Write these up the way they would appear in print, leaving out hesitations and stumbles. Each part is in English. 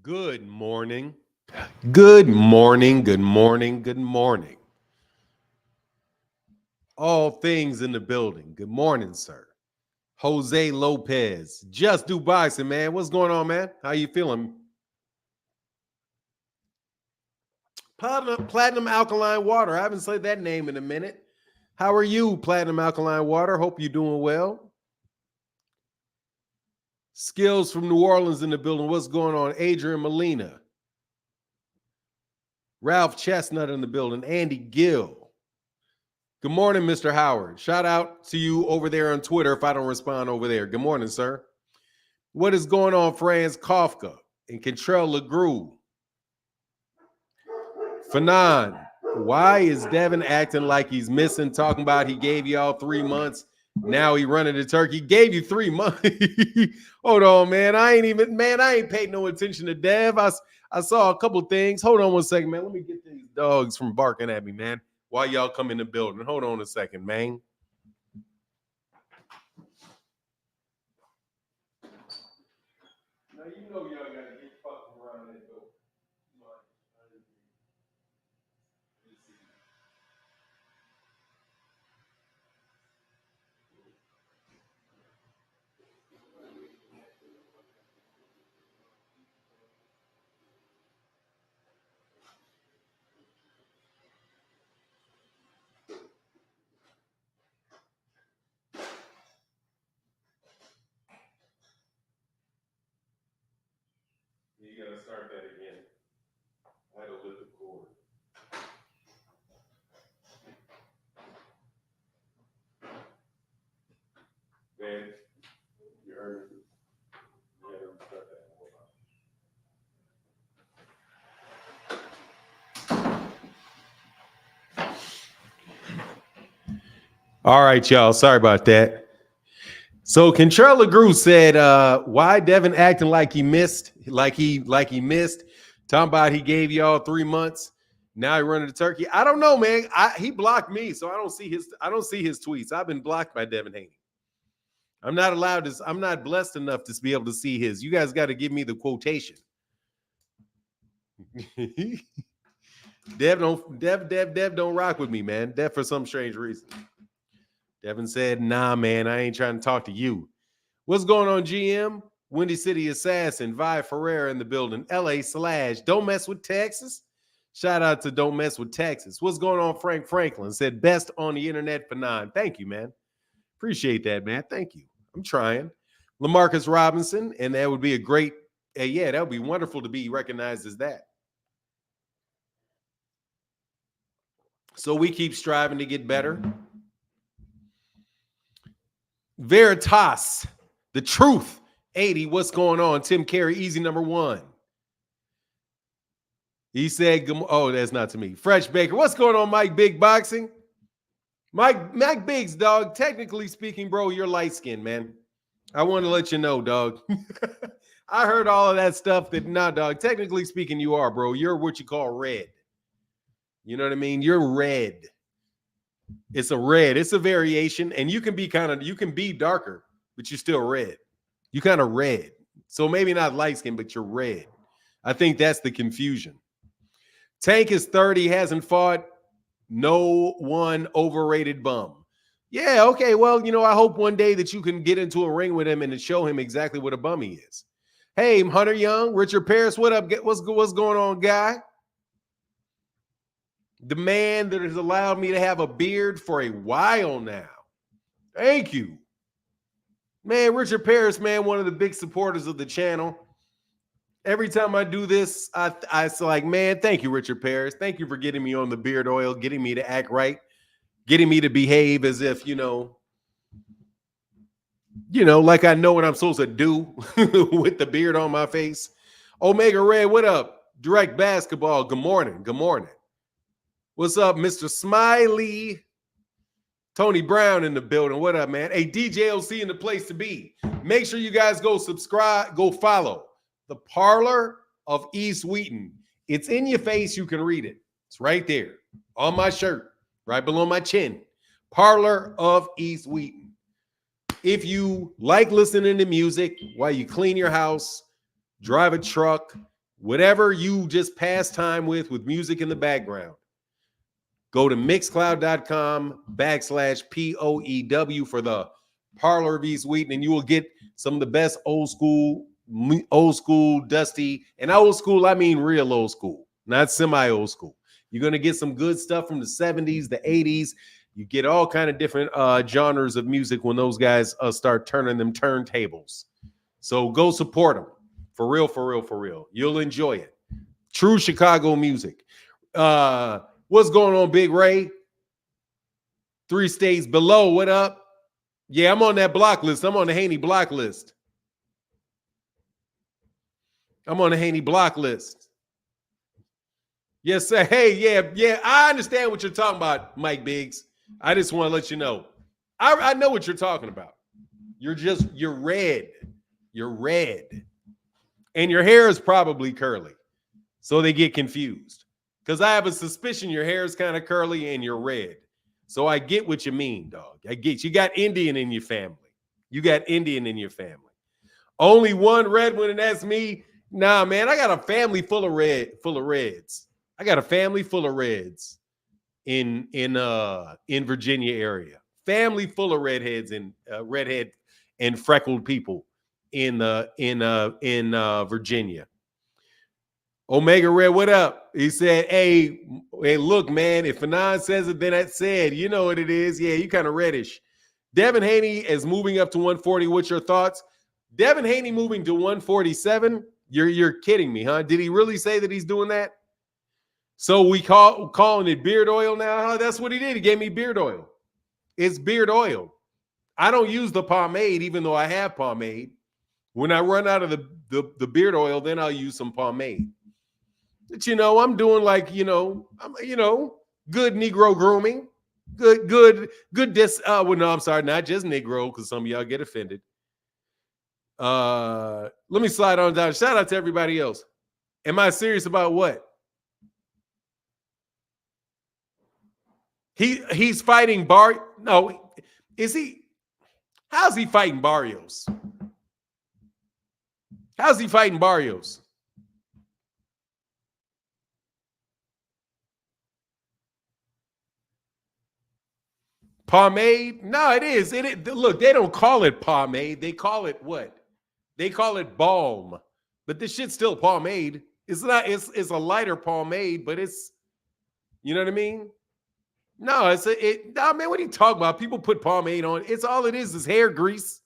Good morning. Good morning. Good morning. Good morning. All things in the building. Good morning, sir. Jose Lopez. Just do boxing, man. What's going on, man? How you feeling? Platinum Alkaline Water. I haven't said that name in a minute. How are you, Platinum Alkaline Water? Hope you're doing well. Skills from New Orleans in the building. What's going on? Adrian Molina. Ralph Chestnut in the building. Andy Gill. Good morning, Mr. Howard. Shout out to you over there on Twitter if I don't respond over there. Good morning, sir. What is going on, Franz Kafka and Contrell LeGroux? Fanon, why is Devin acting like he's missing? Talking about he gave y'all 3 months. Now he running the turkey. Gave you 3 months. Hold on, man. I ain't paid no attention to Dev. I saw a couple things. Hold on one second, man. Let me get these dogs from barking at me, man. While y'all come in the building. Hold on a second, man. Now you know y'all gotta get fucking around that door. You gotta start that again. I had to lift the cord. Man, you heard it. You gotta start that. All right, y'all. Sorry about that. So Contrell LeGroux said, why Devin acting like he missed, like he missed, talking about he gave y'all 3 months. Now he running the turkey. I don't know, man. He blocked me, so I don't see his tweets. I've been blocked by Devin Haney. I'm not blessed enough to be able to see his. You guys got to give me the quotation. Dev don't rock with me, man. Dev for some strange reason. Devin said, nah, man, I ain't trying to talk to you. What's going on, GM? Windy City Assassin, Vi Ferreira in the building. LA / Don't Mess with Texas. Shout out to Don't Mess with Texas. What's going on, Frank Franklin? Said best on the internet for 9. Thank you, man. Appreciate that, man. Thank you. I'm trying. LaMarcus Robinson, and that would be a great, that would be wonderful to be recognized as that. So we keep striving to get better. Veritas, the truth, 80. What's going on? Tim Carey, easy number 1. He said, oh, that's not to me. Fresh Baker, what's going on, Mike Big Boxing? Mike Biggs, dog. Technically speaking, bro, you're light skinned, man. I want to let you know, dog. I heard all of that stuff dog. Technically speaking, you are, bro. You're what you call red. You know what I mean? You're red. It's a red. It's a variation, and you can be darker, but you're still red. You kind of red. So maybe not light skin, but you're red. I think that's the confusion. Tank is 30, hasn't fought. No one, overrated bum. Yeah, okay. Well, I hope one day that you can get into a ring with him and show him exactly what a bum he is. Hey, Hunter Young, Richard Paris, what up? What's going on, guy? The man that has allowed me to have a beard for a while now. Thank you. Man, Richard Paris, man, one of the big supporters of the channel. Every time I do this, I like, man, thank you, Richard Paris. Thank you for getting me on the beard oil, getting me to act right, getting me to behave as if, like I know what I'm supposed to do with the beard on my face. Omega Red, what up? Direct Basketball, good morning. Good morning. What's up, Mr. Smiley? Tony Brown in the building. What up, man? Hey, DJLC in the place to be. Make sure you guys go subscribe, go follow the Parlor of East Wheaton. It's in your face. You can read it. It's right there on my shirt, right below my chin. Parlor of East Wheaton. If you like listening to music while you clean your house, drive a truck, whatever you just pass time with music in the background. Go to mixcloud.com/POEW for the Parlor V Suite, and you will get some of the best old school, dusty, and old school, I mean real old school, not semi-old school. You're going to get some good stuff from the 70s, the 80s. You get all kind of different genres of music when those guys start turning them turntables. So go support them. For real, for real, for real. You'll enjoy it. True Chicago music. What's going on, Big Ray? 3 states below. What up? Yeah, I'm on that block list. I'm on the Haney block list. I'm on the Haney block list. Yes, sir. Hey, yeah. I understand what you're talking about, Mike Biggs. I just want to let you know. I know what you're talking about. You're red. You're red. And your hair is probably curly. So they get confused. Because I have a suspicion your hair is kind of curly and you're red. So I get what you mean, dog. I get you got Indian in your family. You got Indian in your family. Only one red one, and that's me. Nah, man, I got a family full of reds. I got a family full of reds in Virginia area. Family full of redheads and redhead and freckled people in Virginia. Omega Red, what up? He said, hey, look, man, if Fanon says it, then that's said. You know what it is. Yeah, you kind of reddish. Devin Haney is moving up to 140. What's your thoughts? Devin Haney moving to 147? You're kidding me, huh? Did he really say that he's doing that? So we calling it beard oil now? Huh? That's what he did. He gave me beard oil. It's beard oil. I don't use the pomade, even though I have pomade. When I run out of the beard oil, then I'll use some pomade. But, I'm doing like, good Negro grooming. Good. Well, no, I'm sorry, not just Negro, because some of y'all get offended. Let me slide on down. Shout out to everybody else. Am I serious about what? He's fighting No, is he? How's he fighting Barrios? How's he fighting Barrios? Pomade? No, it is. Look, they don't call it pomade. They call it what? They call it balm. But this shit's still pomade. It's not. It's a lighter pomade, but it's. You know what I mean? No, no, man. What are you talking about? People put pomade on. It's all it is hair grease.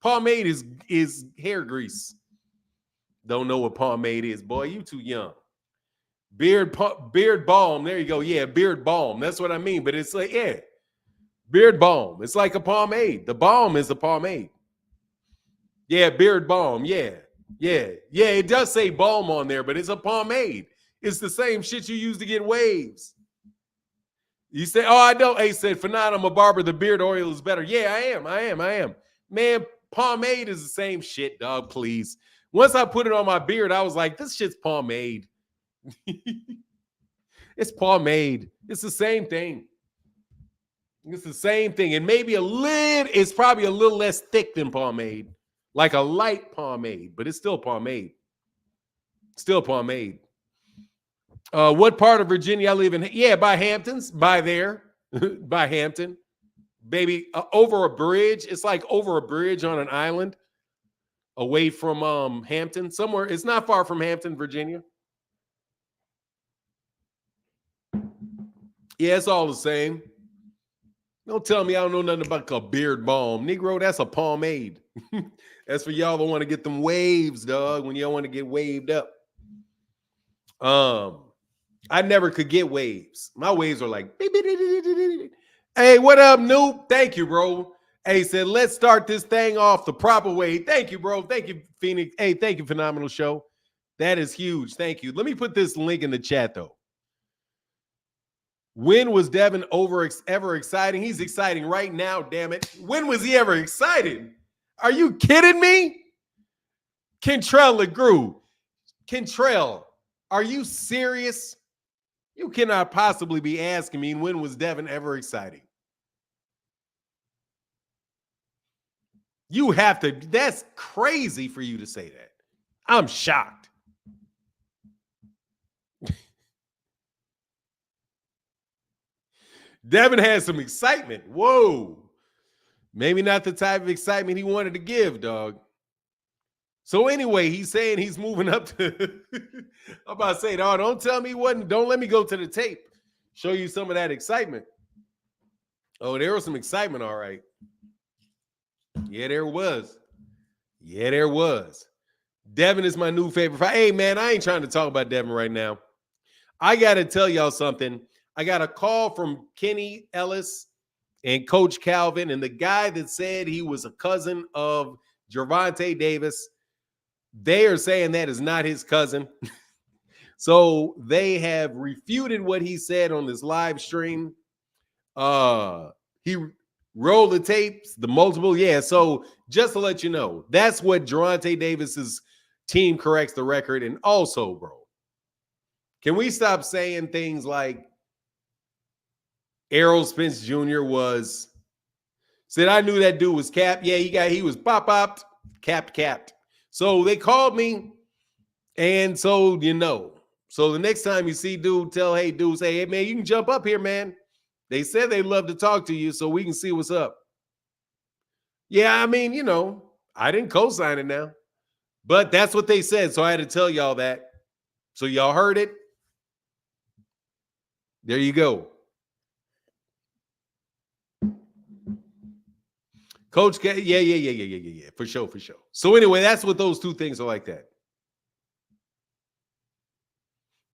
Pomade is hair grease. Don't know what pomade is, boy. You too young. Beard balm. There you go. Yeah, beard balm. That's what I mean. But it's like, yeah, beard balm. It's like a pomade. The balm is a pomade. Yeah, beard balm. Yeah. It does say balm on there, but it's a pomade. It's the same shit you use to get waves. You say, oh, I know. Hey, said, for now, I'm a barber. The beard oil is better. Yeah, I am. Man, pomade is the same shit, dog, please. Once I put it on my beard, I was like, this shit's pomade. It's pomade. It's the same thing. It's the same thing. And maybe it's probably a little less thick than pomade. Like a light pomade, but it's still pomade. Still pomade. What part of Virginia I live in? Yeah, by Hamptons. By there. By Hampton. Baby, over a bridge. It's like over a bridge on an island. Away from Hampton. Somewhere. It's not far from Hampton, Virginia. Yeah, it's all the same. Don't tell me I don't know nothing about a beard balm. Negro, that's a pomade. That's for y'all that want to get them waves, dog, when y'all want to get waved up. I never could get waves. My waves are like, hey, what up, noob? Thank you, bro. Hey, said, let's start this thing off the proper way. Thank you, bro. Thank you, Phoenix. Hey, thank you, Phenomenal Show. That is huge. Thank you. Let me put this link in the chat, though. When was Devin ever exciting? He's exciting right now, damn it. When was he ever excited? Are you kidding me? Kentrell LeGroux. Kentrell, are you serious? You cannot possibly be asking me when was Devin ever exciting. You have to, that's crazy for you to say that. I'm shocked. Devin has some excitement. Whoa. Maybe not the type of excitement he wanted to give, dog. So anyway, he's saying he's moving up to I'm about to say, dog, don't tell me what, don't let me go to the tape. Show you some of that excitement. Oh, there was some excitement, all right. Yeah, there was. Yeah, there was. Devin is my new favorite fight. Hey, man, I ain't trying to talk about Devin right now. I got to tell y'all something. I got a call from Kenny Ellis and Coach Calvin, and the guy that said he was a cousin of Gervonta Davis, they are saying that is not his cousin. So they have refuted what he said on this live stream. He rolled the tapes, the multiple. Yeah, so just to let you know, that's what Gervonta Davis's team corrects the record. And also, bro, can we stop saying things like Errol Spence Jr. said, I knew that dude was capped. Yeah, he was popped, capped. So they called me, and so you know. So the next time you see dude, tell, hey, dude, say, hey, man, you can jump up here, man. They said they'd love to talk to you so we can see what's up. Yeah, I mean, you know, I didn't co-sign it now. But that's what they said, so I had to tell y'all that. So y'all heard it. There you go. Coach, yeah, for sure. So anyway, that's what those two things are like that.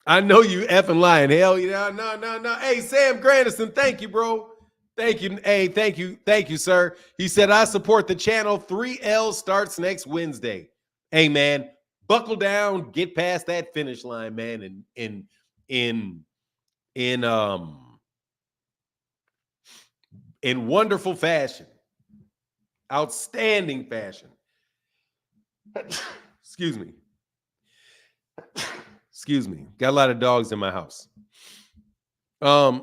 I know you effing lying. Hell, no. Hey, Sam Grandison, thank you, bro. Thank you. Hey, thank you, sir. He said, I support the channel. 3L starts next Wednesday. Hey, man, buckle down, get past that finish line, man, in wonderful fashion. Outstanding fashion. Excuse me. Got a lot of dogs in my house. That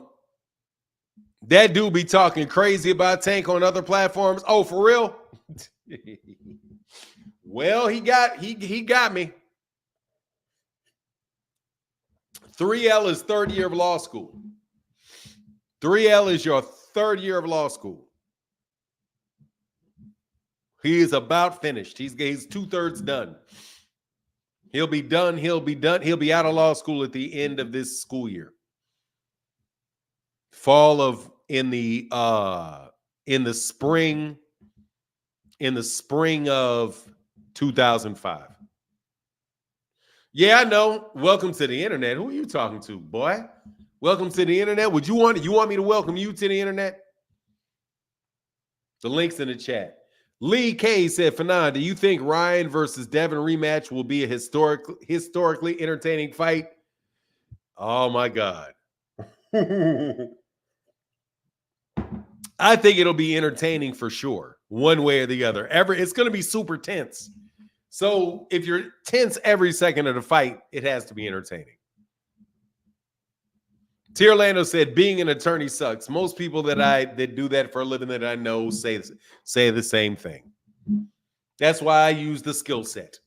dude be talking crazy about Tank on other platforms. Oh, for real? Well, he got me. 3L is third year of law school. 3L is your third year of law school. He is about finished. He's 2/3 done. He'll be done. He'll be out of law school at the end of this school year. In the spring of 2005. Yeah, I know. Welcome to the internet. Who are you talking to, boy? Welcome to the internet. You want me to welcome you to the internet? The link's in the chat. Lee K said, Fanon, do you think Ryan versus Devin rematch will be a historically entertaining fight? Oh, my God. I think it'll be entertaining for sure, one way or the other. It's going to be super tense. So if you're tense every second of the fight, it has to be entertaining. Tierlando said, being an attorney sucks. Most people that do that for a living that I know say the same thing. That's why I use the skill set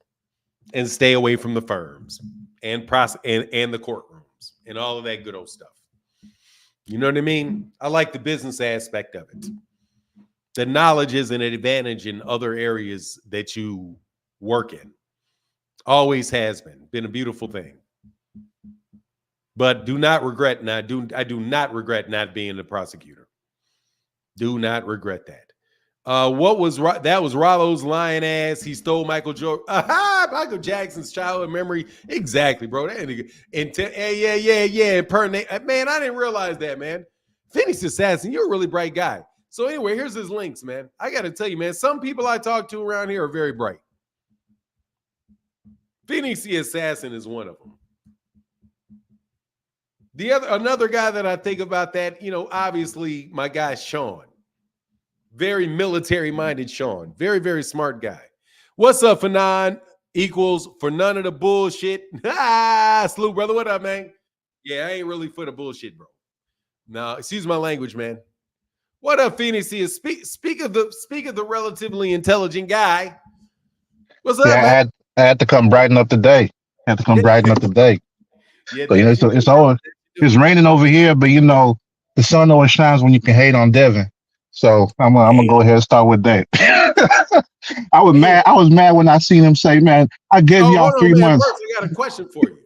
and stay away from the firms and the courtrooms and all of that good old stuff. You know what I mean? I like the business aspect of it. The knowledge is an advantage in other areas that you work in. Always has been a beautiful thing. But do not regret, and I do not regret not being a prosecutor. Do not regret that. That was Rollo's lying ass. He stole Michael Jackson's childhood memory. Exactly, bro. That nigga. Man, I didn't realize that, man. Phoenix Assassin, you're a really bright guy. So anyway, here's his links, man. I got to tell you, man, some people I talk to around here are very bright. Phoenix the Assassin is one of them. Another guy that I think about that, you know, obviously my guy Sean. Very military-minded Sean. Very, very smart guy. What's up, Fanon? Equals for none of the bullshit. Salute, brother. What up, man? Yeah, I ain't really for the bullshit, bro. No, excuse my language, man. What up, Phoenix? Speak of the relatively intelligent guy. What's up, man? I had to come brighten up the day. Yeah, so, you know, it's raining over here, but you know, The sun always shines when you can hate on Devin. So I'm gonna go Damn, ahead and start with that. I was damn. mad. I was mad when I seen him say, "Man, I gave Oh, y'all hold on, three man. months." First, I got a question for you.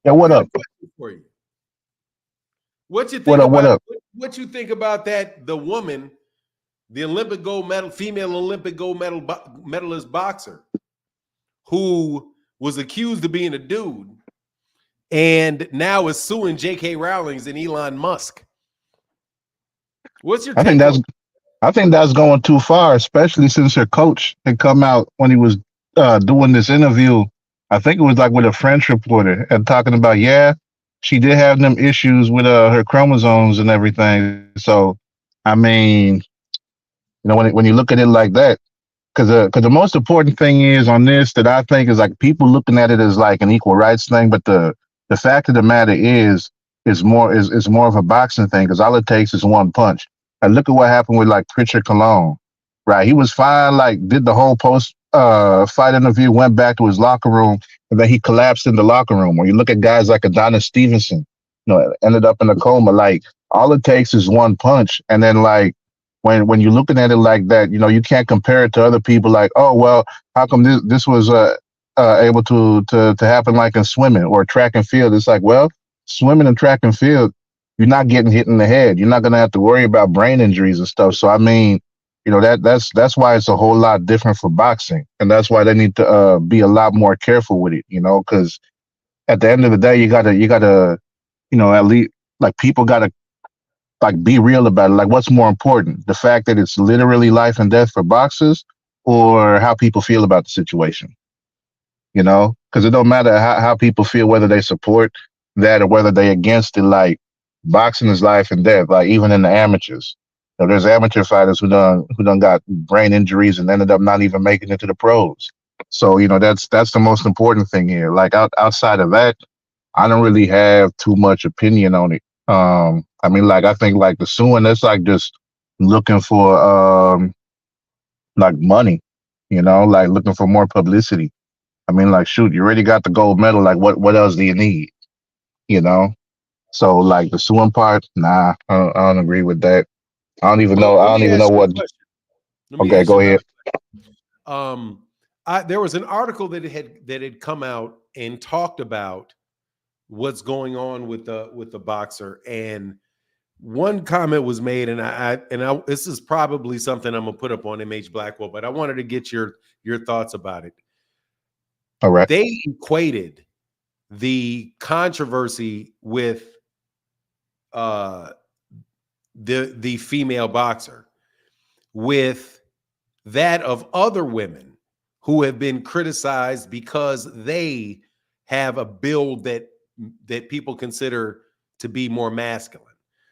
Yeah, I what got a up? question for you. What you What think up? What about up? what you think about that? The woman, the Olympic gold medal, female Olympic gold medalist boxer, who was accused of being a dude, and now is suing J.K. Rowling's and Elon Musk. What's your I think take on? that's I think that's going too far, especially since her coach had come out when he was doing this interview. I think it was like with a French reporter and talking about, yeah, she did have them issues with her chromosomes and everything. So, I mean, when you look at it like that, because the most important thing is on this that I think is like people looking at it as like an equal rights thing, but the fact of the matter is more of a boxing thing because all it takes is one punch. And look at what happened with like Pritchard Cologne, right? He was fine, like did the whole post fight interview, went back to his locker room, and then he collapsed in the locker room. Or you look at guys like Adonis Stevenson, ended up in a coma. Like all it takes is one punch, and then like when you're looking at it like that, you can't compare it to other people. Like, oh well, how come this was able to happen like in swimming or track and field? It's like, well, swimming and track and field, you're not getting hit in the head. You're not gonna have to worry about brain injuries and stuff. So I mean, that's why it's a whole lot different for boxing, and that's why they need to be a lot more careful with it. Because at the end of the day, you gotta at least like people gotta like be real about it. Like, what's more important, the fact that it's literally life and death for boxers, or how people feel about the situation? Because it don't matter how people feel, whether they support that or whether they against it. Like, boxing is life and death. Like, even in the amateurs, there's amateur fighters who done got brain injuries and ended up not even making it to the pros. So that's the most important thing here. Like, outside of that, I don't really have too much opinion on it. I mean, like, I think like the suing, that's like just looking for like money, like looking for more publicity. I mean, like, shoot, you already got the gold medal. Like, what else do you need? You know. So like the suing part, nah, I don't agree with that. I don't even Well, know. I let don't me even ask know you a what. question. Let me Okay, ask you go another. ahead. There was an article that had come out and talked about what's going on with the boxer, and one comment was made, and I this is probably something I'm gonna put up on MH Blackwell, but I wanted to get your thoughts about it. All right. They equated the controversy with uh, the female boxer with that of other women who have been criticized because they have a build that people consider to be more masculine.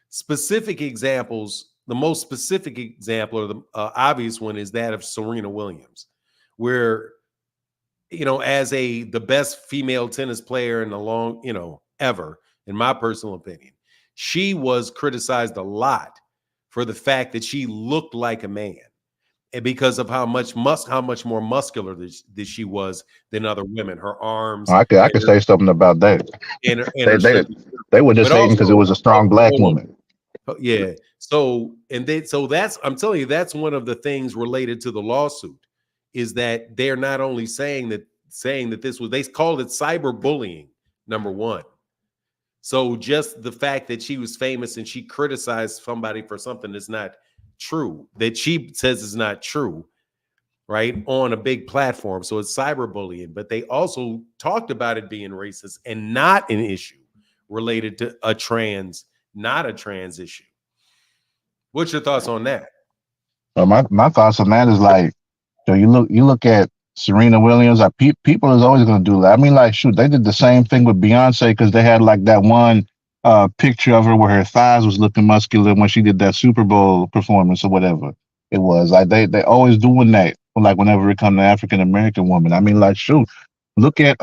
Specific examples, the most specific example or the obvious one is that of Serena Williams, where as the best female tennis player in the long, ever, in my personal opinion, she was criticized a lot for the fact that she looked like a man and because of how much more muscular that she was than other women, her arms I could and her say something about that. and They her they shoulders, they were but just hating because it also, was a strong black hold woman. on. Yeah. So that's, I'm telling you, that's one of the things related to the lawsuit is that they're not only saying that this was, they called it cyberbullying, number one. So just the fact that she was famous and she criticized somebody for something that's not true, that she says is not true, right, on a big platform. So it's cyberbullying. But they also talked about it being racist and not an issue related to not a trans issue. What's your thoughts on that? My thoughts on that is like, so you look at Serena Williams. Like, people is always going to do that. I mean, like, shoot, they did the same thing with Beyonce because they had like that one picture of her where her thighs was looking muscular when she did that Super Bowl performance or whatever it was. Like, they always doing that. Like, whenever it come to African American women. I mean, like, shoot, look at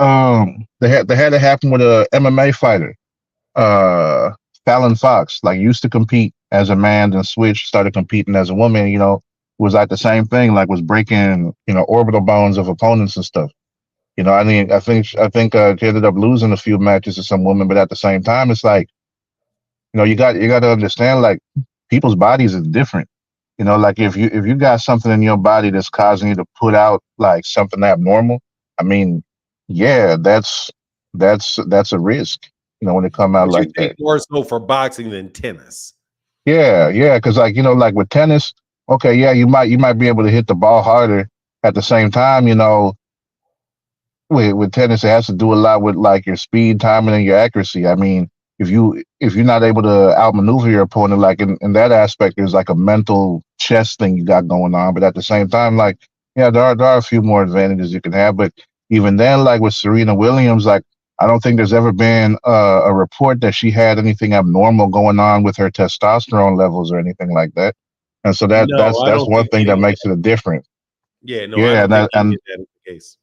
they had it happen with a MMA fighter, uh Fallon Fox, like, used to compete as a man, then switched, started competing as a woman. Was like the same thing, like was breaking orbital bones of opponents and stuff. I mean, I think she ended up losing a few matches to some women, but at the same time, it's like You got to understand, like, people's bodies is different. Like, if you got something in your body that's causing you to put out like something abnormal, I mean, yeah, that's a risk. When it come out But you like think that. more so for boxing than tennis? Yeah, yeah, because like like with tennis, okay, yeah, you might be able to hit the ball harder. At the same time, with tennis, it has to do a lot with like your speed, timing, and your accuracy. I mean, if you're not able to outmaneuver your opponent, like in that aspect, there's like a mental chess thing you got going on. But at the same time, like, yeah, there are a few more advantages you can have. But even then, like with Serena Williams, like, I don't think there's ever been a report that she had anything abnormal going on with her testosterone levels or anything like that. And so that No, that's I that's don't one think thing that any of makes that. it a difference. Yeah, no, I Yeah, don't and think that any and of that is the case.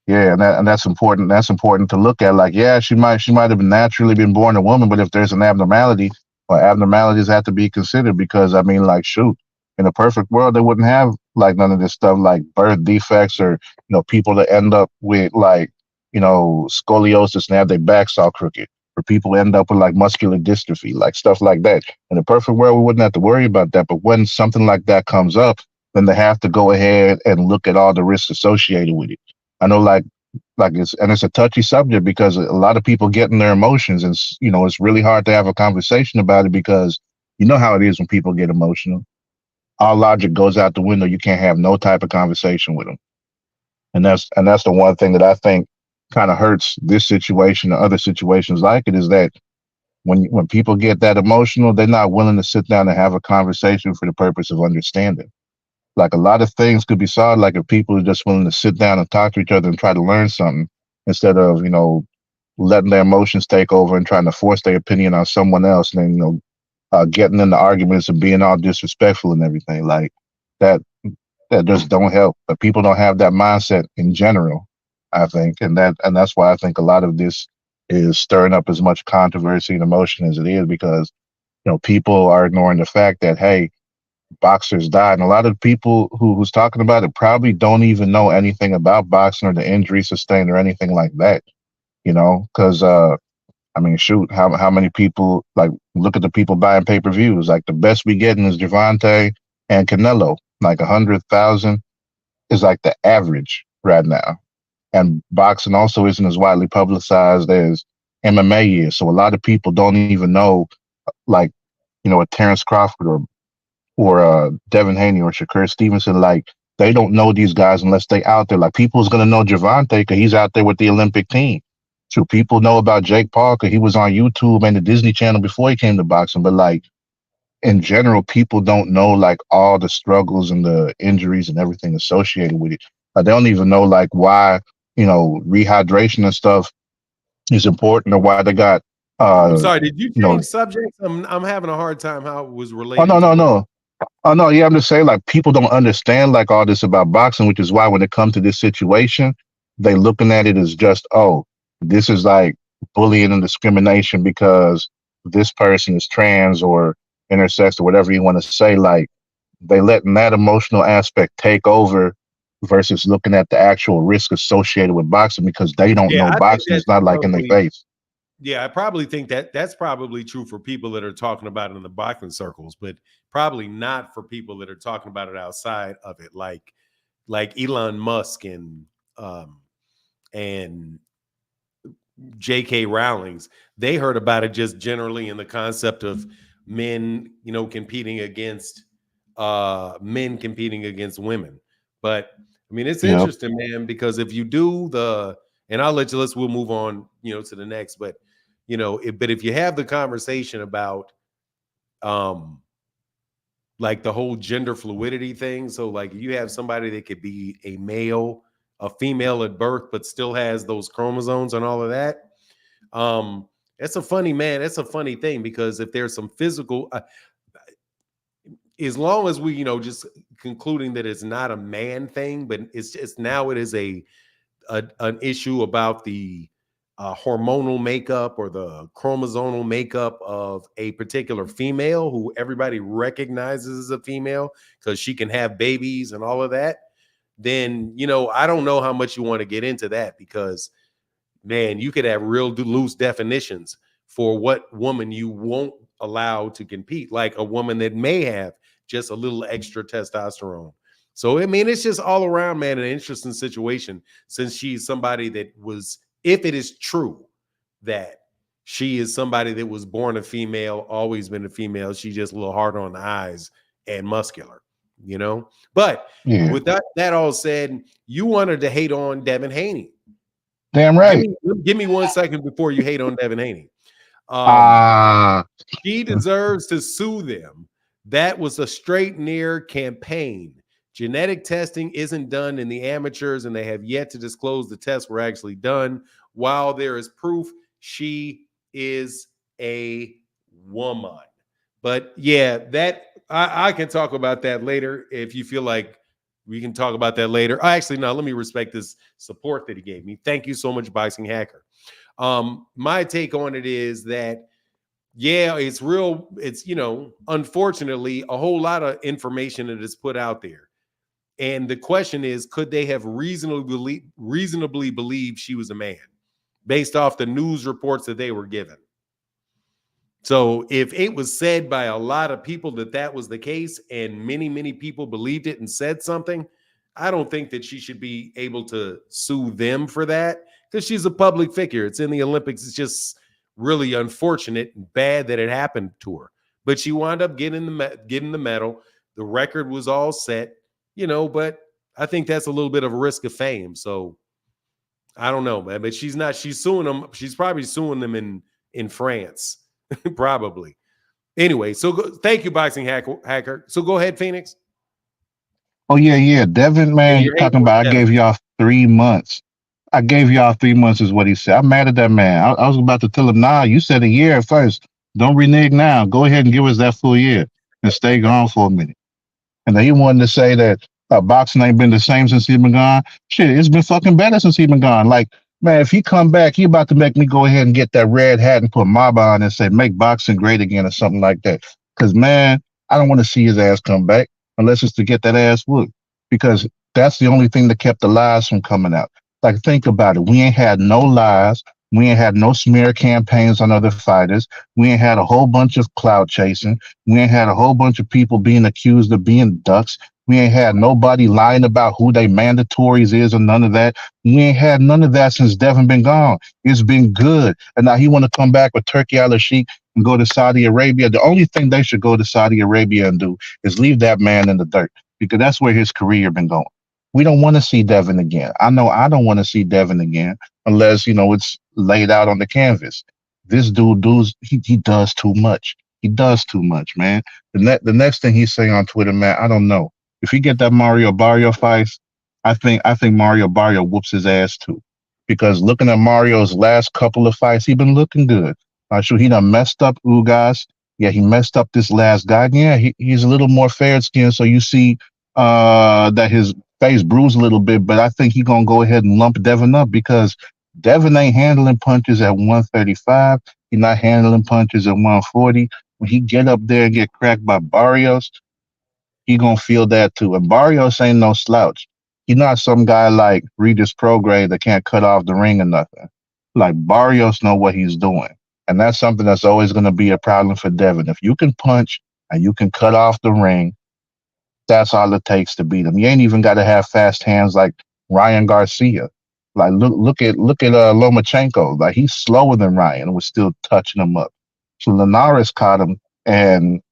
yeah, and that's important. That's important to look at. Like, yeah, she might have naturally been born a woman, but if there's an abnormality, well, abnormalities have to be considered because I mean, like, shoot, in a perfect world, they wouldn't have like none of this stuff, like birth defects or people that end up with like scoliosis and have their backs all crooked, or people end up with like muscular dystrophy, like stuff like that. In a perfect world, we wouldn't have to worry about that. But when something like that comes up, then they have to go ahead and look at all the risks associated with it. I know, like it's a touchy subject because a lot of people get in their emotions, and it's really hard to have a conversation about it because you know how it is when people get emotional. All logic goes out the window. You can't have no type of conversation with them, and that's the one thing that I think kind of hurts this situation and other situations like it is that when people get that emotional, they're not willing to sit down and have a conversation for the purpose of understanding. Like, a lot of things could be solved, like if people are just willing to sit down and talk to each other and try to learn something instead of, letting their emotions take over and trying to force their opinion on someone else, and then, getting into arguments and being all disrespectful and everything. Like, that that just don't help. But people don't have that mindset in general, I think. And that's why I think a lot of this is stirring up as much controversy and emotion as it is, because people are ignoring the fact that, hey, boxers died, and a lot of people who's talking about it probably don't even know anything about boxing or the injury sustained or anything like that. Because I mean, shoot, how many people, like, look at the people buying pay-per-views? Like, the best we getting is Gervonta and Canelo. Like, 100,000 is like the average right now. And boxing also isn't as widely publicized as MMA is, so a lot of people don't even know, like, a Terrence Crawford or Devin Haney or Shakur Stevenson. Like, they don't know these guys unless they out there. Like, people's gonna know Gervonta because he's out there with the Olympic team. So people know about Jake Paul because he was on YouTube and the Disney Channel before he came to boxing. But like, in general, people don't know like all the struggles and the injuries and everything associated with it. They don't even know like why rehydration and stuff is important, or why they got I'm uh sorry, did you you know change subjects? I'm having a hard time how it was oh, no, related to no, what. no. Oh no, yeah, I'm just saying, like, people don't understand like all this about boxing, which is why when it comes to this situation, they looking at it as just, oh, this is like bullying and discrimination because this person is trans or intersex or whatever you want to say. Like, they letting that emotional aspect take over versus looking at the actual risk associated with boxing because they don't Yeah, know I think boxing. It's that's not like in their probably. face. Yeah, I probably think that that's probably true for people that are talking about it in the boxing circles, but probably not for people that are talking about it outside of it, like Elon Musk um and J.K. Rowling's. They heard about it just generally in the concept of men, men competing against women. But I mean, it's Yep. interesting, man, because if you do and I'll let you, we'll move on, to the next, but but if you have the conversation about um like the whole gender fluidity thing, so like you have somebody that could be a male, a female at birth, but still has those chromosomes and all of that. That's a funny, man. That's a funny thing because if there's some physical, as long as we, just concluding that it's not a man thing, but it's just now it is an issue about the hormonal makeup or the chromosomal makeup of a particular female who everybody recognizes as a female because she can have babies and all of that. Then I don't know how much you want to get into that because man, you could have real loose definitions. for what woman you won't allow to compete, like a woman that may have just a little extra testosterone. So, I mean, it's just all around, man, an interesting situation since she's somebody that was, if it is true that she is somebody that was born a female, always been a female, she's just a little hard on the eyes and muscular, you know? But Yeah, with that all said, you wanted to hate on Devin Haney. damn right. Give me 1 second before you hate on Devin Haney. Ah, She deserves to sue them. That was a straight near campaign. Genetic testing isn't done in the amateurs, and they have yet to disclose the tests were actually done. While there is proof she is a woman. But yeah, that I can talk about that later if you feel like we can talk about that later. Actually, no, let me respect this support that he gave me. Thank you so much, Boxing Hacker. My take on it is that, yeah, it's real. It's, unfortunately, a whole lot of information that is put out there. And the question is, could they have reasonably believed she was a man based off the news reports that they were given? So if it was said by a lot of people that was the case and many, many people believed it and said something, I don't think that she should be able to sue them for that because she's a public figure. It's in the Olympics. It's just really unfortunate and bad that it happened to her. But she wound up getting the medal. The record was all set, but I think that's a little bit of a risk of fame. So I don't know, man. But she's suing them. She's probably suing them in France. Probably. Anyway, thank you, Boxing Hacker. So go ahead, Phoenix. oh yeah. Devin, man, you talking about? I gave y'all 3 months. I gave y'all 3 months is what he said. I'm mad at that man. I was about to tell him, nah, you said a year at first. Don't renege now. Go ahead and give us that full year and stay gone for a minute. And then he wanted to say that boxing ain't been the same since he's been gone. Shit, it's been fucking better since he's been gone. Like, man, if he come back, he about to make me go ahead and get that red hat and put Mamba on and say, make boxing great again or something like that. Because, man, I don't want to see his ass come back unless it's to get that ass whooped. Because that's the only thing that kept the lies from coming out. Like, think about it. We ain't had no lies. We ain't had no smear campaigns on other fighters. We ain't had a whole bunch of clout chasing. We ain't had a whole bunch of people being accused of being ducks. We ain't had nobody lying about who they mandatories is or none of that. We ain't had none of that since Devin been gone. It's been good. And now he want to come back with Turkey al-Sheikh and go to Saudi Arabia. The only thing they should go to Saudi Arabia and do is leave that man in the dirt because that's where his career been going. We don't want to see Devin again. I know I don't want to see Devin again unless, it's laid out on the canvas. This dude, he does too much. He does too much, man. The next thing he's saying on Twitter, man, I don't know. If he get that Mario Barrio fight, I think Mario Barrio whoops his ass too. Because looking at Mario's last couple of fights, he been looking good. Sure, he done messed up Ugas. Yeah, he messed up this last guy. Yeah, he's a little more fair skinned, so you see that his face bruised a little bit, but I think he gonna go ahead and lump Devin up because Devin ain't handling punches at 135. He's not handling punches at 140. When he get up there and get cracked by Barrios, he gonna feel that too. And Barrios ain't no slouch. He's not some guy like Regis Prograis that can't cut off the ring or nothing. Like Barrios know what he's doing. And that's something that's always gonna be a problem for Devin. If you can punch and you can cut off the ring, that's all it takes to beat him. You ain't even got to have fast hands like Ryan Garcia. Like look at Lomachenko. Like he's slower than Ryan and was still touching him up. So Linares caught him and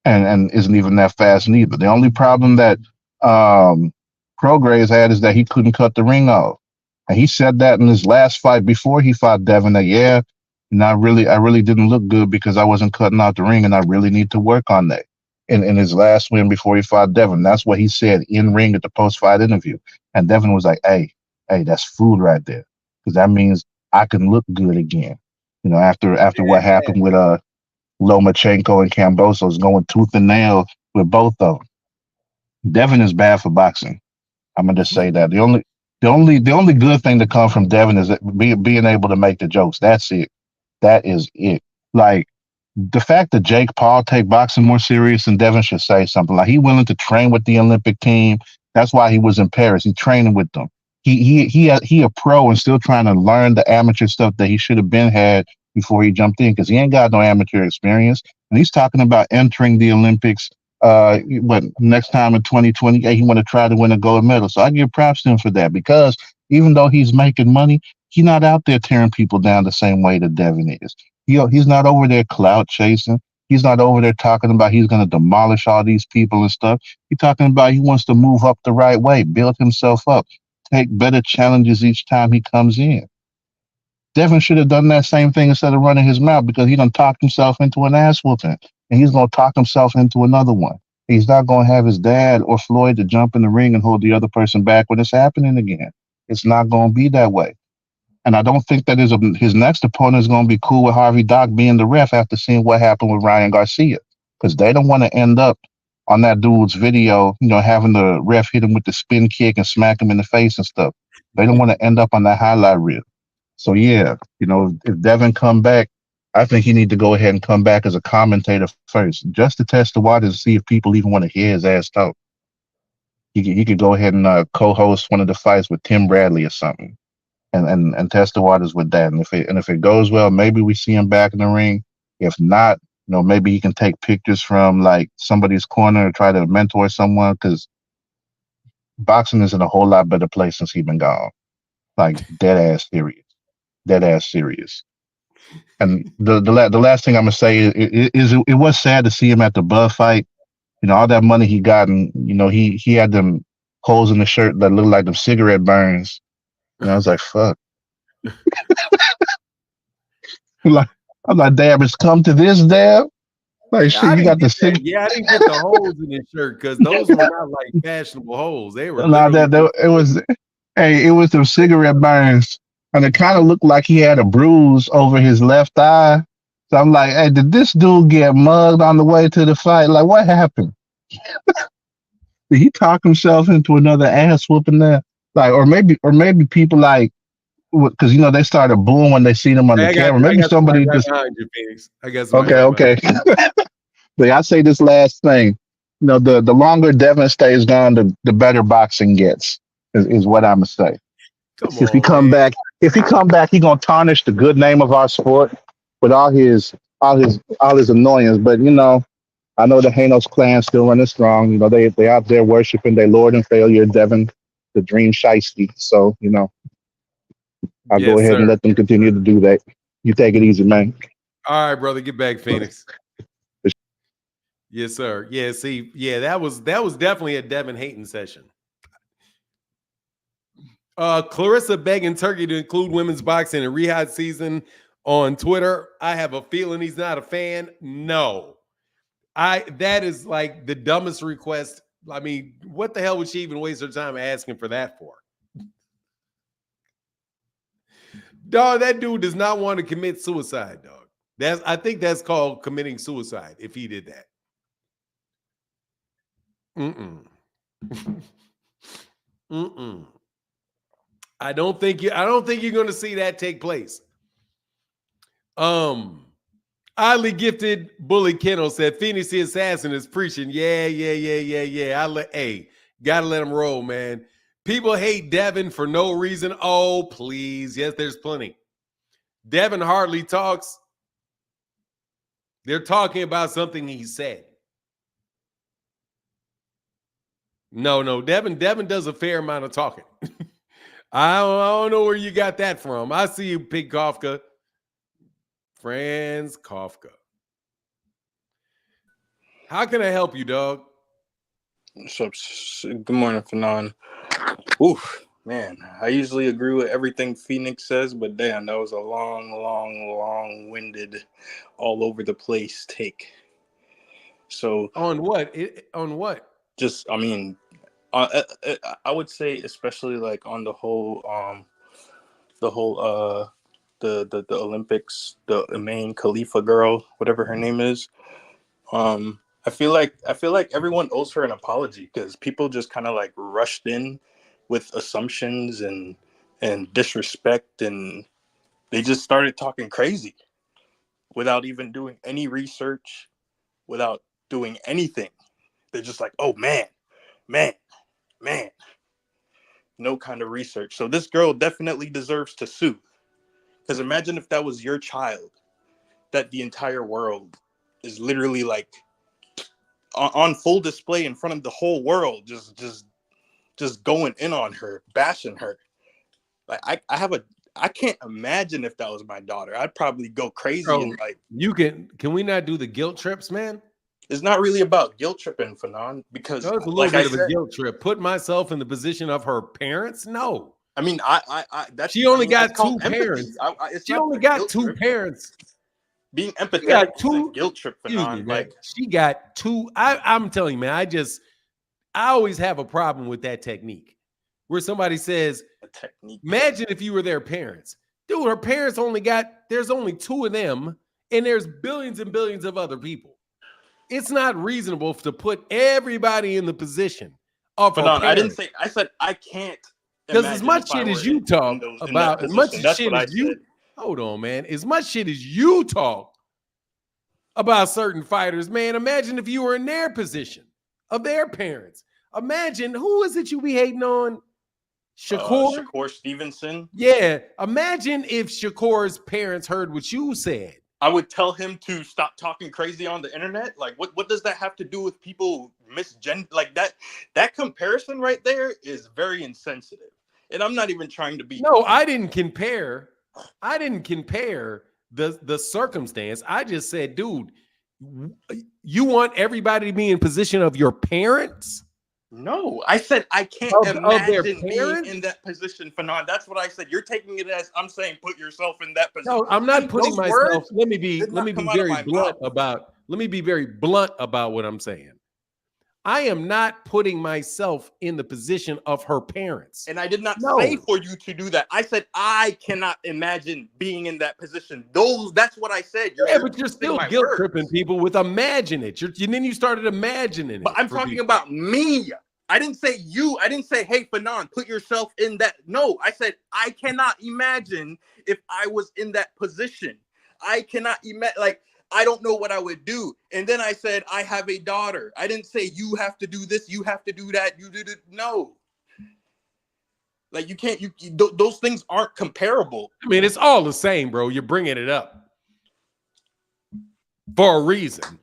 isn't even that fast neither. The only problem that Prograis had is that he couldn't cut the ring off. And he said that in his last fight before he fought Devin that I really didn't look good because I wasn't cutting out the ring and I really need to work on that. In his last win before he fought Devin. That's what he said in ring at the post-fight interview. And Devin was like, hey, that's food right there. Because that means I can look good again. After what happened with Lomachenko and Kambosos going tooth and nail with both of them. Devin is bad for boxing. I'm gonna just say that. The only good thing to come from Devin is being able to make the jokes. That's it. That is it. Like the fact that Jake Paul take boxing more serious than Devin should say something. Like he willing to train with the Olympic team. That's why he was in Paris. He training with them. He a pro and still trying to learn the amateur stuff that he should have been had before he jumped in because he ain't got no amateur experience. And he's talking about entering the Olympics. What next time in 2028 he want to try to win a gold medal. So I give props to him for that because even though he's making money, he's not out there tearing people down the same way that Devin is. He's not over there clout chasing. He's not over there talking about he's going to demolish all these people and stuff. He's talking about he wants to move up the right way, build himself up, take better challenges each time he comes in. Devin should have done that same thing instead of running his mouth because he done talked himself into an ass whooping and he's going to talk himself into another one. He's not going to have his dad or Floyd to jump in the ring and hold the other person back when it's happening again. It's not going to be that way. And I don't think that his next opponent is going to be cool with Harvey Dock being the ref after seeing what happened with Ryan Garcia because they don't want to end up on that dude's video, having the ref hit him with the spin kick and smack him in the face and stuff. They don't want to end up on that highlight reel. So yeah, if Devin come back, I think he need to go ahead and come back as a commentator first, just to test the waters and see if people even want to hear his ass talk. He could go ahead and co-host one of the fights with Tim Bradley or something, and test the waters with that. And if it goes well, maybe we see him back in the ring. If not, maybe he can take pictures from like somebody's corner or try to mentor someone because boxing is in a whole lot better place since he's been gone. Like dead ass serious. And the last thing I'm gonna say is it was sad to see him at the Bud fight. All that money he got, and he had them holes in the shirt that looked like them cigarette burns. And I was like, fuck. I'm like, damn, it's come to this, damn. Like, shit, you got the that. Yeah, I didn't get the holes in his shirt because those were not like fashionable holes. They were nah, literally. it was them cigarette burns, and it kind of looked like he had a bruise over his left eye. So I'm like, hey, did this dude get mugged on the way to the fight? Like, what happened? Did he talk himself into another ass whooping there? Like, or maybe people like, because they started booing when they seen him on the camera. Maybe somebody just behind you, Phoenix. I guess okay. But I say this last thing. The longer Devin stays gone, the better boxing gets. Is what I'm gonna say. If he come back, he gonna tarnish the good name of our sport with all his annoyance. But I know the Hanos clan still running strong. They out there worshiping their Lord and failure, Devin, the Dream Shiesty. So I'll go ahead and let them continue to do that. You take it easy, man. All right, brother, get back, Phoenix. Yes, sir. Yeah, see, yeah, that was definitely a Devin Hayton session. Clarissa begging Turkey to include women's boxing in Riyadh season on Twitter. I have a feeling he's not a fan. No. That is like the dumbest request. I mean, what the hell would she even waste her time asking for that for? Dog, that dude does not want to commit suicide, dog. I think that's called committing suicide if he did that. I don't think you're going to see that take place. Oddly gifted Bully Kennel said Phoenix the Assassin is preaching. Yeah. Gotta let him roll, man. People hate Devin for no reason. Oh, please. Yes, there's plenty. Devin hardly talks. They're talking about something he said. No. Devin does a fair amount of talking. I don't know where you got that from. I see you, Pig Kafka. Franz Kafka. How can I help you, dog? What's up? Good morning, Fanon. Oof, man. I usually agree with everything Phoenix says, but damn, that was a long-winded, all over the place take. So on what? Just, I mean, I would say, especially like on the whole, the Olympics, the main Khalifa girl, whatever her name is. I feel like everyone owes her an apology because people just kind of like rushed in with assumptions and disrespect, and they just started talking crazy without even doing any research, without doing anything. They're just like, oh man, no kind of research. So this girl definitely deserves to sue, because imagine if that was your child that the entire world is literally like on full display in front of the whole world, just going in on her, bashing her. Like I can't imagine if that was my daughter. I'd probably go crazy and like. Can we not do the guilt trips, man? It's not really about guilt tripping, Fanon, because No, it's a little bit of a guilt trip. Put myself in the position of her parents? No. I mean, that's she only got two parents. She only got two parents. Being empathetic is a guilt trip, Fanon. Like she got two. I'm telling you, man, I always have a problem with that technique where somebody says, imagine if you were their parents. Dude, her parents there's only two of them, and there's billions and billions of other people. It's not reasonable to put everybody in the position of her parents. I said I can't. Because as much shit as you talk about, as much shit as you, hold on, man, as much shit as you talk about certain fighters, man, imagine if you were in their position of their parents. Imagine, who is it you be hating on? Shakur? Shakur Stevenson. Yeah. Imagine if Shakur's parents heard what you said. I would tell him to stop talking crazy on the internet. Like, what does that have to do with people misgender? Like that comparison right there is very insensitive. And I'm not even trying to be. No, I didn't compare the circumstance. I just said, dude, you want everybody to be in position of your parents? No, I said I can't imagine being in that position, Fanon. That's what I said. You're taking it as I'm saying put yourself in that position. No, I'm not putting myself. Let me be very blunt about what I'm saying. I am not putting myself in the position of her parents. And I did not say for you to do that. I said I cannot imagine being in that position. That's what I said. But you're still guilt tripping people with imagine it. And then you started imagining it. But I'm talking about me. I didn't say you. I didn't say, hey, Fanon, put yourself in that. No, I said I cannot imagine if I was in that position. I cannot imagine, like, I don't know what I would do. And then I said, I have a daughter. I didn't say you have to do this, you have to do that, you do it. No. Like, you can't, those things aren't comparable. I mean, it's all the same, bro. You're bringing it up for a reason.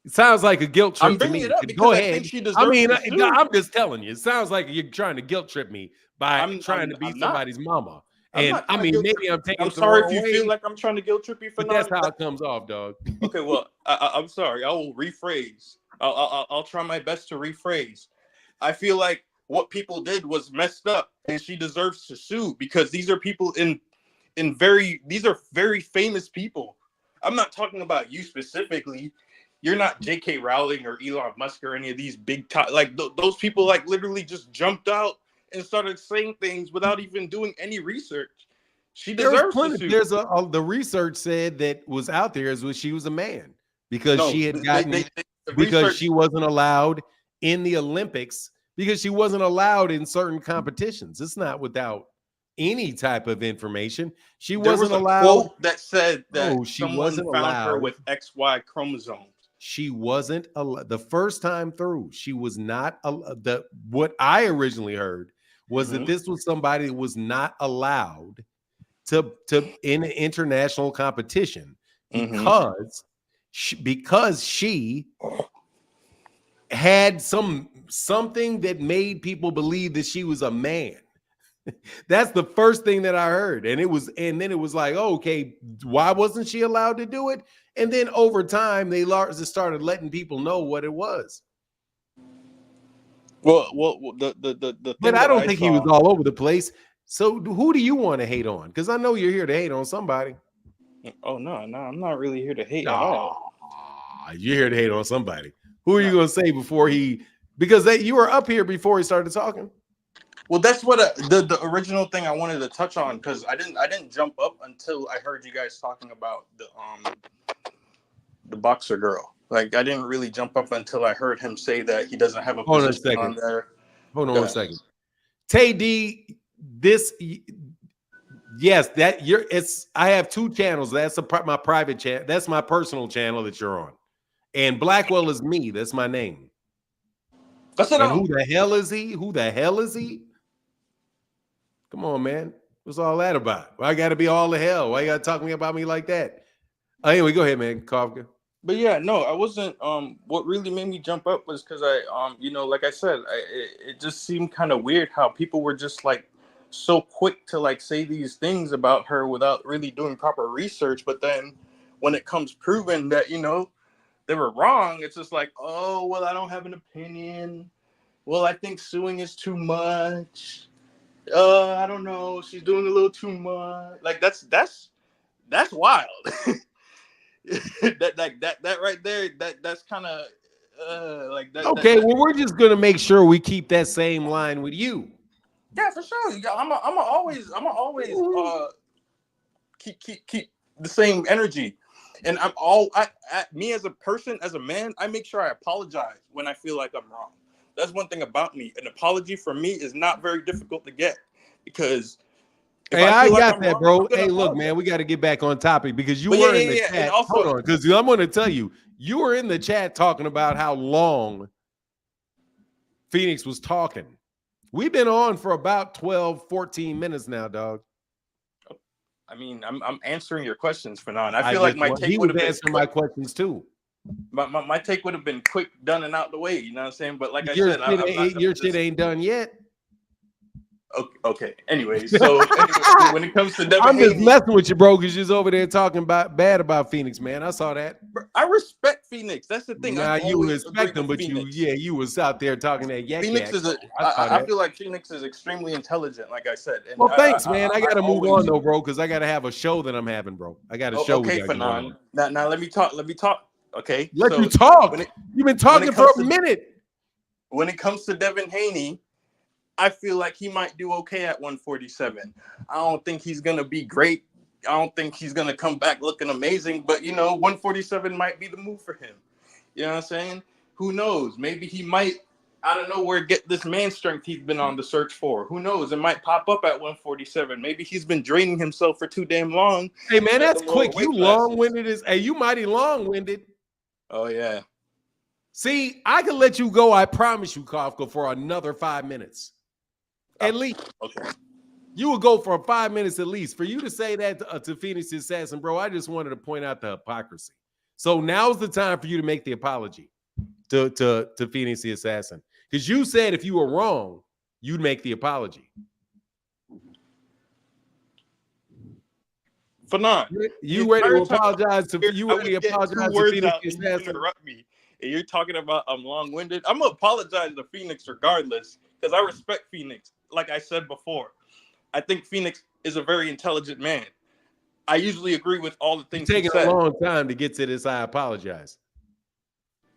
It sounds like a guilt trip to me. Go ahead. I'm just telling you. It sounds like you're trying to guilt trip me by trying to be somebody's mama. And I mean, maybe I'm taking. I'm sorry if you feel like I'm trying to guilt trip you for that's how it comes off, dog. Okay, well, I'm sorry. I will rephrase. I'll try my best to rephrase. I feel like what people did was messed up, and she deserves to sue because these are people these are very famous people. I'm not talking about you specifically. You're not J.K. Rowling or Elon Musk or any of these big those people like literally just jumped out and started saying things without even doing any research. She deserves to sue. The research said that was out there is she was a man because she had gotten because she wasn't allowed in the Olympics because she wasn't allowed in certain competitions. It's not without any type of information. She wasn't allowed. There was a quote that said that she wasn't found her with XY chromosomes. She wasn't the first time through. She was not what I originally heard was that this was somebody that was not allowed to in an international competition because she had something that made people believe that she was a man. That's the first thing that I heard. And then it was like, oh, okay, why wasn't she allowed to do it? And then over time, they started letting people know what it was. Well, the thing but I don't think he was all over the place. So who do you want to hate on? Because I know you're here to hate on somebody. Oh, no, I'm not really here to hate at all. You're here to hate on somebody. Who are you going to say before because you were up here before he started talking? Well, that's what the original thing I wanted to touch on because I didn't jump up until I heard you guys talking about the boxer girl. Like I didn't really jump up until I heard him say that he doesn't have a position on there. Hold on a second. Tay D, I have two channels. That's my private channel. That's my personal channel that you're on. And Blackwell is me. That's my name. Who the hell is he? Who the hell is he? Come on, man. What's all that about? Why I got to be all the hell? Why you got to talk about me like that? Anyway, go ahead, man. Kafka. But yeah, no, I wasn't. What really made me jump up was because like I said, it just seemed kind of weird how people were just like so quick to like say these things about her without really doing proper research. But then when it comes proven that they were wrong, it's just like, oh well, I don't have an opinion. Well, I think suing is too much. I don't know. She's doing a little too much. Like that's wild. that right there, that's kind of like that. Okay, well, we're just gonna make sure we keep that same line with you. Yeah, for sure. I'm always keep the same energy, and me as a person, as a man, I make sure I apologize when I feel like I'm wrong. That's one thing about me. An apology for me is not very difficult to get because. Hey, I got that, bro. Hey, look, man, we got to get back on topic because you were in the chat. And also, hold on, because I'm going to tell you, you were in the chat talking about how long Phoenix was talking. We've been on for about 12, 14 minutes now, dog. I mean, I'm answering your questions, Fanon. I feel like my take would have been answering my questions too. My take would have been quick, done, and out the way. You know what I'm saying? But like I said, your shit ain't done yet. Okay. Anyway, so when it comes to Devin I'm just Haney, messing with you, bro, because you're over there talking bad about Phoenix, man. I saw that. I respect Phoenix. That's the thing. Now you respect them, but you was out there talking that yak. Phoenix is I feel like Phoenix is extremely intelligent, like I said. And well, thanks, man. I gotta move on though, bro, because I gotta have a show that I'm having, bro. I got a show. Okay, Fanon. Now let me talk. Okay. Let you talk. You've been talking for a minute. When it comes to Devin Haney, I feel like he might do okay at 147. I don't think he's going to be great. I don't think he's going to come back looking amazing. But, 147 might be the move for him. You know what I'm saying? Who knows? Maybe he might, out of nowhere, get this man strength he's been on the search for. Who knows? It might pop up at 147. Maybe he's been draining himself for too damn long. Hey, man, that's quick. You long-winded. Hey, you mighty long-winded. Oh, yeah. See, I can let you go, I promise you, Kafka, for another 5 minutes. At least. Okay. You would go for 5 minutes at least. For you to say that to Phoenix Assassin, bro, I just wanted to point out the hypocrisy. So now's the time for you to make the apology to Phoenix the Assassin. Because you said if you were wrong, you'd make the apology. Fanon, you ready to apologize to Phoenix the Assassin? Interrupt me. And you're talking about I'm long-winded. I'm gonna apologize to Phoenix regardless, because I respect Phoenix. Like I said before, I think Phoenix is a very intelligent man. I usually agree with all the things it's taking a long time to get to this. I apologize.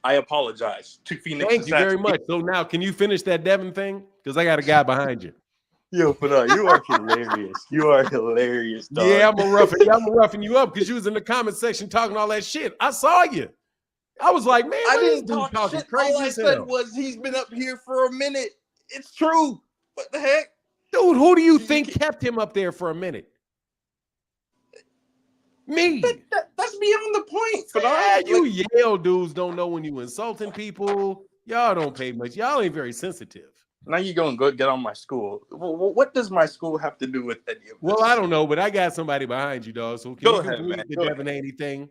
I apologize to Phoenix. Thank you very much. So now, can you finish that Devin thing? Because I got a guy behind you. Yo, but you are hilarious. You are hilarious, dog. Yeah, I'm gonna roughen you up because you was in the comment section talking all that shit. I saw you. I was like, man, I didn't talk shit. Crazy. All I said was he's been up here for a minute. It's true. What the heck? Dude, who do you think kept him up there for a minute? Me. That's beyond the point. But you Yale dudes don't know when you insulting people. Y'all don't pay much. Y'all ain't very sensitive. Now you're going to go get on my school. What does my school have to do with any of this? Well, I don't know, but I got somebody behind you, dog. So can you complete the Devin Haney thing?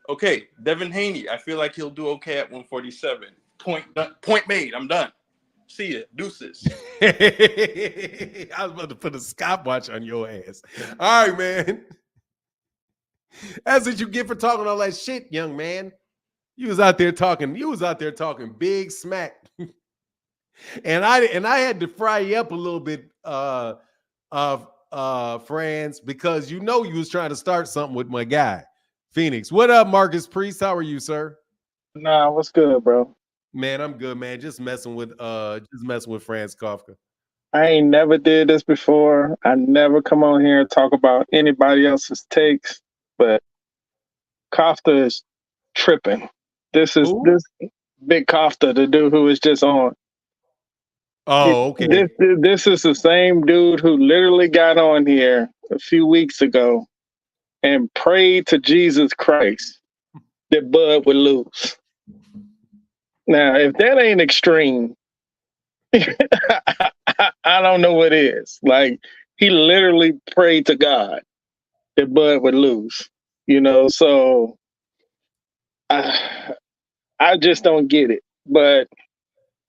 Okay, Devin Haney. I feel like he'll do okay at 147. Point made. I'm done. See ya. Deuces. I was about to put a stopwatch on your ass. All right, man. That's what you get for talking all that shit, young man. You was out there talking big smack. and I had to fry you up a little bit, friends, because you was trying to start something with my guy, Phoenix. What up, Marcus Priest? How are you, sir? Nah, what's good, bro? Man, I'm good, man. Just messing with Franz Kafka. I ain't never did this before. I never come on here and talk about anybody else's takes, but Kafka is tripping. This Big Kafka, the dude who was just on. Oh, okay. This is the same dude who literally got on here a few weeks ago and prayed to Jesus Christ that Bud would lose. Now, if that ain't extreme, I don't know what is. Like, he literally prayed to God that Bud would lose. So I just don't get it. But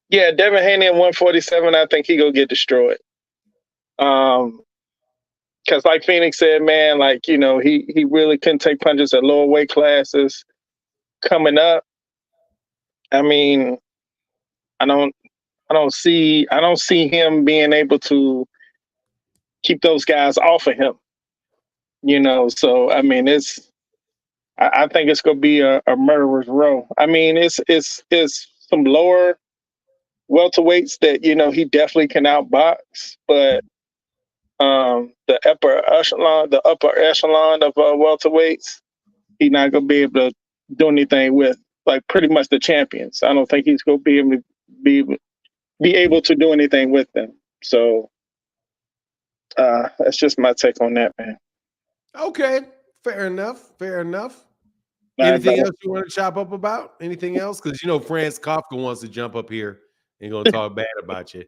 yeah, Devin Haney at 147, I think he gonna get destroyed. Because like Phoenix said, man, like, he really couldn't take punches at lower weight classes coming up. I mean, I don't see him being able to keep those guys off of him. So I mean, I think it's gonna be a murderer's row. I mean, it's some lower welterweights that he definitely can outbox, but the upper echelon of welterweights, he's not gonna be able to do anything with, like, pretty much the champions. I don't think he's gonna be able to be able to do anything with them. So that's just my take on that, man. Okay, fair enough. Fair enough. All right, Anything brother. else you want to chop up about? Anything else? Because Franz Kafka wants to jump up here and gonna talk bad about you.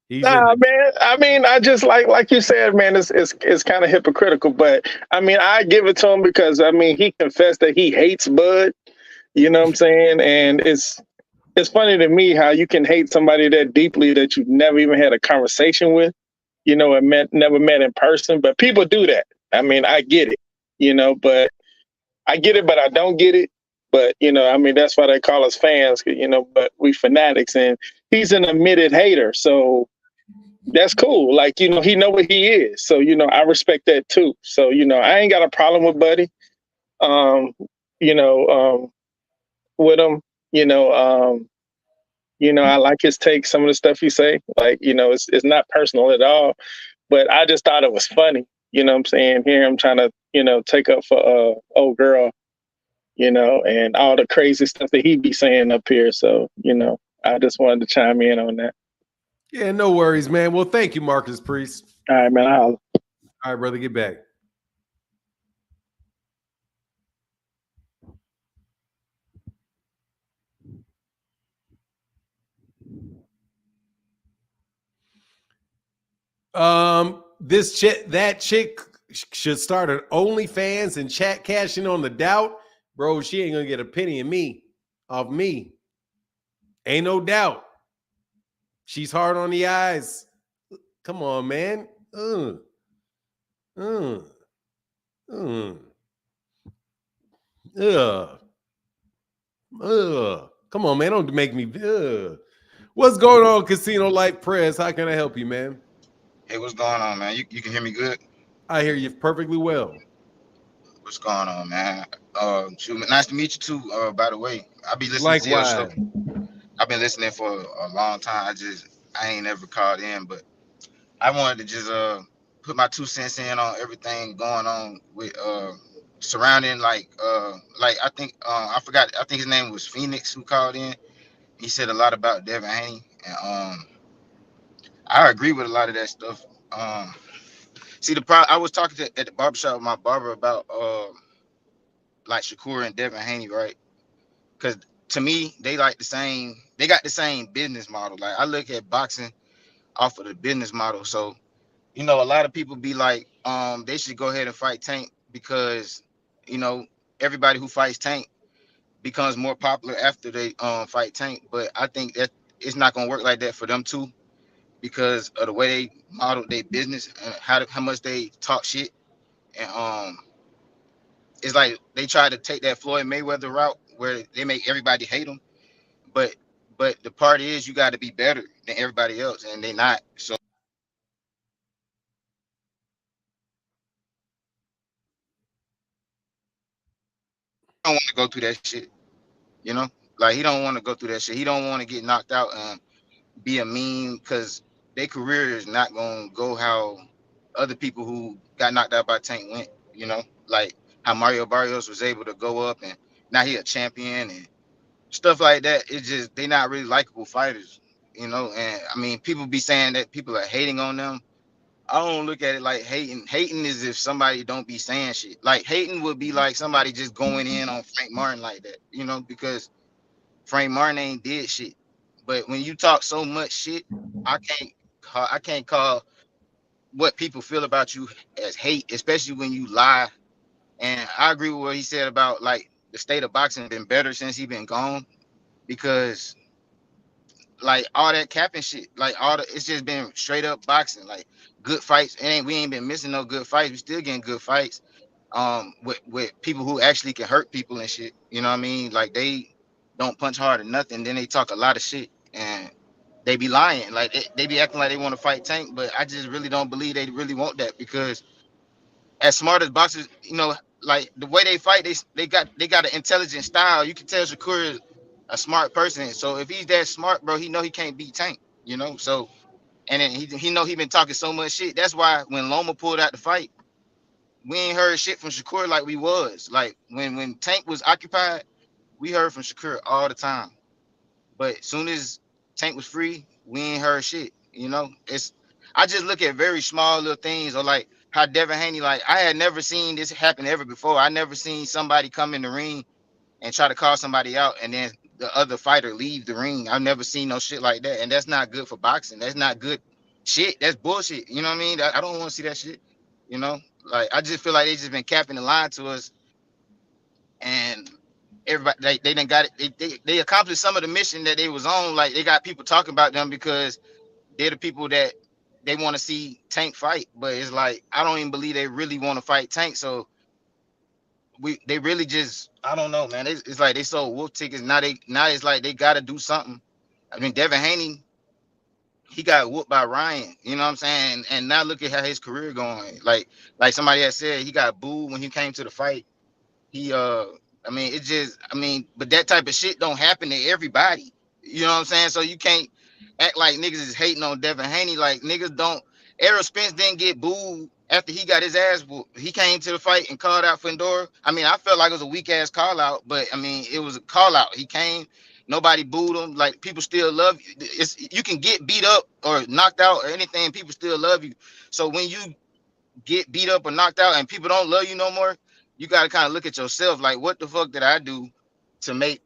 He's in Nah, the man. I mean, I just like you said, man. It's kind of hypocritical, but I mean, I give it to him because I mean, he confessed that he hates Bud. You know what I'm saying? And it's funny to me how you can hate somebody that deeply that you've never even had a conversation with, and never met in person. But people do that. I mean, I get it, but I get it, but I don't get it. But I mean, that's why they call us fans, but we fanatics, and he's an admitted hater, so that's cool. Like, he know what he is, so I respect that too. So I ain't got a problem with Buddy. Um, you know, with him, I like his take, some of the stuff he say. Like, it's not personal at all, but I just thought it was funny. You know what I'm saying? Here I'm trying to, take up for old girl, and all the crazy stuff that he be saying up here. So, I just wanted to chime in on that. Yeah, no worries, man. Well, thank you, Marcus Priest. All right, man. All right, brother, get back. That chick should start an OnlyFans and chat cashing on the doubt, bro. She ain't gonna get a penny off me. Ain't no doubt. She's hard on the eyes. Come on, man. Come on, man. Don't make me. What's going on, Casino Life Press? How can I help you, man? Hey, what's going on, man? You can hear me good? I hear you perfectly well. What's going on, man? Nice to meet you too. By the way, I be listening to your Likewise. show. I've been listening for a long time. I ain't never called in, but I wanted to just put my 2 cents in on everything going on with surrounding like I think I forgot. I think his name was Phoenix who called in. He said a lot about Devin Haney, and I agree with a lot of that stuff. See, I was talking at the barbershop with my barber about like Shakur and Devin Haney, right? Because to me, they got the same business model. Like, I look at boxing off of the business model. So, a lot of people be like, they should go ahead and fight Tank because, everybody who fights Tank becomes more popular after they fight Tank. But I think that it's not gonna work like that for them too, because of the way they model their business and how much they talk shit. And it's like they try to take that Floyd Mayweather route where they make everybody hate them. But the part is, you got to be better than everybody else, and they not. So I don't want to go through that shit. Like, he don't want to go through that shit. He don't want to get knocked out and be a meme, because their career is not gonna go how other people who got knocked out by Tank went. Like how Mario Barrios was able to go up and now he a champion and stuff like that. It's just they not really likable fighters. And I mean, people be saying that people are hating on them. I don't look at it like hating. Hating is if somebody don't be saying shit. Like, hating would be like somebody just going in on Frank Martin like that, because Frank Martin ain't did shit. But when you talk so much shit, I can't call what people feel about you as hate, especially when you lie And I agree with what he said about like the state of boxing been better since he been gone because like all that capping shit, like it's just been straight up boxing, like good fights. We ain't been missing no good fights. We still getting good fights. With people who actually can hurt people and shit. You know what I mean? Like they don't punch hard or nothing. Then they talk a lot of shit and they be lying. Like they be acting like they want to fight Tank, but I just really don't believe they really want that because as smart as boxers, like the way they fight, they got an intelligent style. You can tell Shakur is a smart person. So if he's that smart, bro, he know he can't beat Tank. So and then he know he been talking so much shit. That's why when Loma pulled out the fight, we ain't heard shit from Shakur like we was. Like when Tank was occupied, we heard from Shakur all the time. But as soon as Tank was free, we ain't heard shit. I just look at very small little things, or like how Devin Haney, like I had never seen this happen ever before. I never seen somebody come in the ring and try to call somebody out and then the other fighter leave the ring. I've never seen no shit like that. And that's not good for boxing. That's not good shit. That's bullshit. You know what I mean? I don't want to see that shit. Like I just feel like they just been capping the line to us, and everybody they done got it. They accomplished some of the mission that they was on. Like they got people talking about them because they're the people that they want to see Tank fight. But it's like I don't even believe they really want to fight Tank. So they really just I don't know, man. It's like they sold wolf tickets. Now it's like they got to do something. I mean, Devin Haney, he got whooped by Ryan, you know what I'm saying? And now look at how his career going. Like somebody had said, he got booed when he came to the fight. But that type of shit don't happen to everybody. You know what I'm saying? So you can't act like niggas is hating on Devin Haney. Like niggas don't. Errol Spence didn't get booed after he got his ass whooped. He came to the fight and called out Fedor. I mean, I felt like it was a weak ass call out, but I mean, it was a call out. He came, nobody booed him. Like people still love you. You can get beat up or knocked out or anything, people still love you. So when you get beat up or knocked out and people don't love you no more, you got to kind of look at yourself like, what the fuck did I do to make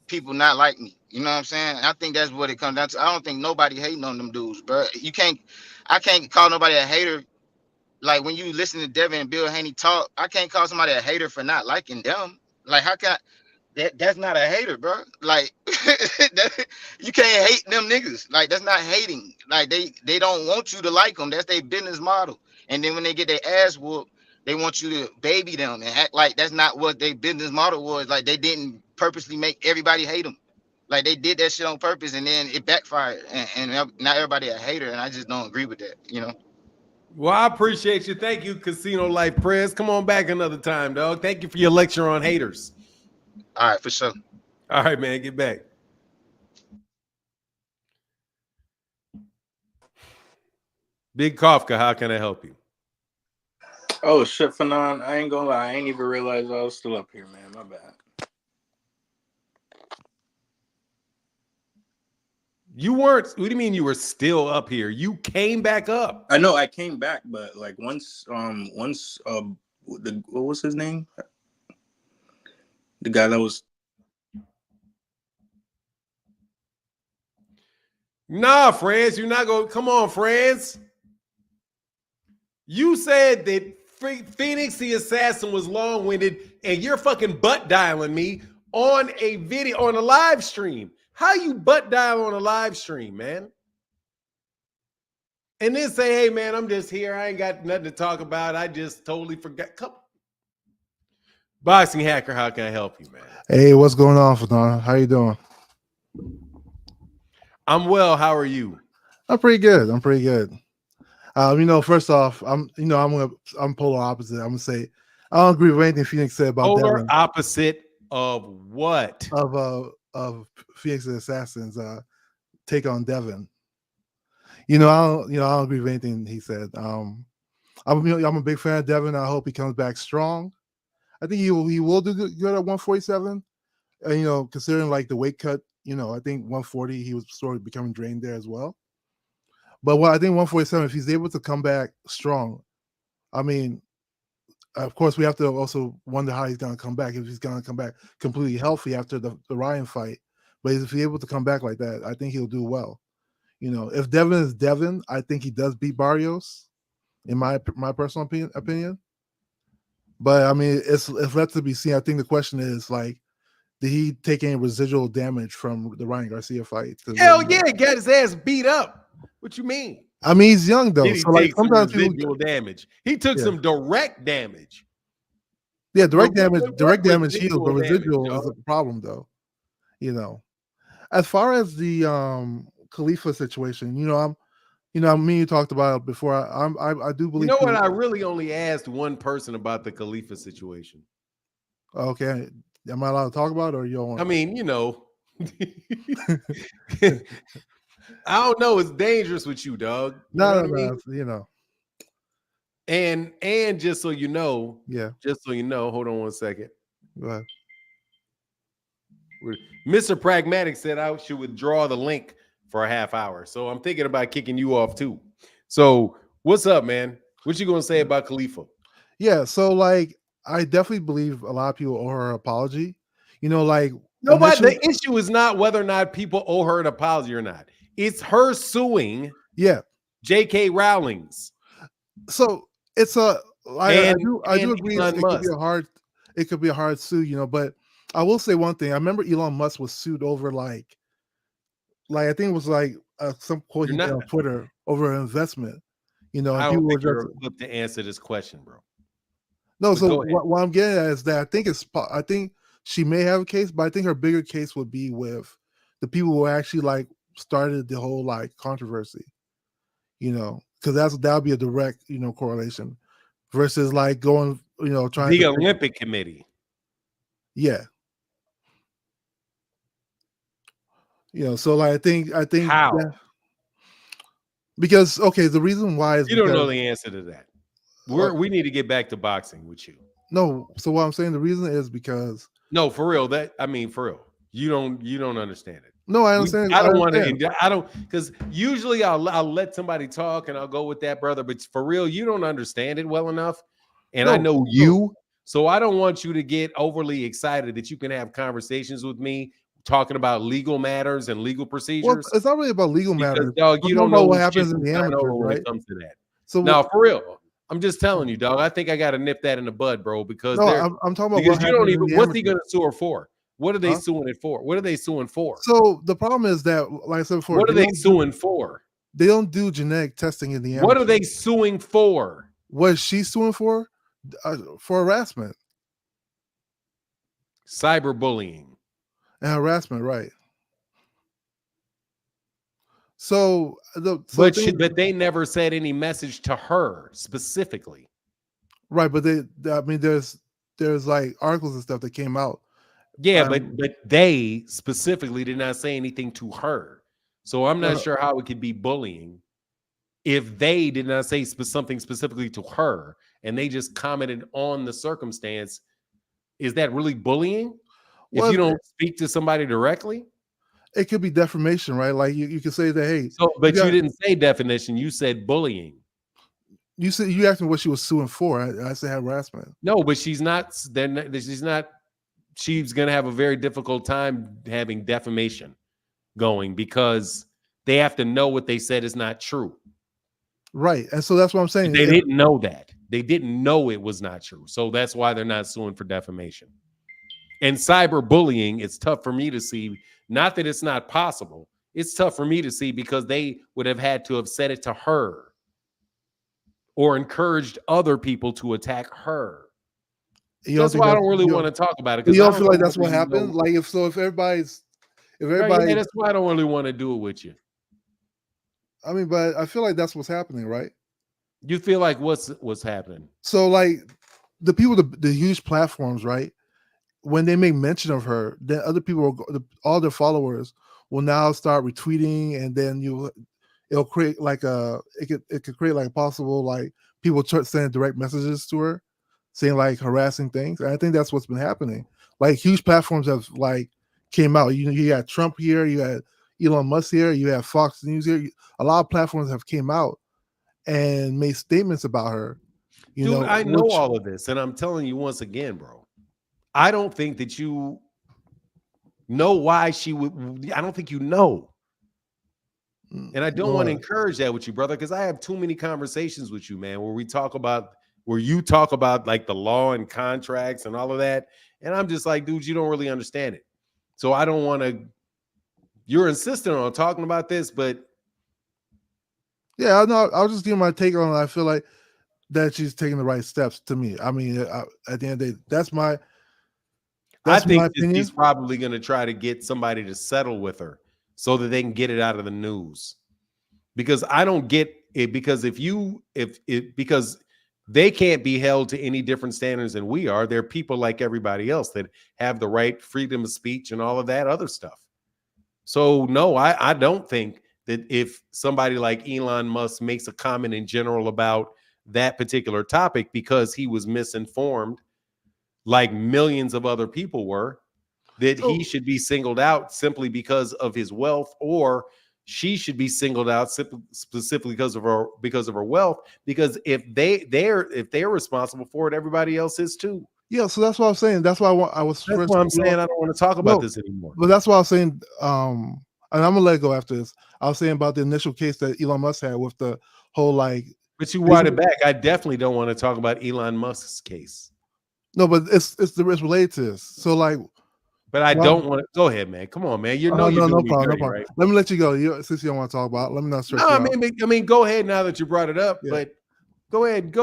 people not like me? You know what I'm saying? I think that's what it comes down to. I don't think nobody hating on them dudes, bro. I can't call nobody a hater. Like when you listen to Devin and Bill Haney talk, I can't call somebody a hater for not liking them. Like how can that's not a hater, bro. Like you can't hate them niggas. Like that's not hating. Like they don't want you to like them. That's their business model. And then when they get their ass whooped, they want you to baby them and act like that's not what their business model was. Like they didn't purposely make everybody hate them. Like they did that shit on purpose and then it backfired. And not everybody a hater. And I just don't agree with that. Well, I appreciate you. Thank you, Casino Life Press. Come on back another time, dog. Thank you for your lecture on haters. All right, for sure. All right, man. Get back. Big Kafka, how can I help you? Oh, shit, Fanon. I ain't gonna lie. I ain't even realized I was still up here, man. My bad. You weren't. What do you mean you were still up here? You came back up. I know I came back, but like once what was his name? The guy that was. Nah, friends, you're not going to come on, friends. You said that Phoenix the Assassin was long-winded and you're fucking butt dialing me on a video, on a live stream. How you butt dial on a live stream, man? And then say, hey, man, I'm just here. I ain't got nothing to talk about. I just totally forgot. Come. Boxing Hacker, how can I help you, man? Hey, what's going on, Fanon? How you doing? I'm well. How are you? I'm pretty good. First off, I'm polar opposite. I'm gonna say I don't agree with anything Phoenix said about polar Devin. Opposite of what? Of Phoenix the Assassin's take on Devin. I don't agree with anything he said. I'm a big fan of Devin. I hope he comes back strong. I think he will do good at 147. And considering like the weight cut, I think 140 he was sort of becoming drained there as well. But I think 147, if he's able to come back strong, I mean, of course we have to also wonder how he's going to come back. If he's going to come back completely healthy after the Ryan fight, but if he's able to come back like that, I think he'll do well. If Devin is Devin, I think he does beat Barrios, in my personal opinion. But I mean, it's left to be seen. I think the question is like, did he take any residual damage from the Ryan Garcia fight? Hell yeah, he got his ass beat up. What you mean? I mean, he's young though, Did he so like take some sometimes people, residual damage? He took Yeah. some direct damage. yeah, direct But damage, what direct damage heals, residual but damage, residual is dog? a problem though. You know, as far as the Khalifa situation, me and you talked about it before. I do You believe. know what? I really only asked one person about the Khalifa situation. Okay, am I allowed to talk about it, or you don't want? I mean, I don't know. It's dangerous with you, dog. You know what I mean? You know. And just so you know, Yeah. just so you know, hold on one second. Go ahead. Mr. Pragmatic said I should withdraw the link for a half hour. So I'm thinking about kicking you off too. So what's up, man? What you gonna say about Khalifa? Yeah, so like I definitely believe a lot of people owe her an apology. Like Nobody. The issue is not whether or not people owe her an apology or not. It's her suing. Yeah. J.K. Rowling's. So it's I do agree it could be a hard sue, but I will say one thing. I remember Elon Musk was sued over like I think it was like some quote he made on Twitter over an investment. And I people don't were think you're equipped to answer this question, bro. No, so what I'm getting at is that I think she may have a case, but I think her bigger case would be with the people who actually like started the whole like controversy. Because that would be a direct correlation versus like going trying the Olympic Committee. Yeah. So like I think how because the reason why is you don't know the answer to that. We need to get back to boxing with you. No, so what I'm saying, the reason is because for real. For real. You don't understand it. No, I understand. I don't want to. Because usually I'll let somebody talk and I'll go with that, brother. But for real, you don't understand it well enough, and I know you. So I don't want you to get overly excited that you can have conversations with me talking about legal matters and legal procedures. Well, it's not really about legal matters. Dog, you don't know what happens in the amateurs, when right? it comes to that. So now, for real, I'm just telling you, dog. I think I got to nip that in the bud, bro. Because I'm talking about because you don't even. What's he going to sue her for? What are they suing it for? What are they suing for? So the problem is that, like I said before, what are they suing for? They don't do genetic testing in the amateurs. What are they suing for? What is she suing for? For harassment, cyberbullying, and harassment, right? So, but they never said any message to her specifically, right? But there's like articles and stuff that came out. Yeah, but they specifically did not say anything to her. So I'm not sure how it could be bullying if they did not say something specifically to her and they just commented on the circumstance. Is that really bullying? If you don't speak to somebody directly? It could be defamation, right? Like you could say that, hey. So, but you didn't say definition. You said bullying. You asked me what she was suing for. I said harassment. No, but she's not. She's not. She's going to have a very difficult time having defamation going because they have to know what they said is not true. Right. And so that's what I'm saying. They didn't know that. They didn't know it was not true. So that's why they're not suing for defamation. And cyberbullying, it's tough for me to see. Not that it's not possible. It's tough for me to see because they would have had to have said it to her or encouraged other people to attack her. That's why I don't really want to talk about it. You don't feel like that's what happened? Like if everybody, yeah, that's why I don't really want to do it with you. I mean, but I feel like that's what's happening, right? You feel like what's happening? So like the people, the huge platforms, right? When they make mention of her, then other people, all their followers will now start retweeting, and then it'll create like it could create like a possible like people sending direct messages to her, saying like harassing things. And I think that's what's been happening. Like huge platforms have like came out. You got Trump here, you had Elon Musk here, you have Fox News here. A lot of platforms have came out and made statements about her. Dude, I know all of this, and I'm telling you once again, bro. I don't think that you know why she would. I don't think you know. And I don't want to encourage that with you, brother, because I have too many conversations with you, man, where we talk about where you talk about like the law and contracts and all of that. And I'm just like, dude, you don't really understand it. So I don't want to, you're insistent on talking about this, but. Yeah, I'll just give my take on it. I feel like that she's taking the right steps to me. I mean, at the end of the day, that's my opinion. She's probably going to try to get somebody to settle with her so that they can get it out of the news. Because I don't get it, because because they can't be held to any different standards than we are. They're people like everybody else that have the right freedom of speech and all of that other stuff. So no, I don't think that if somebody like Elon Musk makes a comment in general about that particular topic because he was misinformed, like millions of other people were, that he should be singled out simply because of his wealth, or she should be singled out specifically because of her wealth. Because if they're responsible for it, everybody else is too. Yeah, so that's what I'm saying. That's why That's why I'm saying I don't want to talk about this anymore. But that's why I was saying, and I'm gonna let it go after this. I was saying about the initial case that Elon Musk had with the whole like. But you wind it back. I definitely don't want to talk about Elon Musk's case. No, but it's related to this. So like. But I don't want to. Go ahead, man. Come on, man. You're doing no me problem, dirty, right? Let me let you go. Since you don't want to talk about it, let me not stress No, you I mean, go ahead now that you brought it up. Yeah. But go ahead.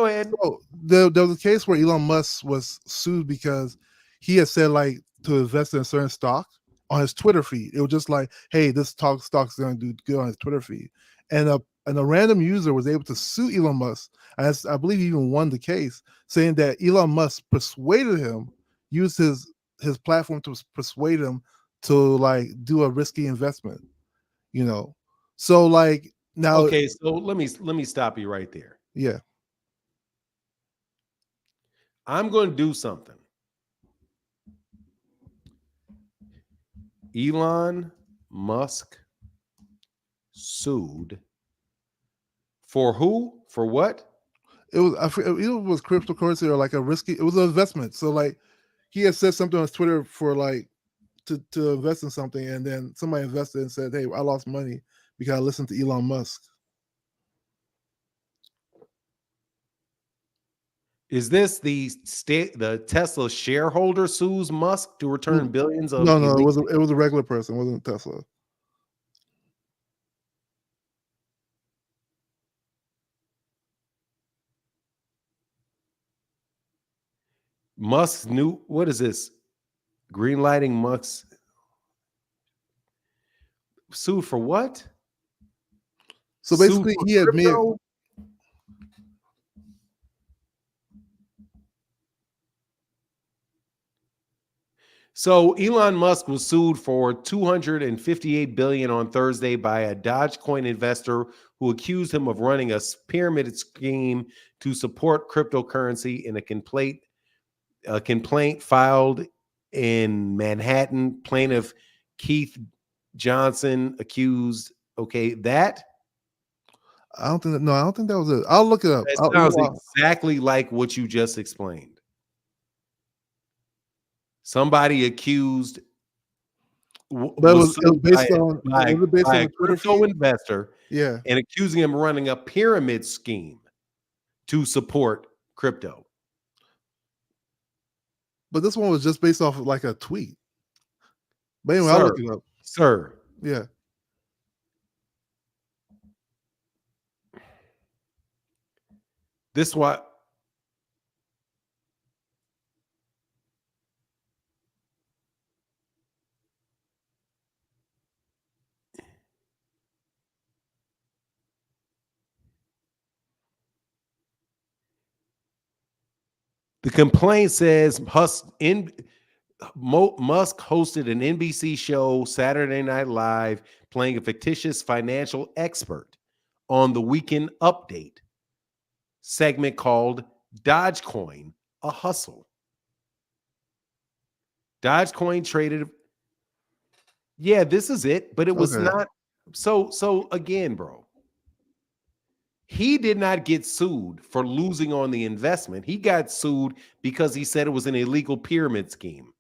So there was a case where Elon Musk was sued because he had said like to invest in a certain stock on his Twitter feed. It was just like, hey, this stock's going to do good on his Twitter feed, and a random user was able to sue Elon Musk. And I believe he even won the case, saying that Elon Musk persuaded him, used his platform to persuade him to like do a risky investment, So like now. Okay, so let me stop you right there. Yeah. I'm going to do something. Elon Musk sued for who? For what? It was cryptocurrency or like a risky. It was an investment. So like he had said something on his Twitter for like to invest in something, and then somebody invested and said, "Hey, I lost money because I listened to Elon Musk." Is this the Tesla shareholder sues Musk to return billions of? No, it was a regular person. It wasn't Tesla. Musk's new, what is this? Greenlighting Musk sued for what? So basically, he had made. So Elon Musk was sued for $258 billion on Thursday by a Dogecoin investor who accused him of running a pyramid scheme to support cryptocurrency in a complaint filed in Manhattan. Plaintiff Keith Johnson accused. Okay, that. I don't think that was it. I'll look it up. It sounds exactly like what you just explained. Somebody accused, but it was based on a crypto investor, yeah, and accusing him of running a pyramid scheme to support crypto. But this one was just based off of like a tweet. But anyway, I'll look it up, sir. Yeah. This what. The complaint says Musk hosted an NBC show, Saturday Night Live, playing a fictitious financial expert on the Weekend Update segment called Dogecoin, a hustle. Dogecoin traded. Yeah, this is it, but it was not. So again, bro. He did not get sued for losing on the investment. He got sued because he said it was an illegal pyramid scheme.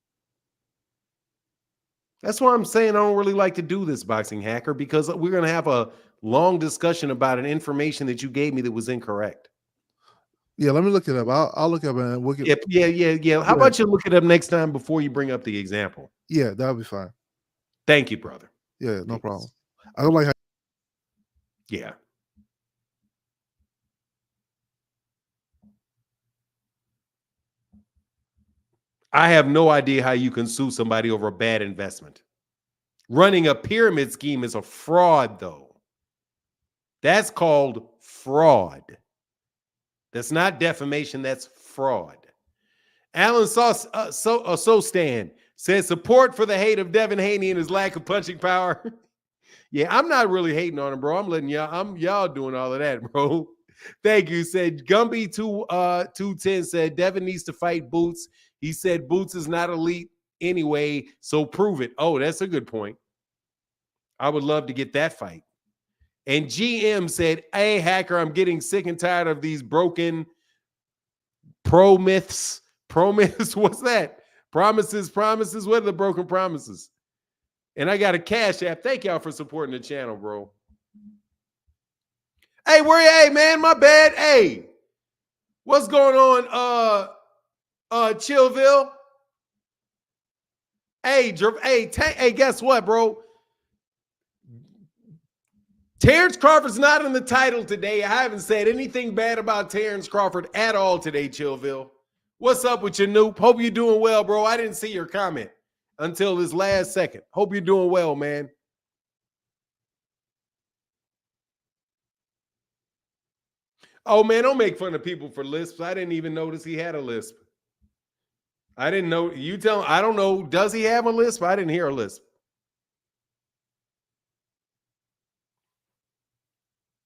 That's why I'm saying I don't really like to do this, Boxing Hacker, because we're going to have a long discussion about an information that you gave me that was incorrect. Yeah, let me look it up. I'll look up and we'll get. Yeah. How about you look it up next time before you bring up the example? Yeah, that'll be fine. Thank you, brother. Yeah, no problem. I don't like how. Yeah. I have no idea how you can sue somebody over a bad investment. Running a pyramid scheme is a fraud, though. That's called fraud. That's not defamation. That's fraud. Alan Sostan says support for the hate of Devin Haney and his lack of punching power. Yeah, I'm not really hating on him, bro. I'm letting y'all doing all of that, bro. Thank you. Said Gumby 210 said Devin needs to fight Boots. He said Boots is not elite anyway, so prove it. Oh, that's a good point. I would love to get that fight. And GM said, hey, Hacker, I'm getting sick and tired of these broken pro myths. Pro myths, what's that? Promises. What are the broken promises? And I got a Cash App. Thank y'all for supporting the channel, bro. Hey, hey, man, my bad. Hey, what's going on, Chillville? Hey, guess what, bro? Terrence Crawford's not in the title today. I haven't said anything bad about Terrence Crawford at all today, Chillville. What's up with your noob? Hope you're doing well, bro. I didn't see your comment until this last second. Hope you're doing well, man. Oh, man, don't make fun of people for lisps. I didn't even notice he had a lisp. I didn't know. You tell him. I don't know. Does he have a lisp? I didn't hear a lisp.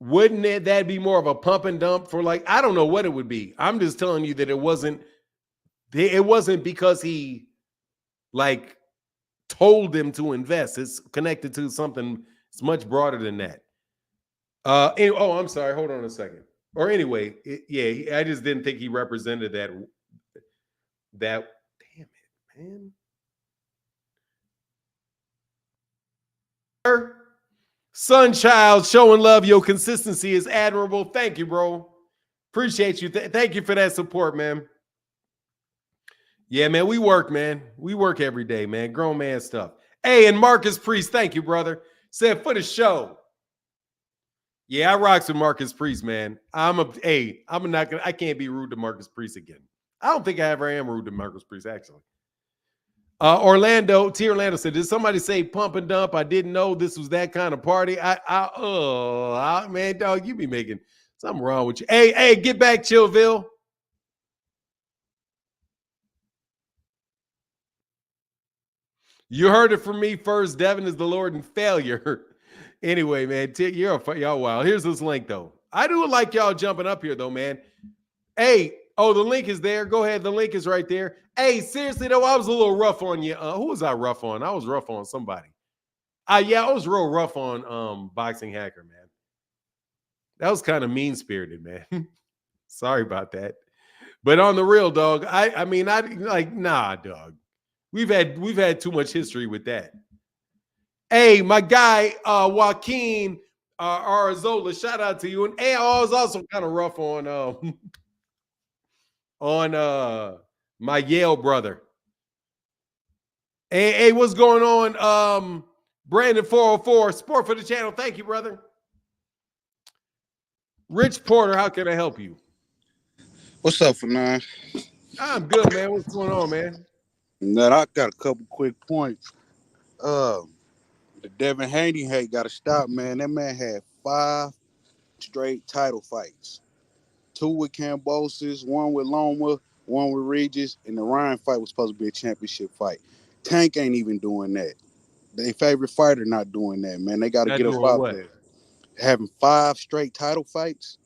Wouldn't that be more of a pump and dump for like, I don't know what it would be. I'm just telling you that it wasn't because he like told them to invest. It's connected to something. It's much broader than that. I'm sorry. Hold on a second. Or anyway, I just didn't think he represented that. Damn it, man. Sunchild, showing love. Your consistency is admirable. Thank you, bro. Appreciate you. Thank you for that support, man. Yeah, man, we work, man. We work every day, man. Grown man stuff. Hey, and Marcus Priest, thank you, brother. Said for the show. Yeah, I rocks with Marcus Priest, man. I can't be rude to Marcus Priest again. I don't think I ever am rude to Marcus Priest, actually. Orlando said, did somebody say pump and dump? I didn't know this was that kind of party. Man, dog, you be making something wrong with you. Hey, get back, Chillville. You heard it from me first. Devin is the Lord in failure. Anyway, man, y'all wild. Here's this link, though. I do like y'all jumping up here, though, man. Hey, the link is there. Go ahead. The link is right there. Hey, seriously, though, I was a little rough on you. Who was I rough on? I was rough on somebody. I was real rough on Boxing Hacker, man. That was kind of mean-spirited, man. Sorry about that. But on the real, dog, nah, dog. We've had too much history with that. Hey, my guy, Joaquin Arzola, shout out to you. And I was also kind of rough on my Yale brother. Hey, what's going on? Brandon 404, Sport for the Channel. Thank you, brother. Rich Porter, how can I help you? What's up, Fanon? I'm good, man. What's going on, man? That I got a couple quick points. The Devin Haney hate got to stop, man. That man had 5 straight title fights. 2 with Cambosis, 1 with Loma, 1 with Regis, and the Ryan fight was supposed to be a championship fight. Tank ain't even doing that. Their favorite fighter not doing that, man. They got to get up out there. Having 5 straight title fights.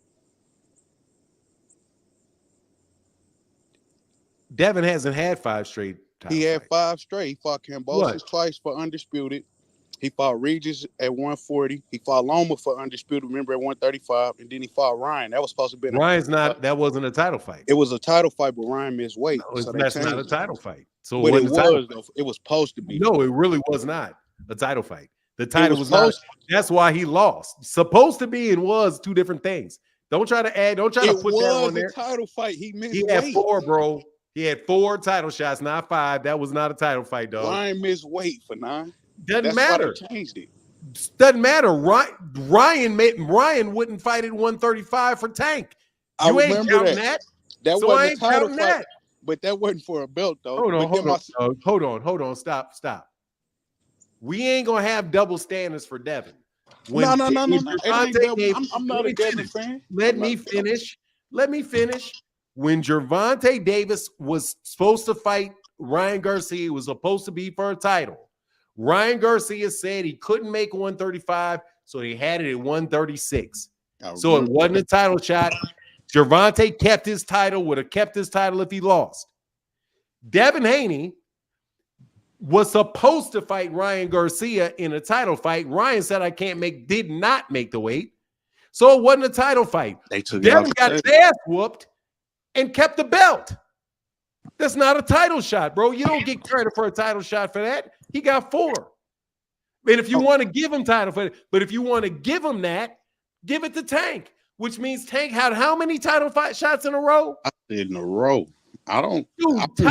Devin hasn't had 5 straight title He had fights. 5 straight. He fought Cambosis twice for undisputed. He fought Regis at 140. He fought Loma for undisputed, remember, at 135. And then he fought Ryan. That was supposed to be that wasn't a title fight. It was a title fight, but Ryan missed weight. No, so that's not a title fight. So but it was supposed to be. No, it really was not a title fight. The title was not. That's why he lost. Supposed to be and was 2 different things. Don't try to add. Don't try to put that on there. It was a title fight. He missed He weight. had 4, bro. He had 4 title shots, not 5. That was not a title fight, dog. Ryan missed weight for 9. Doesn't matter. Why they changed it. Doesn't matter. Ryan wouldn't fight at 135 for Tank. You ain't counting that. That So wasn't a title fight. That. But that wasn't for a belt, though. Hold on. Stop. We ain't gonna have double standards for Devin. No. I'm not a Devin fan. Let me finish. When Gervonta Davis was supposed to fight Ryan Garcia, was supposed to be for a title. Ryan Garcia said he couldn't make 135, so he had it at 136. So it wasn't a title shot. Gervonta kept his title, would have kept his title if he lost. Devin Haney was supposed to fight Ryan Garcia in a title fight. Ryan said, did not make the weight. So it wasn't a title fight. Devin got his ass whooped and kept the belt. That's not a title shot, bro. You don't get credit for a title shot for that. He got 4. And if you want to give him title for it, but if you want to give him that, give it to Tank, which means Tank had how many title fight shots in a row? I said in a row. I don't. Dude, do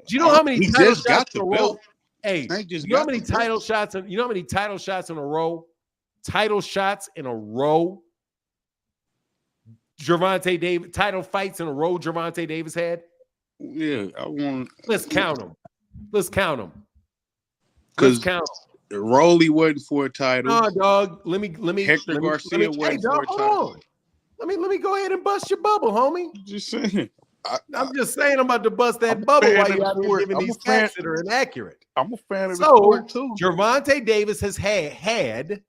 you know how many title shots in a row? Hey, you know how many title shots? You know how many title shots in a row? Title shots in a row. Gervonta Davis title fights in a row. Gervonta Davis had. Yeah, I want. Let's count them. Because Rolly wasn't for a title. No, dog. Let me. Hector Garcia wasn't for a title. Let me go ahead and bust your bubble, homie. Just saying. I'm just saying I'm about to bust that bubble while you out here giving these facts that are inaccurate. I'm a fan of the sport too. Gervonta Davis has had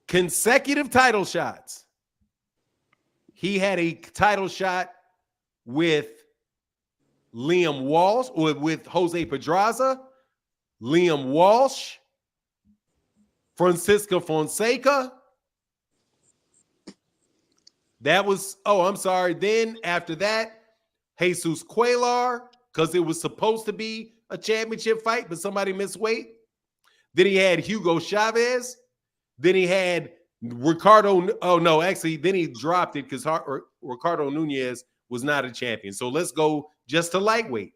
consecutive title shots. He had a title shot with Liam Walsh or with Jose Pedraza, Liam Walsh, Francisco Fonseca. That was, I'm sorry. Then after that, Jesus Cuellar, because it was supposed to be a championship fight, but somebody missed weight. Then he had Hugo Chavez. Then he had Ricardo. Oh, no, actually, then he dropped it because Ricardo Nunez was not a champion. So let's go just to lightweight.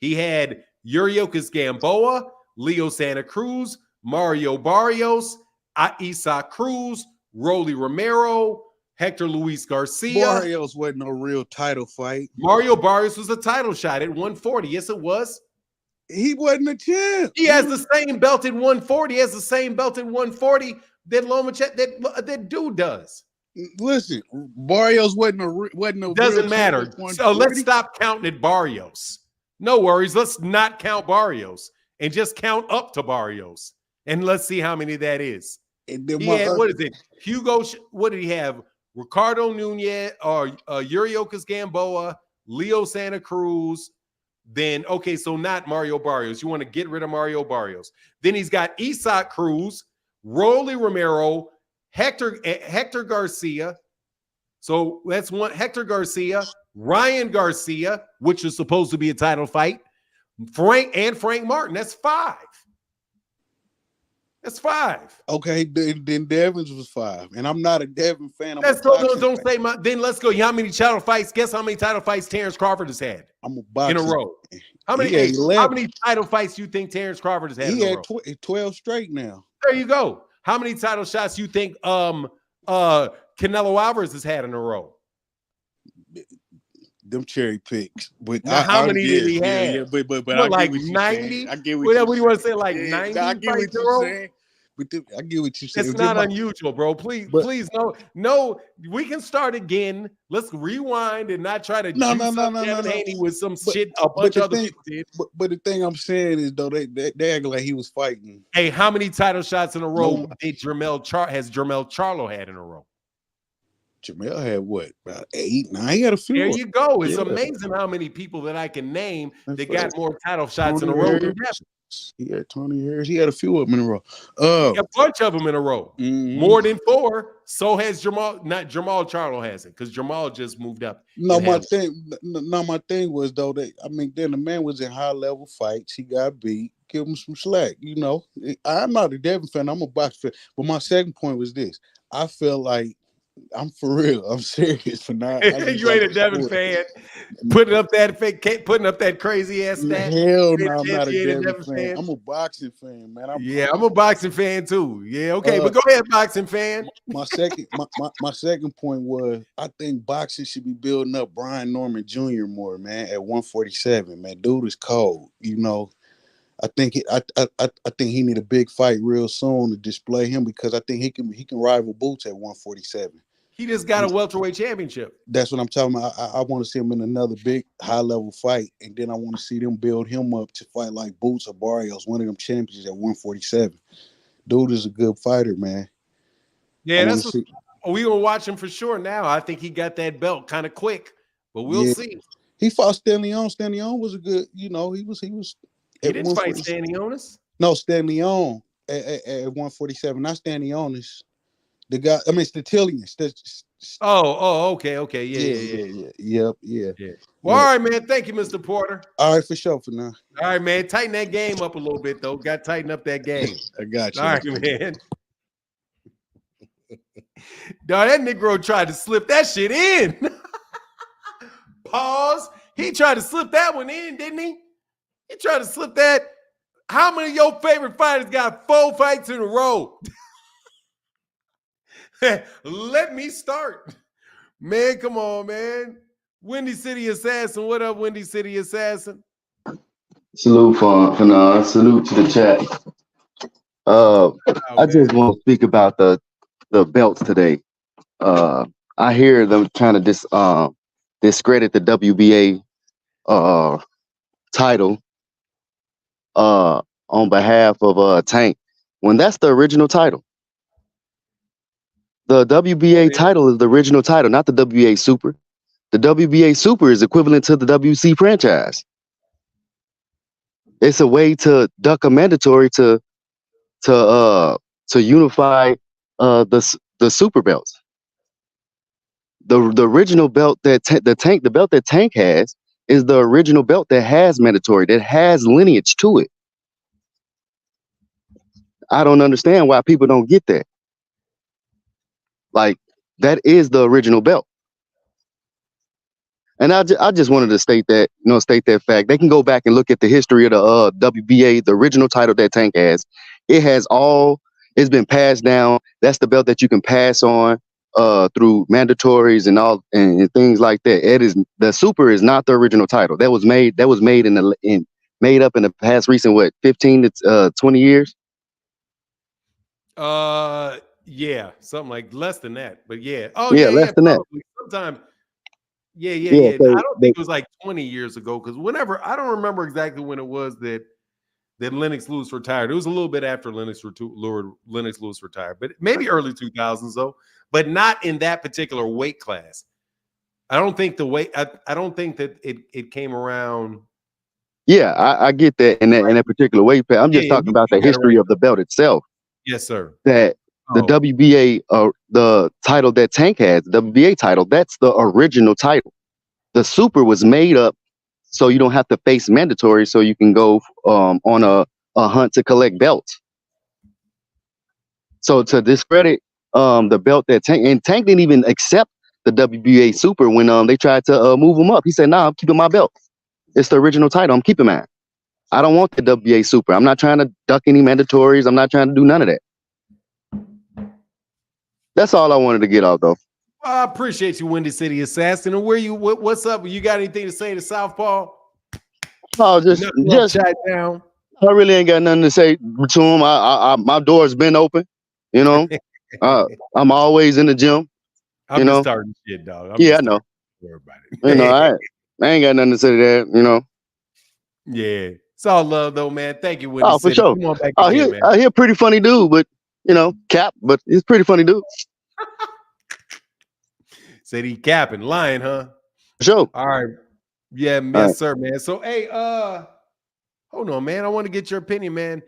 He had Yuriokis Gamboa, Leo Santa Cruz, Mario Barrios, Isaac Cruz, Rolly Romero, Hector Luis Garcia. Barrios wasn't no real title fight. Mario Barrios was a title shot at 140. Yes, it was. He wasn't a champ. He has the same belt at 140. He has the same belt at 140 that Lomachenko, that dude does. Listen, Barrios wasn't a doesn't matter. So let's stop counting at Barrios. No worries. Let's not count Barrios and just count up to Barrios. And let's see how many that is. He had, what is it? Hugo, what did he have? Ricardo Nunez or Yuriokis Gamboa, Leo Santa Cruz. Then, okay, so not Mario Barrios. You want to get rid of Mario Barrios. Then he's got Isaac Cruz, Rolly Romero, Hector Garcia. So that's one. Hector Garcia, Ryan Garcia, which is supposed to be a title fight. Frank Martin. That's 5. That's 5. Okay, then Devin's was 5, and I'm not a Devin fan. Don't say my. Then let's go. How many title fights? Guess how many title fights Terrence Crawford has had? I'm a boxer in a row. How many title fights do you think Terrence Crawford has had? He had 12 straight now. There you go. How many title shots you think Canelo Alvarez has had in a row? Them cherry picks. But how many did he have? Yeah, but like 90? I get what do you want to say? Like 90 I get what you're saying. But I get what you're saying. It's not unusual, bro. Please, no. We can start again. Let's rewind and not try to Devin Haney with some shit a bunch of other people did. But the thing I'm saying is, though, they act like he was fighting. Hey, how many title shots in a row has Jermell Charlo had in a row? Jamel had what, about 8, 9? He had a few. There you go. It's amazing how many people that I can name that got more title shots in a row than Devin. He had Tony Harris. He had a few of them in a row. A bunch of them in a row. More than 4. So has Jamal. Not Jamal Charlo hasn't, because Jamal just moved up. No, my thing was though that then the man was in high level fights. He got beat. Give him some slack. I'm not a Devin fan. I'm a box fan. But my second point was this: I feel like I'm for real. I'm serious for now. You ain't a Devin fan. Putting up that crazy ass stat. Hell no, I'm not a Devin fan. I'm a boxing fan, man. I'm a boxing fan too. Yeah, okay, but go ahead, boxing fan. My second point was I think boxing should be building up Brian Norman Jr. more, man, at 147. Man, dude is cold. I think he need a big fight real soon to display him, because I think he can rival Boots at 147. He just got a welterweight championship. That's what I'm talking about. I want to see him in another big high level fight, and then I want to see them build him up to fight like Boots or Barrios, one of them champions at 147. Dude is a good fighter, man. Yeah, we gonna watch him for sure now. I think he got that belt kind of quick, but we'll see. He fought Stanley On. Stanley On was a good, he was. He didn't fight Stanley Onis? No, Stanley On at 147. Not Stanley Onis. The guy, Statilian. Okay. Yeah. Well, all right, man. Thank you, Mr. Porter. All right, for sure for now. All right, man. Tighten that game up a little bit, though. Got to tighten up that game. I got you. All right, man. Dog, that Negro tried to slip that shit in. Pause. He tried to slip that one in, didn't he? He tried to slip that. How many of your favorite fighters got 4 fights in a row? Let me start. Man, come on, man. Windy City Assassin. What up, Windy City Assassin? Salute for now. Salute to the chat. I just want to speak about the belts today. I hear them trying to discredit the WBA title on behalf of Tank, when that's the original title. The WBA title is the original title, not the WBA Super. The WBA Super is equivalent to the WC franchise. It's a way to duck a mandatory to unify the super belts. The original belt that the belt that Tank has is the original belt that has mandatory, that has lineage to it. I don't understand why people don't get that. Like, that is the original belt. And I just wanted to state that fact. They can go back and look at the history of the WBA, the original title that Tank has. It's been passed down. That's the belt that you can pass on through mandatories and things like that. The Super is not the original title. That was made made up in the past recent 15 to 20 years. Yeah, something like less than that, but yeah. Less than that. Sometime. Yeah. So I don't think it was like 20 years ago, because I don't remember exactly when it was that Lennox Lewis retired. It was a little bit after Lennox Lewis retired, but maybe early 2000s though, but not in that particular weight class. I don't think I don't think that it came around. Yeah, I get that in that particular weight class. I'm just talking about the history of the belt itself. Yes, sir. That the WBA, the title that Tank has, the WBA title, that's the original title. The Super was made up so you don't have to face mandatory, so you can go on a hunt to collect belts. So to discredit the belt that Tank didn't even accept the WBA Super when they tried to move him up. He said, "Nah, I'm keeping my belt. It's the original title. I'm keeping mine. I don't want the WBA Super. I'm not trying to duck any mandatories. I'm not trying to do none of that." That's all I wanted to get out, though. Well, I appreciate you, Windy City Assassin. And what's up? You got anything to say to Southpaw? Oh, just chat down. I really ain't got nothing to say to him. My door's been open. You know, I'm always in the gym. I'm just starting shit, dog. I know. I ain't got nothing to say to that. You know. Yeah, it's all love, though, man. Thank you, Windy City. For sure. Come on back again, man. He's a pretty funny dude, but cap. But he's a pretty funny dude. Said he capping, lying, huh? Sure. All right. Yeah, yes, sir, man. So, hey, Hold on, man. I want to get your opinion, man.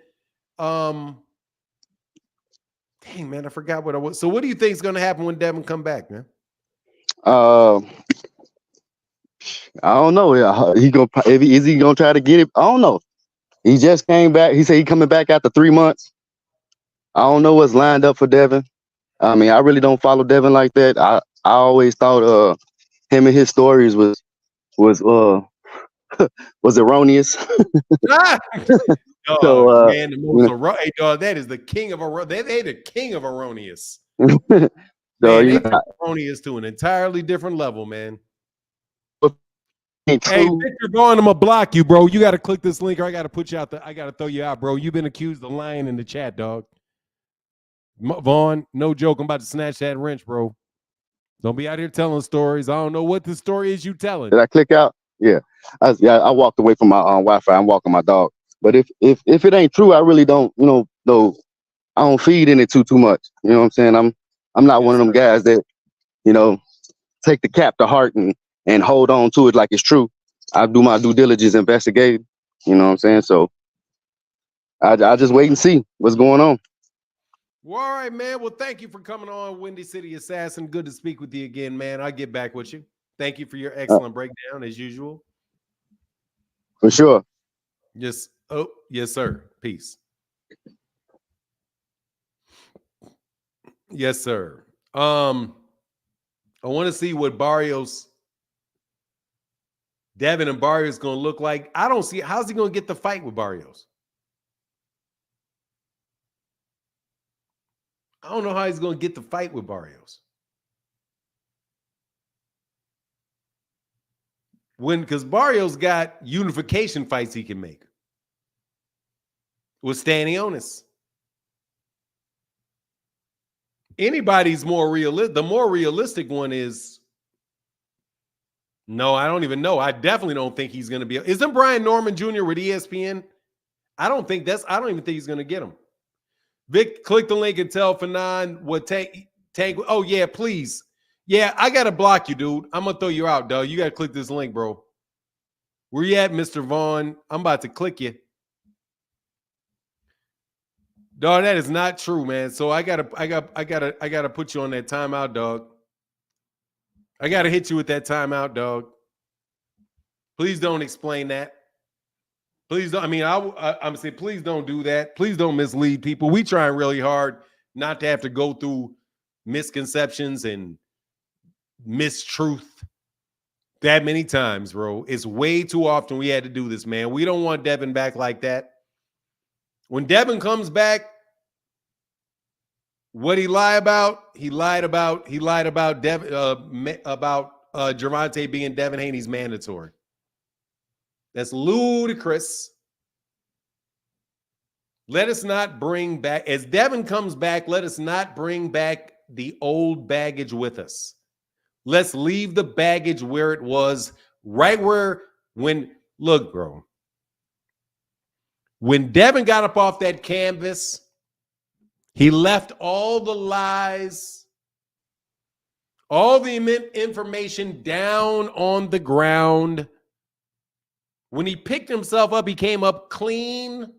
Dang, man, I forgot what I was. So what do you think is going to happen when Devin come back, man? I don't know. Is he gonna try to get it? I don't know. He just came back. He said he coming back after 3 months. I don't know what's lined up for Devin. I mean, I really don't follow Devin like that. I always thought him and his stories was erroneous. Dog, So man, the most hey, dog, that is the king of erroneous. They the king of erroneous. so Man, they took erroneous to an entirely different level, man. Hey, Victor Vaughn, I'm gonna block you, bro. You got to click this link, or I got to put you out. I got to throw you out, bro. You've been accused of lying in the chat, dog. Vaughn, no joke. I'm about to snatch that wrench, bro. Don't be out here telling stories. I don't know what the story is you telling. Did I click out? Yeah, I walked away from my Wi-Fi. I'm walking my dog. But if it ain't true, I really don't. Though I don't feed in it too much. You know what I'm saying? I'm not one of them guys that take the cap to heart and hold on to it like it's true. I do my due diligence investigating. You know what I'm saying? So I just wait and see what's going on. Well, all right, man. Well, thank you for coming on, Windy City Assassin. Good to speak with you again, man. I'll get back with you. Thank you for your excellent breakdown, as usual. For sure. Yes. Oh, yes, sir. Peace. Yes, sir. I want to see what Devin and Barrios going to look like. I don't see how's he going to get the fight with Barrios. I don't know how he's going to get the fight with Barrios. Because Barrios got unification fights he can make with Stanionis. Anybody's more realistic. The more realistic one is, no, I don't even know. I definitely don't think he's going to be. Isn't Brian Norman Jr. with ESPN? I don't even think he's going to get him. Vic, click the link and tell Fanon what Tank. Oh, yeah, please. Yeah, I got to block you, dude. I'm going to throw you out, dog. You got to click this link, bro. Where you at, Mr. Vaughn? I'm about to click you. Dog, that is not true, man. So I gotta put you on that timeout, dog. I gotta hit you with that timeout, dog. Please don't explain that. Please don't. I mean, I'm saying, please don't do that. Please don't mislead people. We trying really hard not to have to go through misconceptions and mistruth that many times, bro. It's way too often we had to do this, man. We don't want Devin back like that. When Devin comes back, what he lied about? He lied about Gervonta being Devin Haney's mandatory. That's ludicrous. Let us not bring back, as Devin comes back, let us not bring back the old baggage with us. Let's leave the baggage where it was, right where look, bro. When Devin got up off that canvas, he left all the lies, all the information down on the ground. When he picked himself up, he came up clean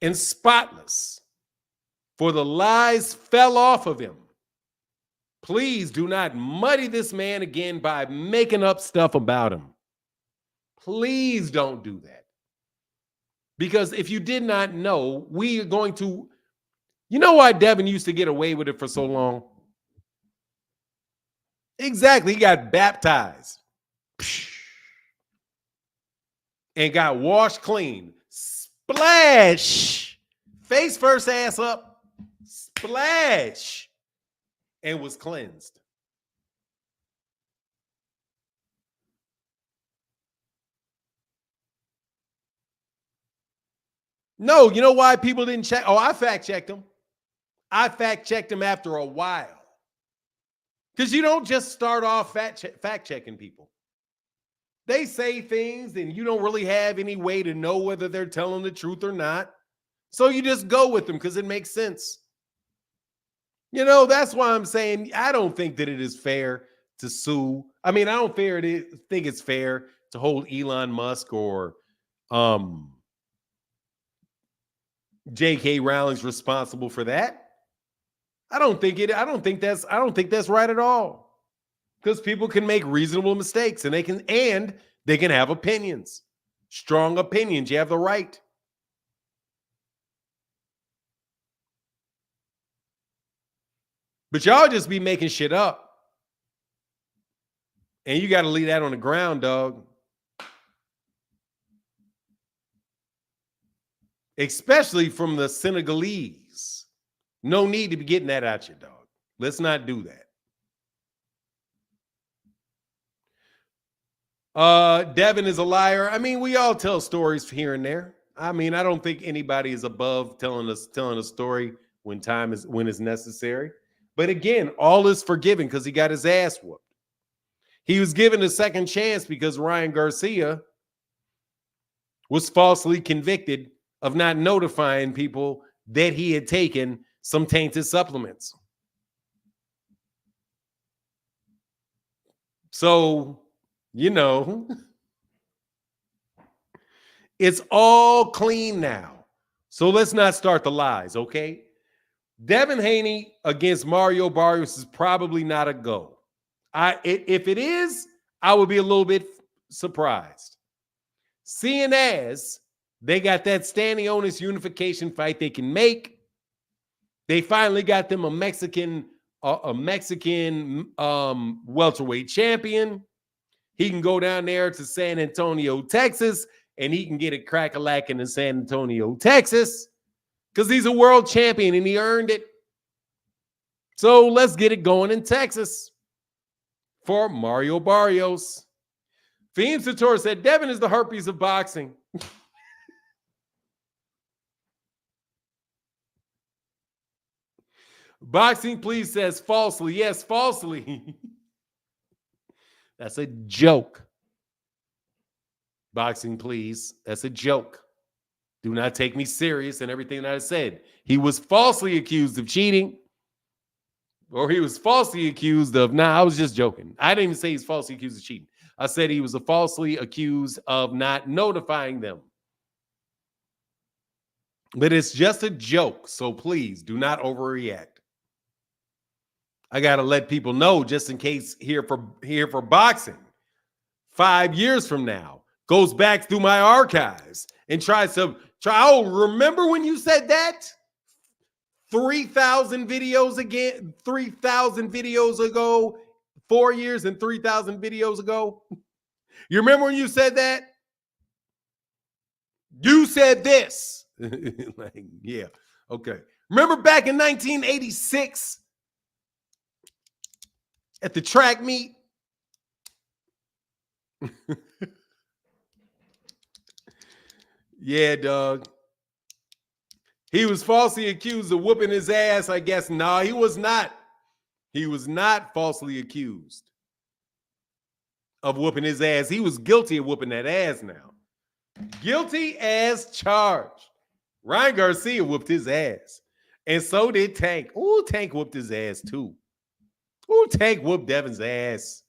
and spotless, for the lies fell off of him. Please do not muddy this man again by making up stuff about him. Please don't do that. Because if you did not know, we are going to, you know why Devin used to get away with it for so long? Exactly. He got baptized and got washed clean. Splash. Face first, ass up. Splash. And was cleansed. No, you know why people didn't check? Oh, I fact-checked him. I fact-checked him after a while. Because you don't just start off fact-checking people. They say things and you don't really have any way to know whether they're telling the truth or not. So you just go with them because it makes sense. You know, that's why I'm saying I don't think that it is fair to sue. I mean, I don't think it's fair to hold Elon Musk or J.K. Rowling's responsible for that. I don't think that's right at all. Because people can make reasonable mistakes and they can have opinions. Strong opinions. You have the right. But y'all just be making shit up. And you got to leave that on the ground, dog. Especially from the Senegalese. No need to be getting that out you, dog. Let's not do that. Devin is a liar. I mean, we all tell stories here and there. I mean, I don't think anybody is above telling a story when it's necessary. But again, all is forgiven because he got his ass whooped. He was given a second chance because Ryan Garcia was falsely convicted of not notifying people that he had taken some tainted supplements. So, it's all clean now. So let's not start the lies, okay? Devin Haney against Mario Barrios is probably not a go. If it is, I would be a little bit surprised. Seeing as they got that standing onus unification fight they can make, they finally got them a Mexican welterweight champion. He can go down there to San Antonio, Texas, and he can get a crack-a-lackin' in San Antonio, Texas, because he's a world champion and he earned it. So let's get it going in Texas for Mario Barrios. Fiend Sator said, Devin is the herpes of boxing. Boxing, please, says falsely. Yes, falsely. That's a joke. Boxing, please. That's a joke. Do not take me serious in everything that I said. He was falsely accused of cheating. Or he was falsely accused of... I was just joking. I didn't even say he's falsely accused of cheating. I said he was falsely accused of not notifying them. But it's just a joke. So please, do not overreact. I got to let people know, just in case here for boxing, 5 years from now, goes back through my archives and tries to oh, remember when you said that? 3,000 videos again, 3,000 videos ago, 4 years and 3,000 videos ago. You remember when you said that? You said this. Like, yeah, okay. Remember back in 1986 at the track meet? Yeah, dog. He was falsely accused of whooping his ass, I guess. No, he was not. He was not falsely accused of whooping his ass. He was guilty of whooping that ass now. Guilty as charged. Ryan Garcia whooped his ass. And so did Tank. Ooh, Tank whooped his ass too. Ooh, Tank whooped Devin's ass.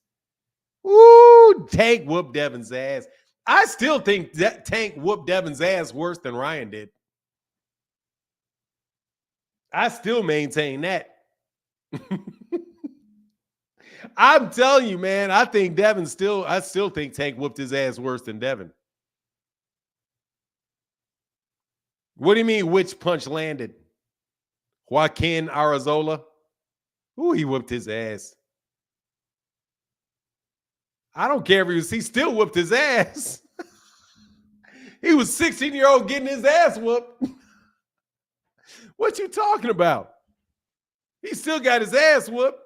Ooh, Tank whooped Devin's ass. I still think that Tank whooped Devin's ass worse than Ryan did. I still maintain that. I'm telling you, man, I still think Tank whooped his ass worse than Devin. What do you mean, which punch landed? Joaquin Arazola? Ooh, he whooped his ass. I don't care if he still whooped his ass. He was 16-year-old getting his ass whooped. What you talking about? He still got his ass whooped.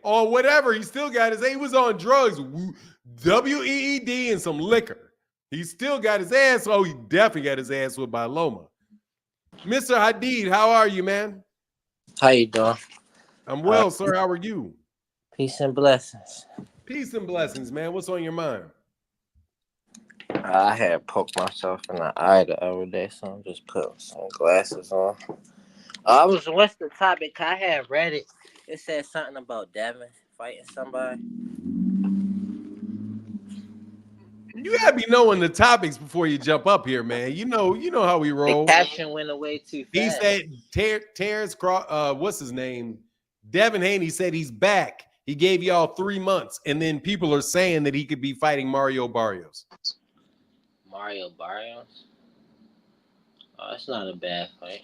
Or whatever, he still got his ass. He was on drugs, WEED and some liquor. He still got his ass. Oh, he definitely got his ass whooped by Loma. Mr. Hadid, how are you, man? How you doing? I'm well, sir. How are you? Peace and blessings. Peace and blessings, man. What's on your mind? I had poked myself in the eye the other day, so I'm just putting some glasses on. What's the topic? I had read it. It said something about Devin fighting somebody. You gotta be knowing the topics before you jump up here, man. You know how we roll. The caption went away too fast. He said Terrence what's his name? Devin Haney said he's back. He gave y'all 3 months, and then people are saying that he could be fighting Mario Barrios. Mario Barrios? Oh, that's not a bad fight.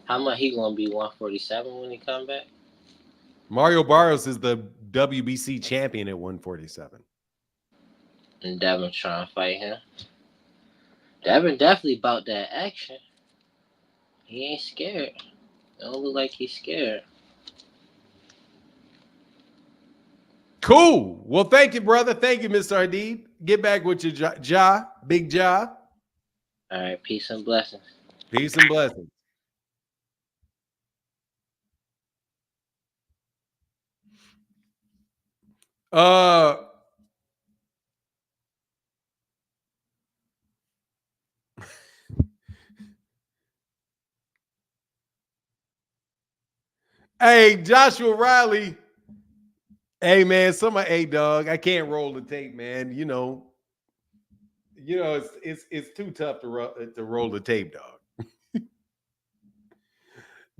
How much he gonna be 147 when he come back? Mario Barrios is the WBC champion at 147. And Devin trying to fight him. Devin definitely about that action. He ain't scared. It don't look like he's scared. Cool. Well, thank you, brother. Thank you, Mr. Ardid. Get back with your big jaw. All right, peace and blessings. Peace and blessings. Hey, Joshua Riley. Hey, man, hey, dog. I can't roll the tape, man. You know, it's too tough to roll the tape, dog.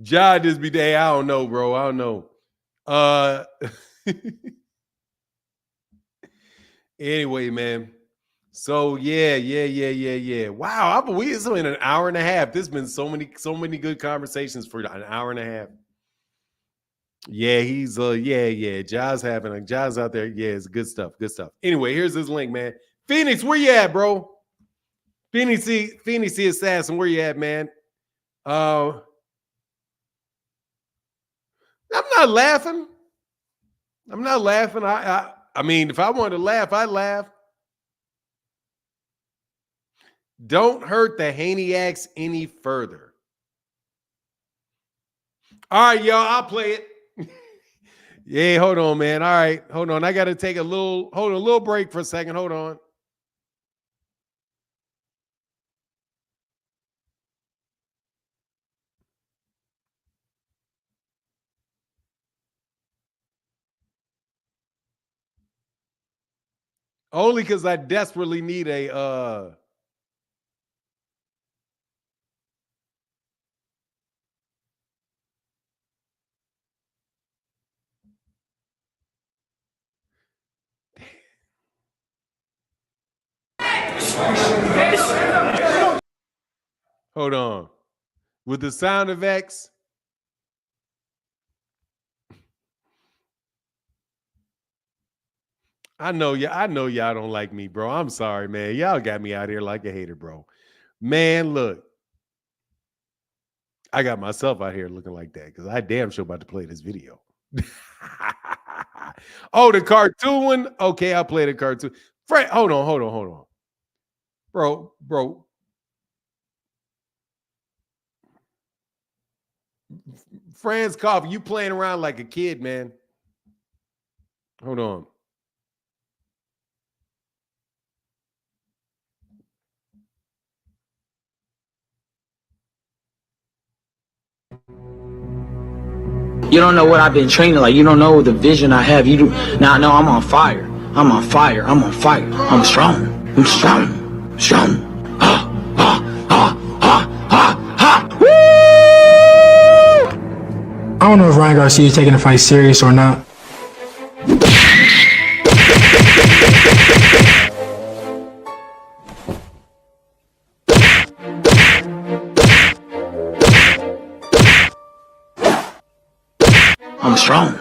John just be there. I don't know, bro. I don't know. Anyway, man. So yeah. Wow, it's been an hour and a half. There's been so many good conversations for an hour and a half. Yeah, he's Jaws out there. Yeah, it's good stuff. Anyway, here's his link, man. Phoenix, where you at, bro? Phoenix the assassin, where you at, man? I'm not laughing. I mean, if I wanted to laugh, I'd laugh. Don't hurt the Haneyacks any further. All right, y'all, I'll play it. Yeah, hold on, man. All right, hold on. I got to take a little break for a second. Hold on. Only because I desperately need a hold on. With the sound effects. I know y'all don't like me, bro. I'm sorry, man. Y'all got me out here like a hater, bro. Man, look. I got myself out here looking like that because I damn sure about to play this video. Oh, the cartoon one? Okay, I'll play the cartoon. Hold on. Bro. Franz Coffee, you playing around like a kid, man. Hold on. You don't know what I've been training like. You don't know the vision I have. You do now. No, I'm on fire. I'm strong. Woo! I don't know if Ryan Garcia is taking the fight serious or not. I'm strong.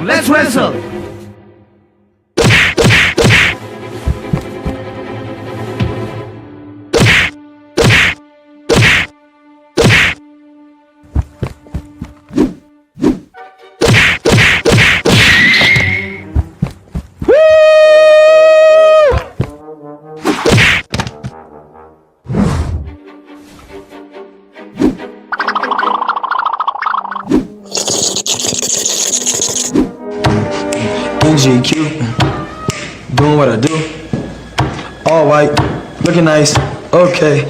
Let's wrestle. cute, doing what I do. All white, looking nice. Okay.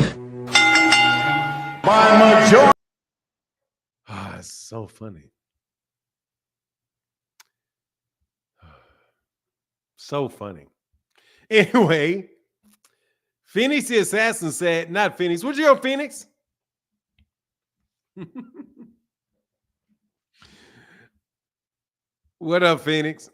By majority. Ah, it's so funny. So funny. Anyway, Phoenix the Assassin said, not Phoenix. What's your Phoenix? What up, Phoenix?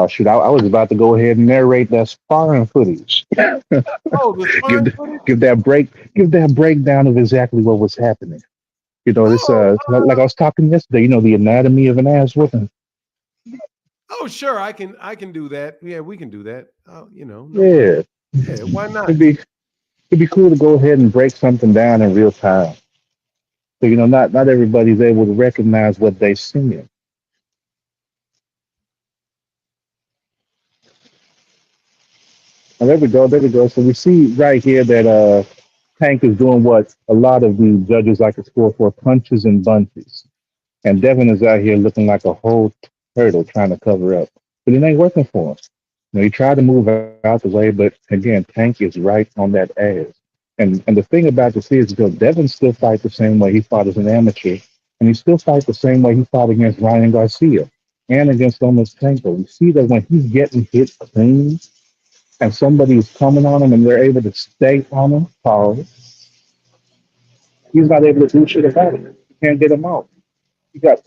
Shoot, I was about to go ahead and narrate that sparring footage. Oh, the sparring footage? Give that breakdown of exactly what was happening. You know, this like I was talking yesterday. You know, the anatomy of an ass whooping. Oh, sure, I can do that. Yeah, we can do that. You know, Yeah, yeah, why not? it'd be cool to go ahead and break something down in real time. So you know, not everybody's able to recognize what they're seeing. And there we go, there we go. So we see right here that Tank is doing what a lot of the judges like to score for, punches and bunches. And Devin is out here looking like a whole turtle trying to cover up. But it ain't working for him. You know, he tried to move out the way, but again, Tank is right on that ass. And the thing about this is, Devin still fights the same way he fought as an amateur, and he still fights the same way he fought against Ryan Garcia and against Lomachenko. You see that when he's getting hit clean and somebody is coming on him and they're able to stay on him, he's not able to do shit about it. He can't get him out. You got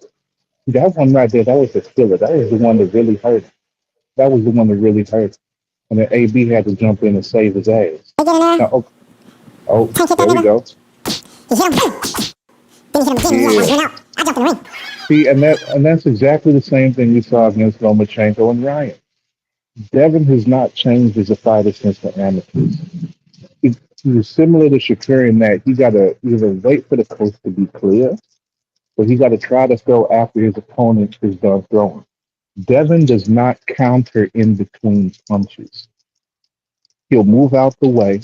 that one right there. That was the killer. That was the one that really hurt. That was the one that really hurt. And then AB had to jump in and save his ass. Now, there we go. Yeah. See, and that's exactly the same thing we saw against Lomachenko and Ryan. Devin has not changed as a fighter since the amateurs. He was similar to Shakur in that he got to either wait for the coast to be clear, but he got to try to throw after his opponent is done throwing. Devin does not counter in between punches. He'll move out the way.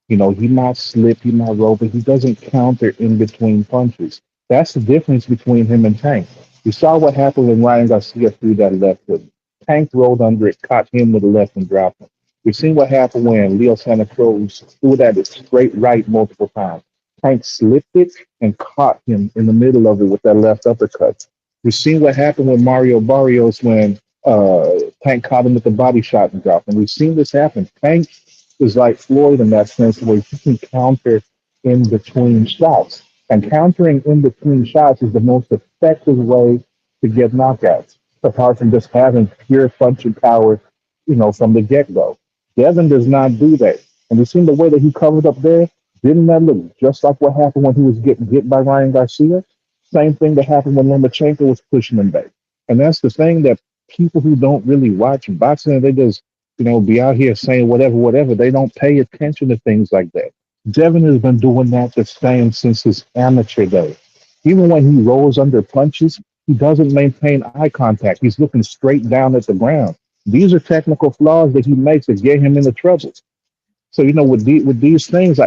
You know, he might slip, he might roll, but he doesn't counter in between punches. That's the difference between him and Tank. You saw what happened when Ryan Garcia threw that left hook. Tank rolled under it, caught him with the left and dropped him. We've seen what happened when Leo Santa Cruz threw that straight right multiple times. Tank slipped it and caught him in the middle of it with that left uppercut. We've seen what happened with Mario Barrios when Tank caught him with the body shot and dropped him. We've seen this happen. Tank is like Floyd in that sense where he can counter in between shots. And countering in between shots is the most effective way to get knockouts, apart from just having pure punching power, you know, from the get-go. Devin does not do that. And we've seen the way that he covered up there. Didn't that look just like what happened when he was getting hit by Ryan Garcia? Same thing that happened when Lomachenko was pushing him back. And that's the thing that people who don't really watch boxing, they just, you know, be out here saying whatever. They don't pay attention to things like that. Devin has been doing that the same since his amateur days. Even when he rolls under punches, he doesn't maintain eye contact. He's looking straight down at the ground. These are technical flaws that he makes that get him into trouble. So, you know, with these things,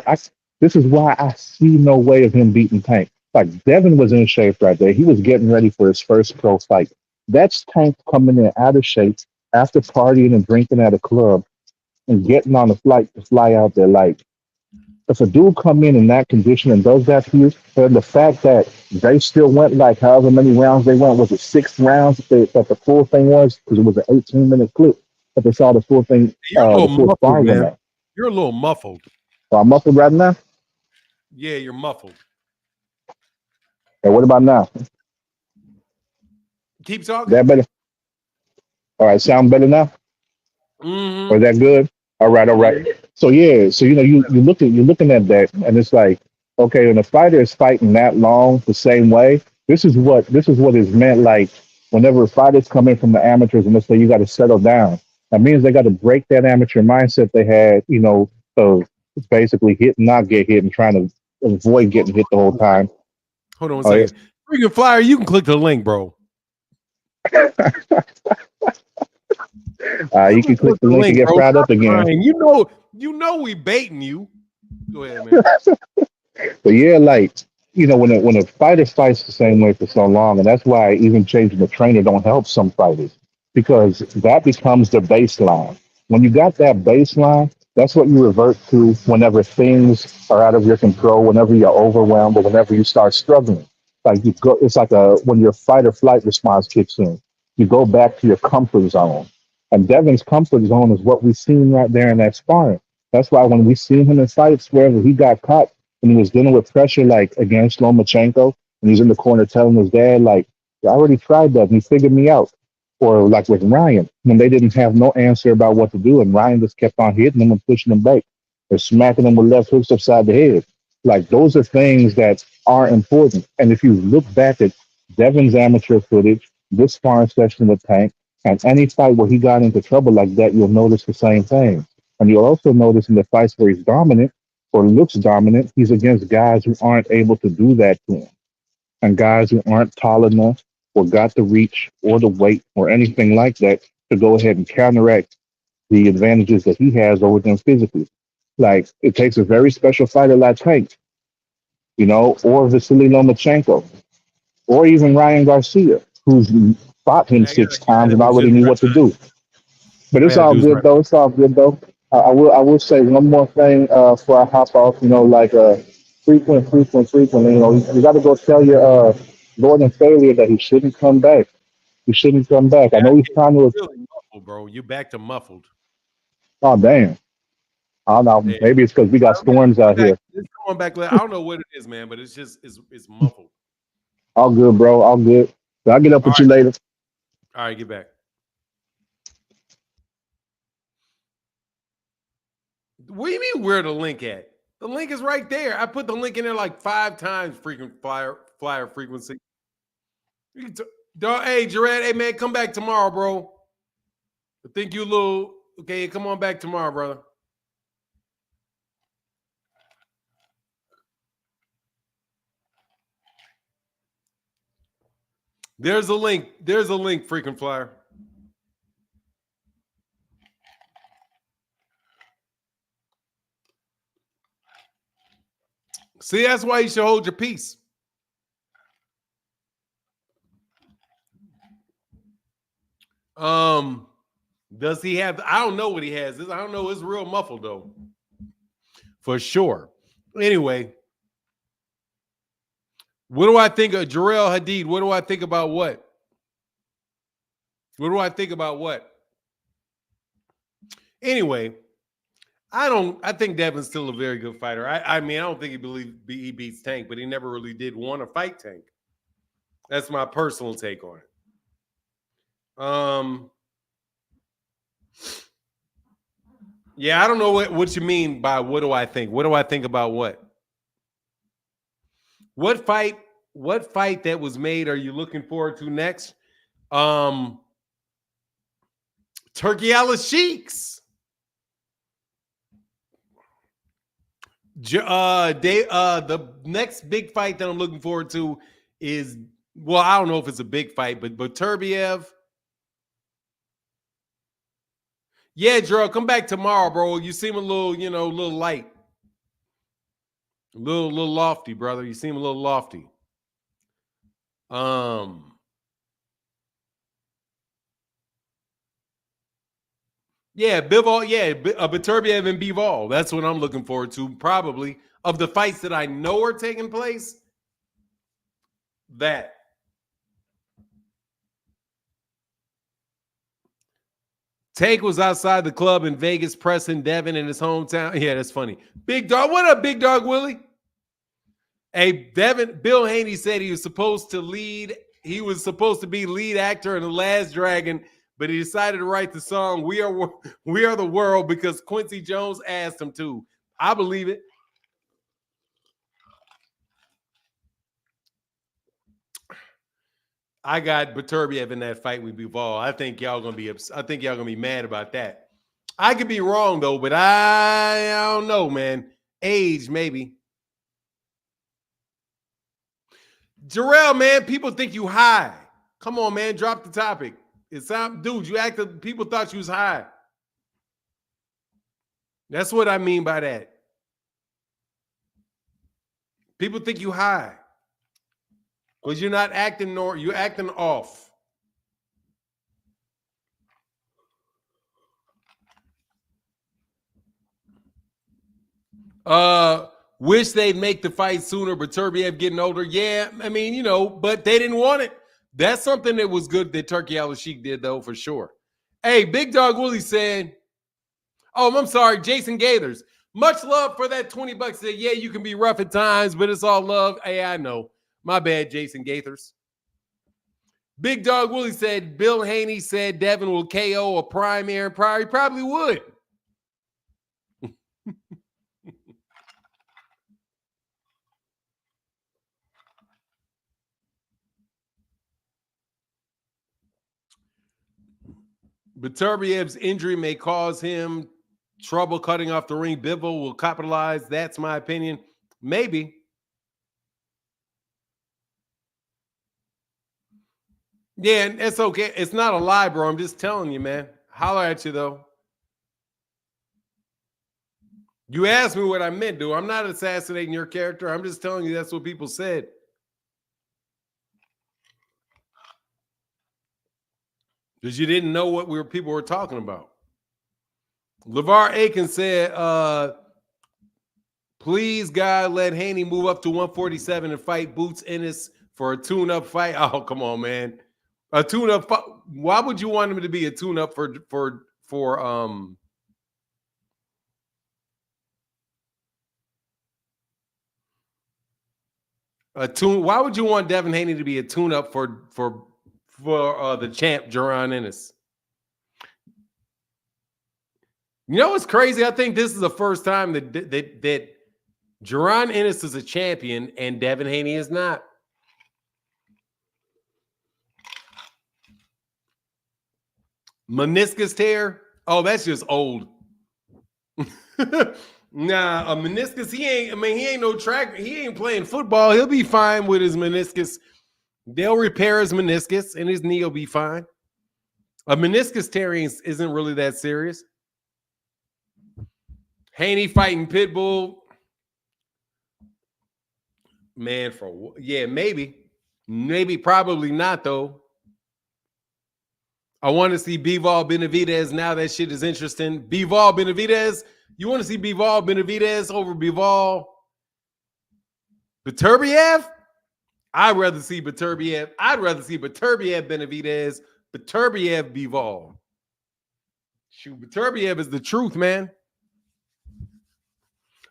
this is why I see no way of him beating Tank. Like, Devin was in shape right there. He was getting ready for his first pro fight. That's Tank coming in out of shape after partying and drinking at a club and getting on a flight to fly out there. Like, if a dude come in that condition and does that to you, and the fact that they still went like however many rounds they went, was it 6 rounds that the full thing was? Because it was an 18-minute clip. But they saw the full thing. You're a little muffled, man. You're a little muffled. So I'm muffled right now? Yeah, you're muffled. Hey, what about now? Keep talking. That better? All right, sound better now? Mm-hmm. Or is that good? All right. So yeah, so you know, you're looking at that, and it's like, okay, when a fighter is fighting that long the same way, this is what is meant. Like, whenever fighters come in from the amateurs and they say you got to settle down, that means they got to break that amateur mindset they had, you know, of basically hit and not get hit and trying to avoid getting hit the whole time. Hold on a second. Freaking Flyer, you can click the link, bro. You can click the link and get fried up again. You know we baiting you. Go ahead, man. But yeah, like you know, when a fighter fights the same way for so long, and that's why even changing the trainer don't help some fighters, because that becomes the baseline. When you got that baseline, that's what you revert to whenever things are out of your control, whenever you're overwhelmed, or whenever you start struggling. Like you go, it's like a when your fight or flight response kicks in, you go back to your comfort zone. And Devin's comfort zone is what we seen right there in that sparring. That's why when we seen him in fights wherever he got caught and he was dealing with pressure like against Lomachenko, and he's in the corner telling his dad, like, I already tried that and he figured me out. Or like with Ryan, when they didn't have no answer about what to do, and Ryan just kept on hitting him and pushing him back or smacking him with left hooks upside the head. Like those are things that are important. And if you look back at Devin's amateur footage, this sparring session with Tank, and any fight where he got into trouble like that, you'll notice the same thing. And you'll also notice in the fights where he's dominant or looks dominant, he's against guys who aren't able to do that to him, and guys who aren't tall enough or got the reach or the weight or anything like that to go ahead and counteract the advantages that he has over them physically. Like it takes a very special fighter like Tank, you know, or Vasily Lomachenko, or even Ryan Garcia, who's fought him Man, six I times gotta and do already this knew right. what to do. But I it's gotta all do this good right. though. It's all good though. I will say one more thing before I hop off. You know, like frequently. You know, you got to go tell your Lord failure that he shouldn't come back. He shouldn't come back. I Yeah, know he's it's trying to. really muffled, bro. You back to muffled. Oh damn! I don't know. Yeah. Maybe it's because we got storms out Back, here. it's going back. I don't know what it is, man, but it's just it's muffled. All good, bro. All good. So I'll get up All with you right, later. all right, get back. What do you mean where the link at? The link is right there. I put the link in there like 5 times. Frequent flyer frequency. You can dog, hey, Jared, hey man, come back tomorrow, bro. I think you a little okay. Come on back tomorrow, brother. There's a link. There's a link, frequent flyer. See, that's why you should hold your peace. Does he have? I don't know what he has. I don't know. It's real muffled though, for sure. Anyway, what do I think of Jarrell Hadid? What do I think about what? What do I think about what? Anyway, I think Devin's still a very good fighter. I mean, I don't think he beats Tank, but he never really did want to fight Tank. That's my personal take on it. Yeah, I don't know what you mean by what do I think? What do I think about what? What fight that was made are you looking forward to next? Turkey Alice Sheiks. The next big fight that I'm looking forward to is, well, I don't know if it's a big fight, but Turbiev. Yeah, Gerald, come back tomorrow, bro. You seem a little, a little light. A little lofty, brother. You seem a little lofty. Yeah, Bivol, yeah, Turbiev and Bivol. That's what I'm looking forward to, probably. Of the fights that I know are taking place, that. Tank was outside the club in Vegas pressing Devin in his hometown. Yeah, that's funny. Big dog, what up, Big Dog Willie? Hey, Bill Haney said he was supposed to be lead actor in The Last Dragon, but he decided to write the song We Are the World because Quincy Jones asked him to. I believe it. I got Baturbiev in that fight with Bivol. I think y'all gonna be mad about that. I could be wrong though, but I don't know, man. Age, maybe. Jarrell, man, people think you high. Come on, man, drop the topic. Dude, you acted. People thought you was high. That's what I mean by that. People think you high. Because you're not acting you're acting off. Wish they'd make the fight sooner, but Turbiev getting older. Yeah, I mean, you know, but they didn't want it. That's something that was good that Turkey Al-Sheikh did, though, for sure. Hey, Big Dog Willie said, oh, I'm sorry, Jason Gathers. Much love for that $20. Said, yeah, you can be rough at times, but it's all love. Hey, I know. My bad, Jason Gathers. Big Dog Willie said, Bill Haney said Devin will KO a prime Aaron Pryor. He probably would. But Turbiev's injury may cause him trouble cutting off the ring. Bivol will capitalize. That's my opinion. Maybe. Yeah, and it's okay. It's not a lie, bro. I'm just telling you, man. Holler at you, though. You asked me what I meant, dude. I'm not assassinating your character. I'm just telling you that's what people said. Because you didn't know what people were talking about. LeVar Aiken said, please, God, let Haney move up to 147 and fight Boots Ennis for a tune-up fight. Oh, come on, man. A tune-up fight. Why would you want him to be a tune-up for a tune? Why would you want Devin Haney to be a tune-up for the champ, Jaron Ennis? You know what's crazy? I think this is the first time that Jaron Ennis is a champion and Devin Haney is not. Meniscus tear? Oh, that's just old. Nah, a meniscus, he ain't no track. He ain't playing football. He'll be fine with his meniscus. They'll repair his meniscus and his knee will be fine. A meniscus tearing isn't really that serious. Haney fighting Pitbull. Man, maybe. Maybe, probably not, though. I want to see Bivol Benavidez. Now that shit is interesting. Bivol Benavidez. You want to see Bivol Benavidez over Bivol Beterbiev? I'd rather see Beterbiev. I'd rather see Beterbiev Benavidez. Beterbiev Bivol. Shoot, Beterbiev is the truth, man.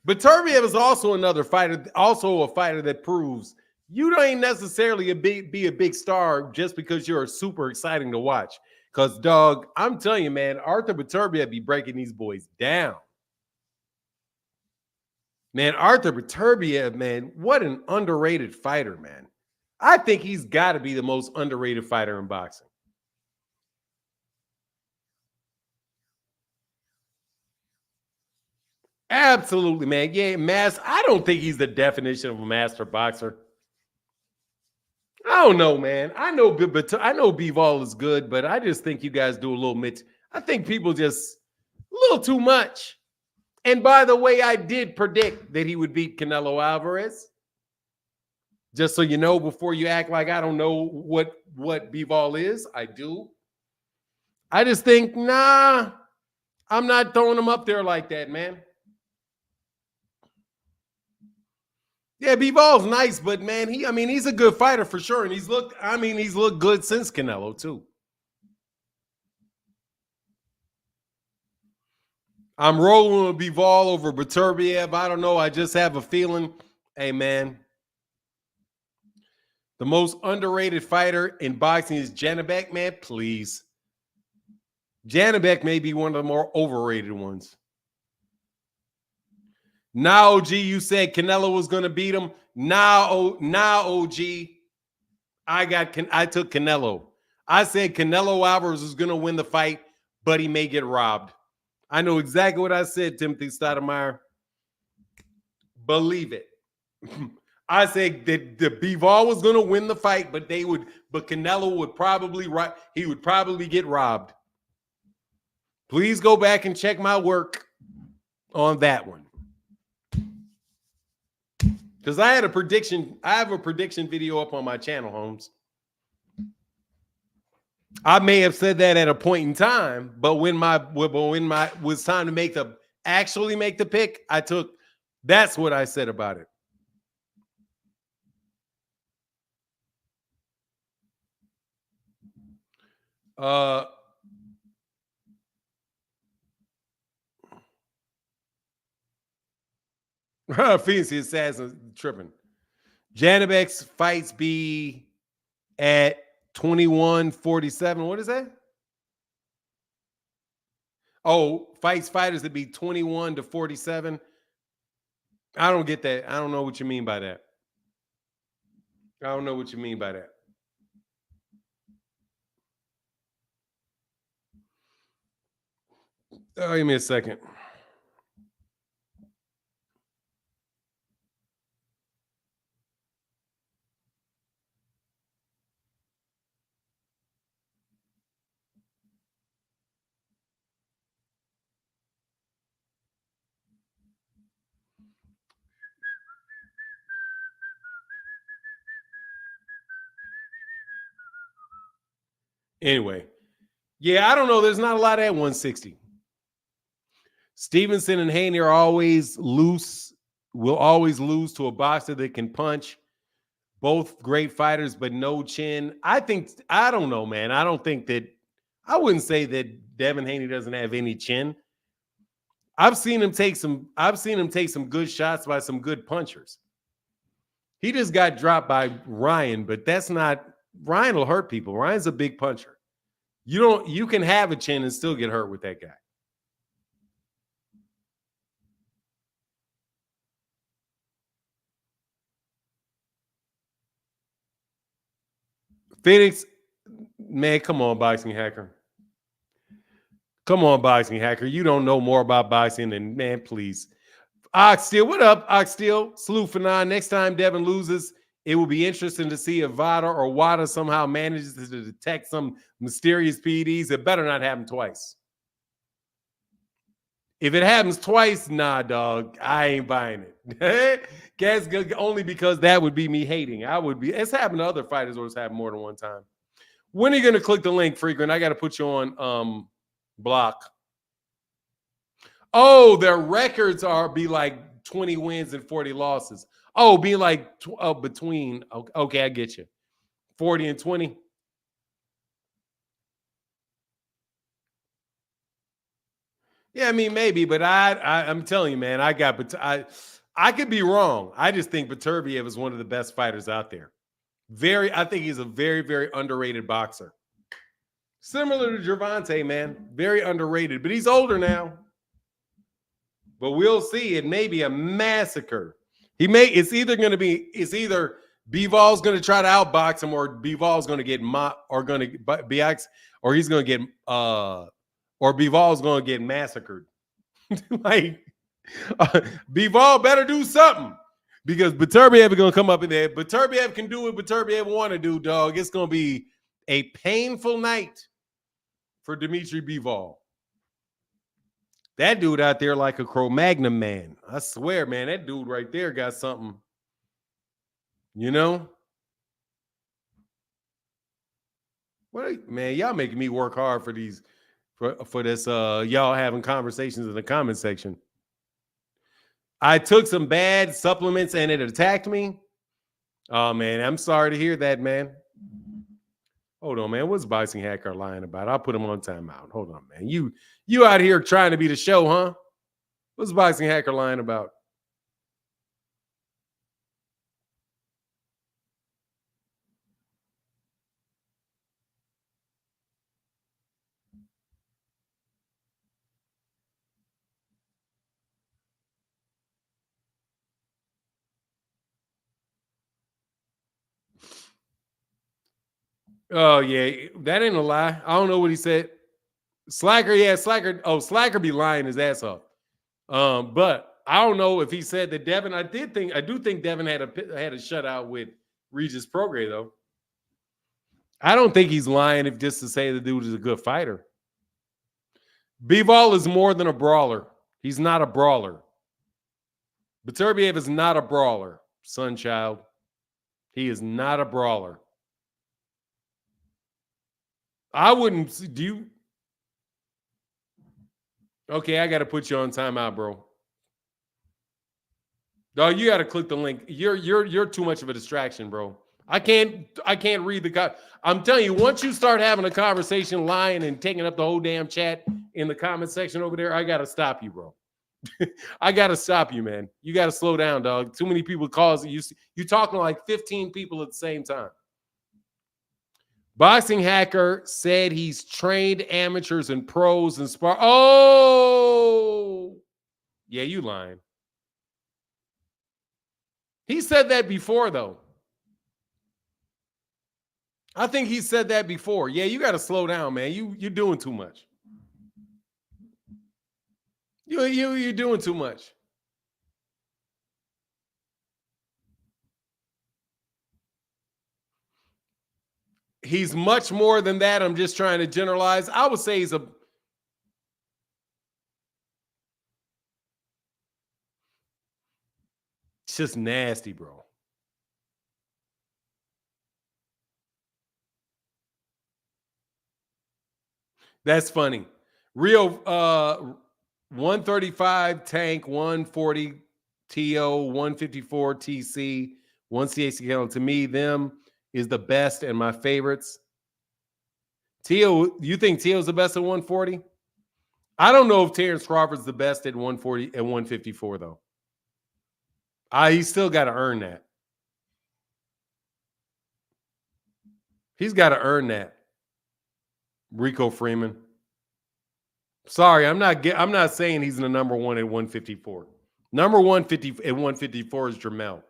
Beterbiev is also another fighter, also a fighter that proves you don't necessarily be a big star just because you're super exciting to watch. Because, dog, I'm telling you, man, Arthur Beterbiev be breaking these boys down. Man, Arthur Beterbiev, man, what an underrated fighter, man. I think he's got to be the most underrated fighter in boxing. Absolutely, man. Yeah, I don't think he's the definition of a master boxer. I don't know, man. I know Bivol is good, but I just think you guys do a little bit. I think people just a little too much. And by the way, I did predict that he would beat Canelo Alvarez. Just so you know, before you act like I don't know what Bivol is, I do. I just think, nah, I'm not throwing him up there like that, man. Yeah, Bivol's nice, but man, he's a good fighter for sure. And he's looked good since Canelo, too. I'm rolling with Bivol over Beterbiev. I don't know. I just have a feeling. Hey, man. The most underrated fighter in boxing is Janibek, man. Please. Janibek may be one of the more overrated ones. Now, OG, you said Canelo was going to beat him. Now, OG, I took Canelo. I said Canelo Alvarez was going to win the fight, but he may get robbed. I know exactly what I said, Timothy Stoudemire. Believe it. I said that the Bivol was going to win the fight, but Canelo would probably get robbed. Please go back and check my work on that one. Because I had a prediction. I have a prediction video up on my channel, Holmes. I may have said that at a point in time, but when was time to actually make the pick, that's what I said about it. Phoenix Assassin tripping. Janibek's fights be at 21-47. What is that? Oh, fighters to be 21-47. I don't get that. I don't know what you mean by that. I don't know what you mean by that. Oh, give me a second. Anyway, yeah, I don't know. There's not a lot at 160. Stevenson and Haney are always loose, will always lose to a boxer that can punch. Both great fighters, but no chin. I don't know, man. I wouldn't say that Devin Haney doesn't have any chin. I've seen him take some good shots by some good punchers. He just got dropped by Ryan, but Ryan will hurt people. Ryan's a big puncher. You can have a chin and still get hurt with that guy. Phoenix, man, come on, Boxing Hacker. Come on, Boxing Hacker. You don't know more about boxing than, man, please. Oxsteel, what up, Oxsteel? Salute for 9. Next time Devin loses, it will be interesting to see if Vada or Wada somehow manages to detect some mysterious PEDs. It better not happen twice. If it happens twice, nah, dog, I ain't buying it. Guess only because that would be me hating. It's happened to other fighters or it's happened more than one time. When are you going to click the link, Frequent? I got to put you on block. Oh, their records be like 20 wins and 40 losses. Oh, be like between. Okay, I get you. 40 and 20. Yeah, I mean maybe, but I'm telling you, man, I could be wrong. I just think Beterbiev is one of the best fighters out there. I think he's a very, very underrated boxer. Similar to Gervonta, man, very underrated, but he's older now. But we'll see. It may be a massacre. It's either Bivol's going to try to outbox him, or Bivol's going to get or Bivol's going to get massacred. Like, Bivol better do something, because Beterbiev is going to come up in there. Beterbiev can do what Beterbiev want to do, dog. It's going to be a painful night for Dimitri Bivol. That dude out there like a Cro-Magnon man. I swear, man, that dude right there got something. You know? Man, y'all making me work hard for this y'all having conversations in the comment section. I took some bad supplements and it attacked me. Oh, man, I'm sorry to hear that, man. Hold on, man. What's Boxing Hacker lying about? I'll put him on timeout. Hold on, man. You out here trying to be the show, huh? What's Boxing Hacker lying about? Oh, yeah. That ain't a lie. I don't know what he said. Slacker, yeah, Slacker. Oh, Slacker be lying his ass off. But I don't know if he said that Devin. I do think Devin had a shutout with Regis Prograis, though. I don't think he's lying if just to say the dude is a good fighter. Bivol is more than a brawler. He's not a brawler. Beterbiev is not a brawler. son child. He is not a brawler. I wouldn't. Do you? Okay, I got to put you on timeout, bro. Dog, you got to click the link. You're too much of a distraction, bro. I can't read the. I'm telling you, once you start having a conversation, lying and taking up the whole damn chat in the comment section over there, I got to stop you, bro. I got to stop you, man. You got to slow down, dog. Too many people calls you. You talking to like 15 people at the same time. Boxing Hacker said he's trained amateurs and pros and spar. Oh, yeah, you lying. He said that before, though. I think he said that before. Yeah, you got to slow down, man. You're doing too much. You're doing too much. He's much more than that. I'm just trying to generalize. I would say he's a. It's just nasty, bro. That's funny. Rio 135 tank, 140 TO, 154 TC, 1 CAC count. To me, them is the best and my favorites. Tio, you think Tio's the best at 140? I don't know if Terrence Crawford's the best at 140 and 154, though. He's still got to earn that. He's got to earn that. Rico Freeman. Sorry, I'm not saying he's the number one at 154. Number 150 at 154 is Jermell.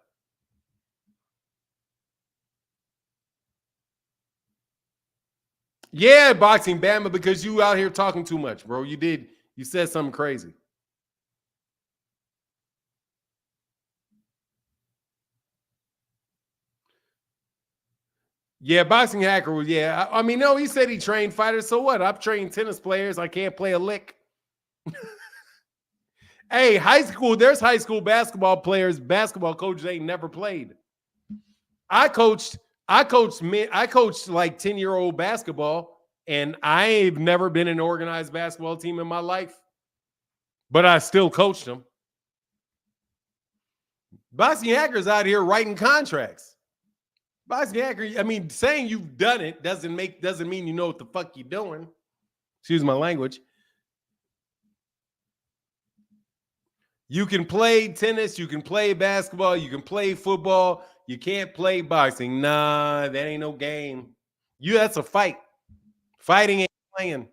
Yeah, boxing Bama, because you out here talking too much, bro. You said something crazy. Yeah, Boxing Hacker was, yeah. I mean, no, he said he trained fighters. So what? I've trained tennis players. I can't play a lick. Hey, there's high school basketball players, basketball coaches ain't never played. I coached like 10-year-old basketball, and I've never been in an organized basketball team in my life. But I still coached them. Boxing Hacker's out here writing contracts. Boxing Hacker, I mean, saying you've done it doesn't mean you know what the fuck you're doing. Excuse my language. You can play tennis, you can play basketball, you can play football, you can't play boxing. Nah, that ain't no game. That's a fight. Fighting ain't playing.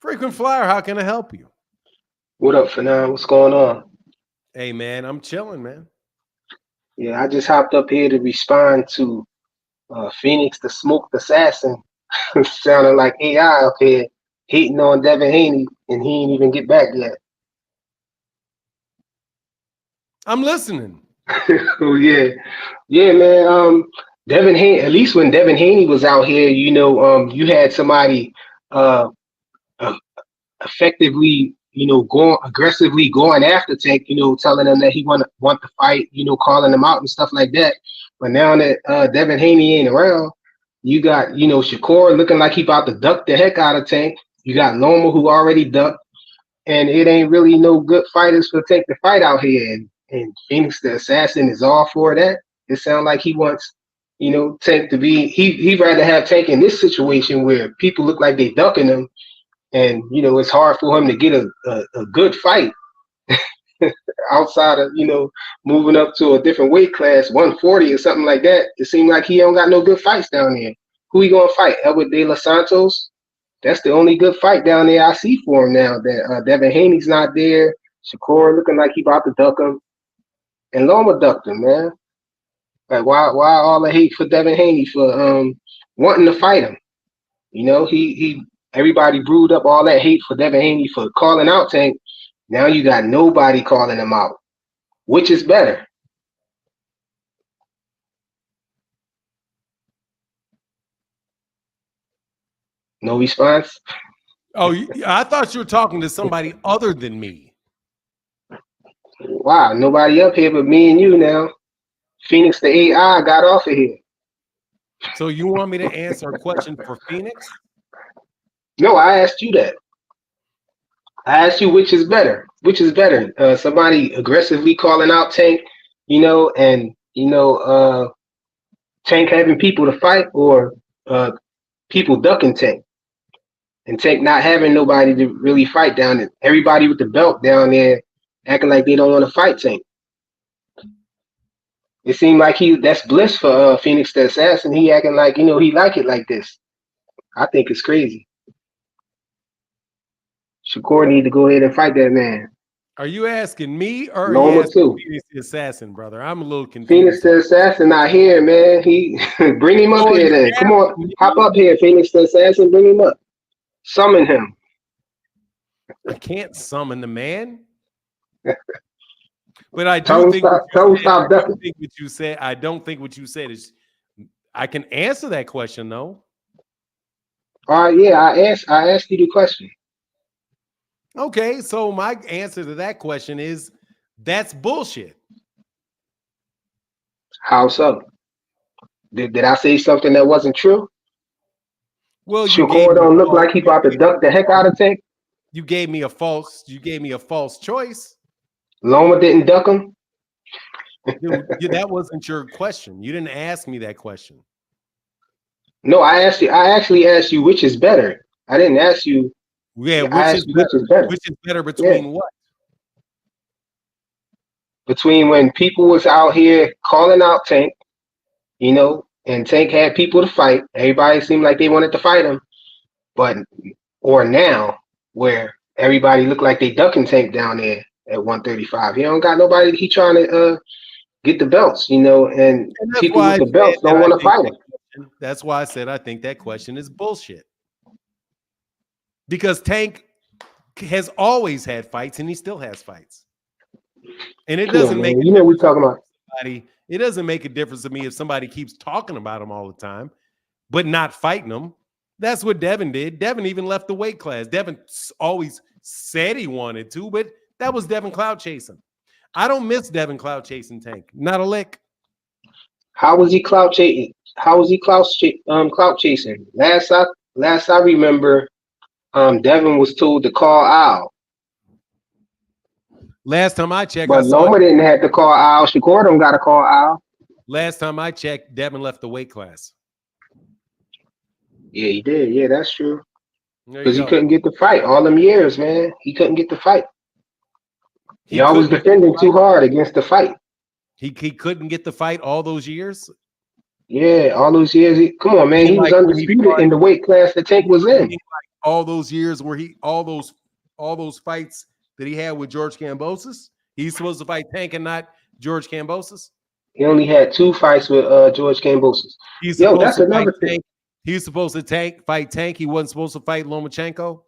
Frequent flyer, how can I help you? What up, Fanan? What's going on? Hey, man, I'm chilling, man. Yeah, I just hopped up here to respond to Phoenix the Smoked Assassin. Sounding like AI up here hating on Devin Haney, and he ain't even get back yet. I'm listening. Oh, yeah. Yeah, man. Devin Haney, at least when Devin Haney was out here, you had somebody effectively, aggressively going after Tank, telling him that he want to fight, calling him out and stuff like that. But now that Devin Haney ain't around, you got, Shakur looking like he about to duck the heck out of Tank. You got Loma who already ducked, and it ain't really no good fighters for Tank to fight out here. And Phoenix the Assassin is all for that. It sounds like he wants, Tank to be, he'd rather have Tank in this situation where people look like they ducking him. And, it's hard for him to get a good fight outside of, moving up to a different weight class, 140 or something like that. It seems like he don't got no good fights down there. Who he going to fight? Edward De Los Santos? That's the only good fight down there I see for him now. That Devin Haney's not there. Shakur looking like he about to duck him. And Loma ducked him, man. Like, why all the hate for Devin Haney for wanting to fight him? Everybody brewed up all that hate for Devin Haney for calling out Tank. Now you got nobody calling him out. Which is better? No response? Oh, I thought you were talking to somebody other than me. Wow, nobody up here but me and you now. Phoenix the AI got off of here. So you want me to answer a question for Phoenix? No, I asked you that. I asked you which is better. Which is better? Somebody aggressively calling out Tank, and Tank having people to fight, or people ducking Tank, and Tank not having nobody to really fight down there. Everybody with the belt down there acting like they don't want to fight Tank. It seemed like that's bliss for Phoenix the Assassin. He acting like, he like it like this. I think it's crazy. Shakur need to go ahead and fight that man. Are you asking me or are Loma you asking too. Phoenix the Assassin, brother? I'm a little confused. Phoenix the Assassin not here, man. He bring him up here then. Come on, hop up here, Phoenix the Assassin. Bring him up. Summon him. I can't summon the man. But I do think what you said. I don't think what you said is. I can answer that question though. All right, yeah, I asked you the question. Okay, so my answer to that question is that's bullshit. How so? Did I say something that wasn't true? Well, Shakur don't look like he about to duck the heck out of Tank. You gave me a false choice. Loma didn't duck him. Dude, that wasn't your question. You didn't ask me that question. No, I actually asked you which is better. I didn't ask you. Yeah, which is better? Which is better between what? Between when people was out here calling out Tank, and Tank had people to fight. Everybody seemed like they wanted to fight him. Or now, where everybody looked like they ducking Tank down there at 135. He don't got nobody. He trying to get the belts, and people with the belts don't want to fight him. That's why I said I think that question is bullshit. Because Tank has always had fights, and he still has fights. And it doesn't make we're talking about. It doesn't make a difference to me if somebody keeps talking about him all the time, but not fighting him. That's what Devin did. Devin even left the weight class. Devin always said he wanted to, but that was Devin Clout chasing. I don't miss Devin Clout chasing Tank. Not a lick. How was he Clout chasing? How was he Clout chasing? Last I remember, Devin was told to call Al. Last time I checked, but Loma didn't have to call Al. Shakur don't got to call Al. Last time I checked, Devin left the weight class. Yeah, he did. Yeah, that's true. Because he couldn't get the fight all them years, man. He couldn't get the fight. Y'all was defending too hard against the fight. He couldn't get the fight all those years? Yeah, all those years. Come on, man. He was undisputed in the weight class that Tank was in. All those years where all those fights that he had with George Kambosos? He's supposed to fight Tank and not George Kambosos? He only had 2 fights with George Kambosos. That's another thing. He was supposed to fight Tank. He wasn't supposed to fight Lomachenko?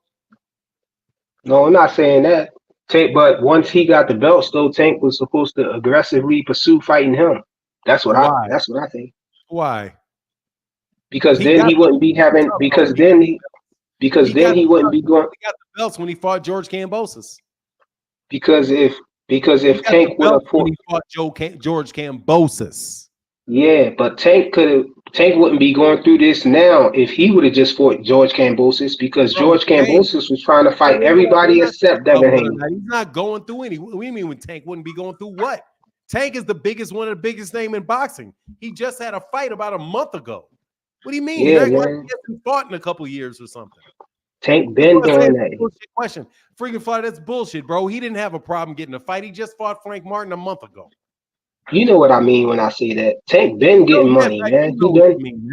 No, I'm not saying that. Tank, but once he got the belts, though, Tank was supposed to aggressively pursue fighting him. That's what I think. Why? Because then he wouldn't be having. Because then he wouldn't be going. He got the belts when he fought George Kambosos. Because if Tank would have fought, he fought George Kambosos. Yeah, but Tank wouldn't be going through this now if he would have just fought George Kambosos, because George Kambosos was trying to fight everybody except Devin Haney. He's not going through any. What do you mean when Tank wouldn't be going through what? Tank is one of the biggest name in boxing. He just had a fight about a month ago. What do you mean? Yeah, he hasn't fought in a couple years or something. Tank been doing that. Bullshit question. Freaking fight, that's bullshit, bro. He didn't have a problem getting a fight. He just fought Frank Martin a month ago. You know what I mean when I say that. Tank been getting money, man.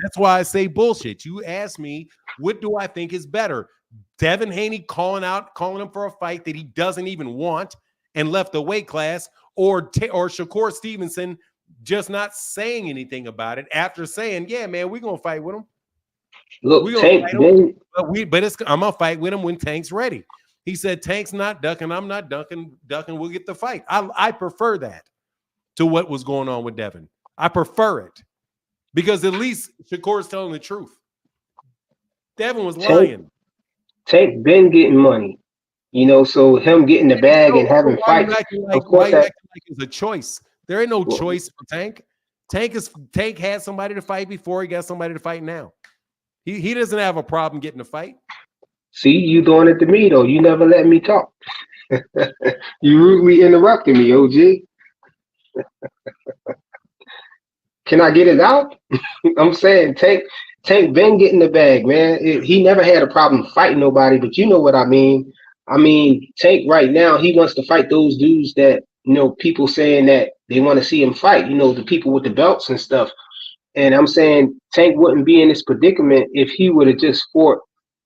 That's why I say bullshit. You asked me, what do I think is better? Devin Haney calling him for a fight that he doesn't even want and left the weight class, or Shakur Stevenson just not saying anything about it after saying, yeah, man, we're going to fight with him. Look, Tank been... I'm going to fight with him when Tank's ready. He said, Tank's not ducking. I'm not ducking. We'll get the fight. I prefer that to what was going on with Devin. I prefer it because at least Shakur's telling the truth. Devin was lying. Tank been getting money. You know, so him getting the bag and having Why you fights, acting of why course you that acting like it's a choice? There ain't no choice for Tank. Tank had somebody to fight before. He got somebody to fight now. He doesn't have a problem getting a fight. see you doing it to me though. You never let me talk. You rudely interrupted me, OG. Can I get it out? I'm saying Tank been getting the bag, man. He never had a problem fighting nobody, but you know what I mean. I mean, Tank right now, he wants to fight those dudes that, you know, people saying that they want to see him fight, you know, the people with the belts and stuff. And I'm saying Tank wouldn't be in this predicament if he would have just fought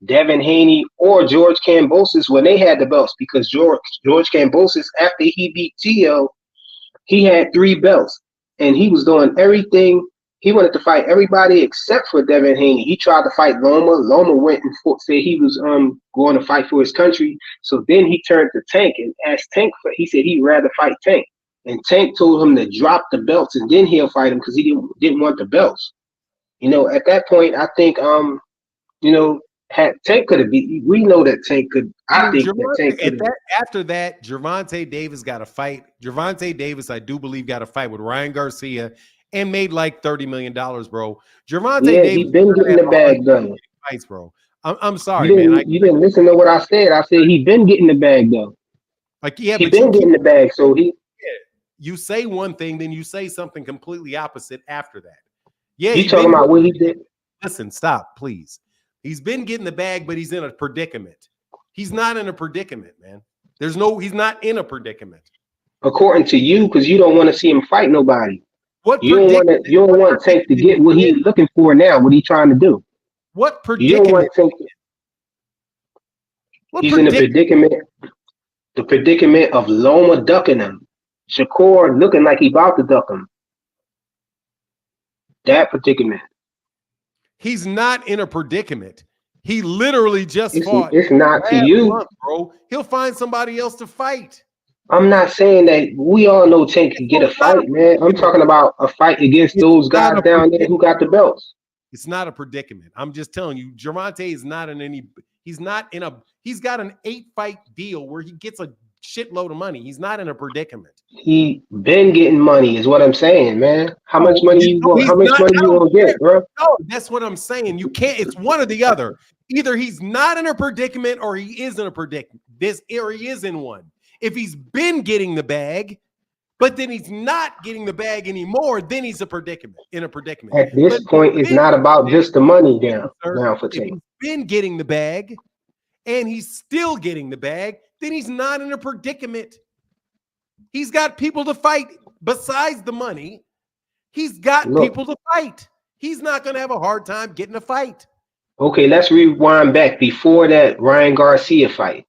Devin Haney or George Kambosos when they had the belts, because George Kambosos, after he beat TL, he had 3 belts and he was doing everything. He wanted to fight everybody except for Devin Haney. He tried to fight Loma. Loma went and said he was going to fight for his country. So then he turned to Tank and asked Tank he said he'd rather fight Tank. And Tank told him to drop the belts and then he'll fight him because he didn't want the belts. You know, at that point, I think you know, Tank could have beat. We know that Tank could. I think that Tank could. After that, Gervonta Davis got a fight. Gervonta Davis, I do believe, got a fight with Ryan Garcia and made like $30 million, bro. Gervonta Davis, he's been getting the bag done. Fights, bro. I'm sorry, man. You didn't listen to what I said. I said he been getting the bag though. Like, yeah, he but been getting the bag. So you say one thing, then you say something completely opposite after that. Yeah, you talking about what he did? Listen, stop, please. He's been getting the bag, but he's in a predicament. He's not in a predicament, man. He's not in a predicament. According to you, because you don't want to see him fight nobody. You don't want Tank to get what he's looking for now, what he's trying to do. What predicament? You don't want Tank he's in a predicament. The predicament of Loma ducking him. Shakur looking like he about to duck him. That predicament. He's not in a predicament. He literally just fought. It's not to you, month, bro. He'll find somebody else to fight. I'm not saying that we all know Tank can get a fight, man. I'm talking about a fight against those guys down there who got the belts. It's not a predicament. I'm just telling you, Gervonta is not in any. He's not in a. He's got an 8-fight deal where he gets a shitload of money. He's not in a predicament. He been getting money, is what I'm saying, man. How much money you going? How much money you gonna get, bro? No, that's what I'm saying. You can't. It's one or the other. Either he's not in a predicament, or he is in a predicament. Or he is in one. If he's been getting the bag, but then he's not getting the bag anymore, then he's in a predicament. At this point, it's not about just the money now for Tank. If he's been getting the bag and he's still getting the bag, then he's not in a predicament. He's got people to fight besides the money. He's got people to fight. He's not going to have a hard time getting a fight. Okay, let's rewind back before that Ryan Garcia fight.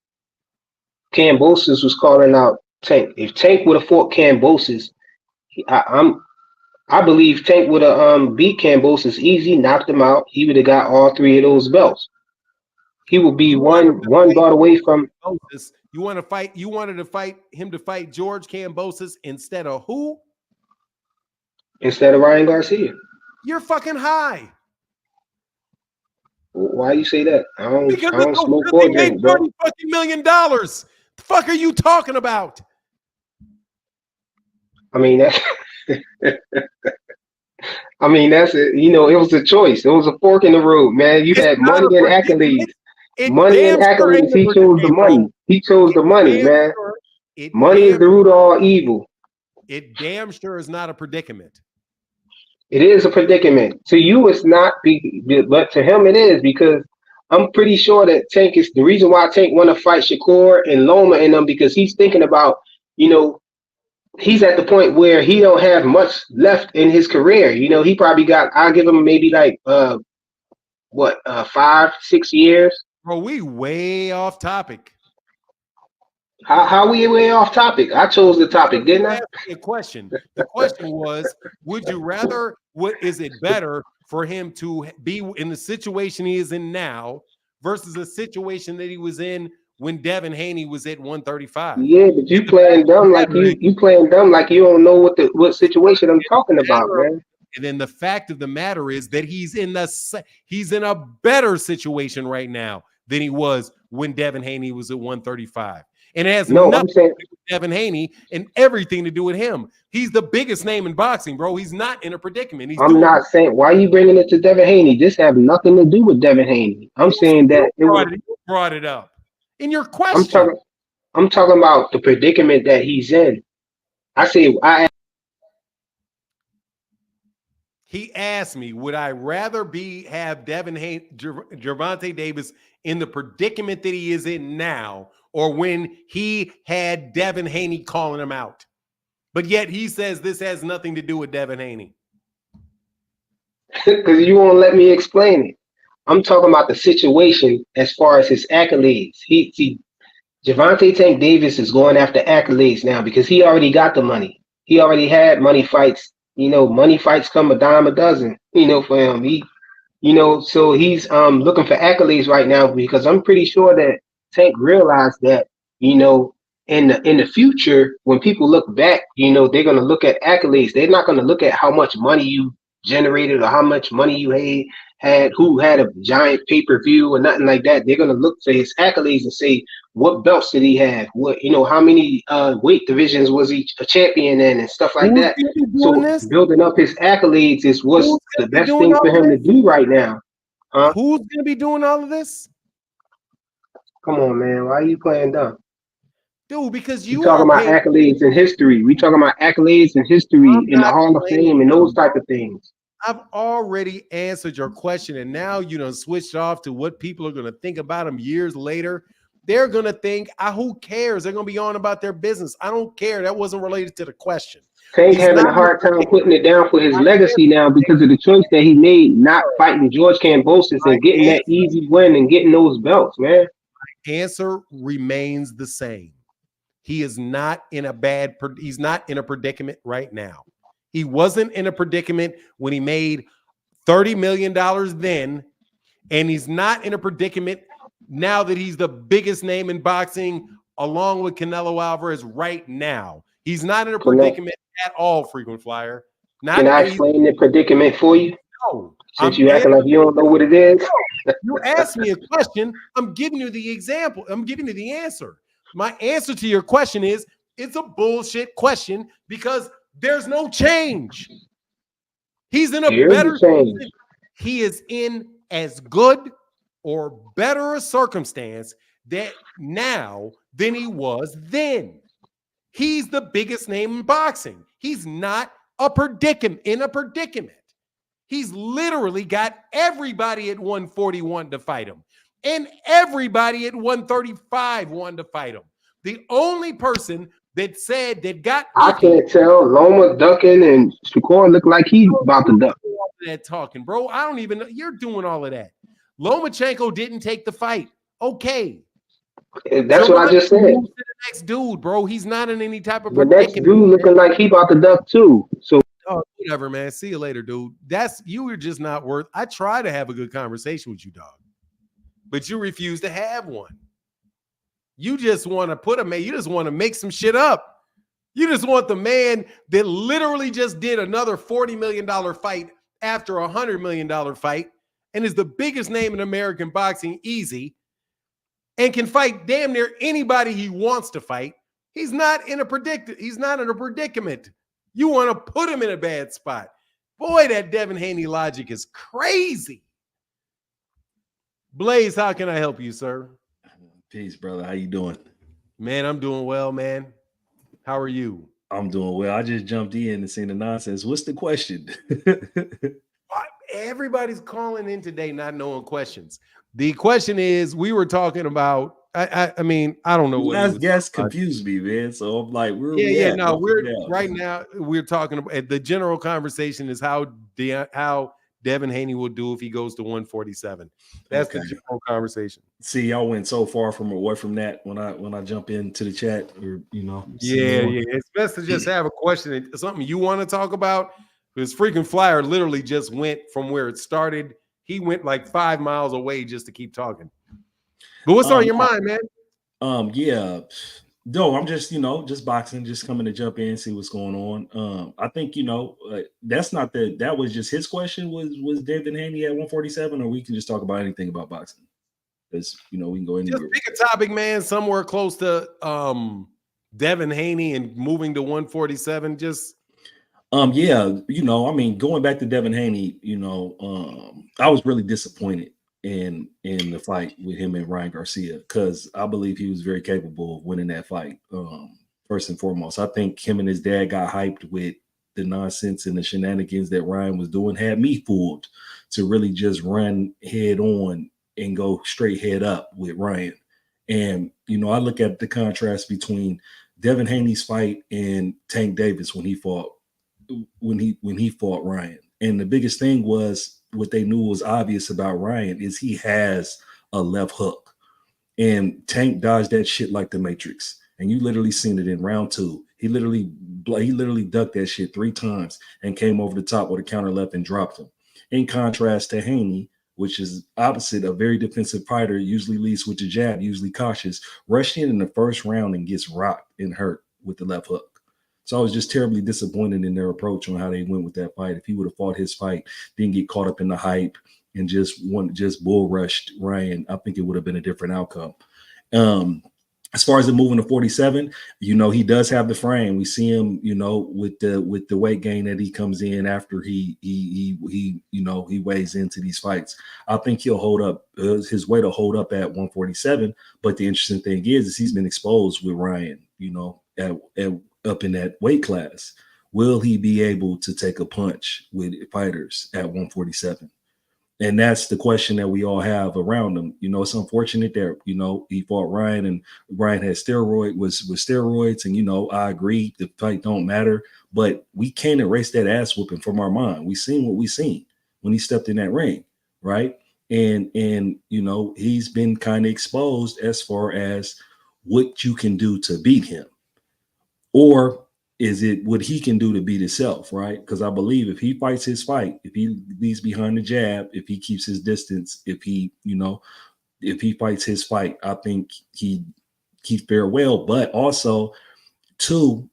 Kambosos was calling out Tank. If Tank would have fought Kambosos, I believe Tank would have beat Kambosos easy, knocked him out. He would have got all 3 of those belts. He would be one belt away from. You want to fight? You wanted to fight him to fight George Kambosos instead of who? Instead of Ryan Garcia. You're fucking high. Why you say that? I don't smoke or drink, bro. $30 fucking million. The fuck are you talking about? I mean that's it. You know, it was a choice. It was a fork in the road, man. You had money and accolades. Money and accolades. He chose the money. He chose the money, man. Money is the root of all evil. It damn sure is not a predicament. It is a predicament. To you, it's not, but to him, it is, because I'm pretty sure that Tank is the reason why Tank want to fight Shakur and Loma and them, because he's thinking about, you know, he's at the point where he don't have much left in his career. You know, he probably got, I'll give him maybe like 5-6 years. Bro, we way off topic. How we way off topic? I chose the topic, didn't I? The question was, would you rather, is it better for him to be in the situation he is in now versus the situation that he was in when Devin Haney was at 135? Yeah, but you playing dumb like you playing dumb like you don't know what situation I'm talking about, man. And then the fact of the matter is that he's in a better situation right now than he was when Devin Haney was at 135. And it has No, nothing I'm saying to do with Devin Haney and everything to do with him. He's the biggest name in boxing, bro. He's not in a predicament. He's I'm doing. not saying why are you bringing it to Devin Haney. This have nothing to do with Devin Haney. I'm saying that it was. You brought it up in your I'm question. talking. I'm talking about the predicament that he's in. I say He asked me, would I rather have Devin Haney, Gervonta Davis in the predicament that he is in now, or when he had Devin Haney calling him out? But yet he says this has nothing to do with Devin Haney. because you won't let me explain it. I'm talking about the situation as far as his accolades. Gervonta Tank Davis is going after accolades now because he already got the money. He already had money fights. Money fights come a dime a dozen. For him, so he's looking for accolades right now because I'm pretty sure that Tank realized that in the future when people look back, they're gonna look at accolades. They're not gonna look at how much money you generated or how much money you had, who had a giant pay-per-view or nothing like that. They're gonna look for his accolades and say, what belts did he have? What how many weight divisions was he a champion in and stuff like that. So building up his accolades is what's the best thing for him to do right now. Huh? Who's gonna be doing all of this? Come on, man. Why are you playing dumb? Dude, because you talking about accolades in history. We talking about accolades in history in the Hall of Fame and those type of things. I've already answered your question, and now you done switched off to what people are going to think about him years later. They're going to think, who cares? They're going to be on about their business. I don't care. That wasn't related to the question. Tank's having a hard time putting it down for his legacy now because of the choice that he made, not fighting George Kambosos and getting that easy win and getting those belts, man. My answer remains the same. He is not in a he's not in a predicament right now. He wasn't in a predicament when he made $30 million then, and he's not in a predicament now that he's the biggest name in boxing along with Canelo Alvarez right now. He's not in a predicament at all, frequent flyer. Can I explain the predicament for you? No. Since you acting like you don't know what it is. You asked me a question. I'm giving you the example. I'm giving you the answer. My answer to your question is it's a bullshit question because there's no change. He's in a better change. He is in as good or better a circumstance that now than he was then. He's the biggest name in boxing. He's not in a predicament. He's literally got everybody at 141 to fight him. And everybody at 135 wanted to fight him. The only person that said that got I can't tell. Loma ducking and Shakur look like he's about to duck. That talking, bro. I don't even know. You're doing all of that. Lomachenko didn't take the fight. Okay. That's what I just said. The next dude, bro. He's not in any type of the next dude looking like he about to duck too. So whatever, man. See you later, dude. You were just not worth. I try to have a good conversation with you, dog. But you refuse to have one. You just want to you just want to make some shit up. You just want the man that literally just did another $40 million fight after a $100 million fight and is the biggest name in American boxing, easy, and can fight damn near anybody he wants to fight. He's not in a predicament. You want to put him in a bad spot. Boy, that Devin Haney logic is crazy. Blaze, how can I help you, sir? Peace, brother. How you doing? Man, I'm doing well, man. How are you? I'm doing well. I just jumped in and seen the nonsense. What's the question? Everybody's calling in today not knowing questions. The question is, we were talking about, I mean, I don't know what last guest confused me, man. So I'm like, we're right now we're talking about the general conversation is how Devin Haney will do if he goes to 147. That's the general conversation. See, y'all went so far away from that when I jump into the chat, or Yeah. It's best to just have a question, something you want to talk about. Because freaking flyer literally just went from where it started. He went like 5 miles away just to keep talking. But what's on your mind, man? Yeah. No, I'm just, just boxing, just coming to jump in, see what's going on. I think, that's not that was just his question was Devin Haney at 147, or we can just talk about anything about boxing. because we can go Just anywhere. pick a topic, man. Somewhere close to Devin Haney and moving to 147. Just going back to Devin Haney, I was really disappointed in the fight with him and Ryan Garcia because I believe he was very capable of winning that fight. First and foremost, I think him and his dad got hyped with the nonsense and the shenanigans that Ryan was doing, had me fooled to really just run head on and go straight head up with Ryan. And, I look at the contrast between Devin Haney's fight and Tank Davis when he fought Ryan. And the biggest thing was what they knew was obvious about Ryan is he has a left hook. And Tank dodged that shit like the Matrix. And you literally seen it in round 2. He literally ducked that shit 3 times and came over the top with a counter left and dropped him. In contrast to Haney, which is opposite, a very defensive fighter, usually leads with the jab, usually cautious, rushed in the first round and gets rocked and hurt with the left hook. So I was just terribly disappointed in their approach on how they went with that fight. If he would have fought his fight, didn't get caught up in the hype and just bull rushed Ryan, I think it would have been a different outcome. As far as the moving to 47, he does have the frame. We see him, with the weight gain that he comes in after he weighs into these fights. I think he'll hold up. His weight will hold up at 147. But the interesting thing is he's been exposed with Ryan, up in that weight class. Will he be able to take a punch with fighters at 147? And that's the question that we all have around him. It's unfortunate that, he fought Ryan and Ryan had steroids. And, I agree the fight don't matter, but we can't erase that ass whooping from our mind. We seen what we seen when he stepped in that ring. Right. And he's been kind of exposed as far as what you can do to beat him. Or is it what he can do to beat himself, right? Because I believe if he fights his fight, if he leaves behind the jab, if he keeps his distance, if he fights his fight, I think he fare well. But also, too,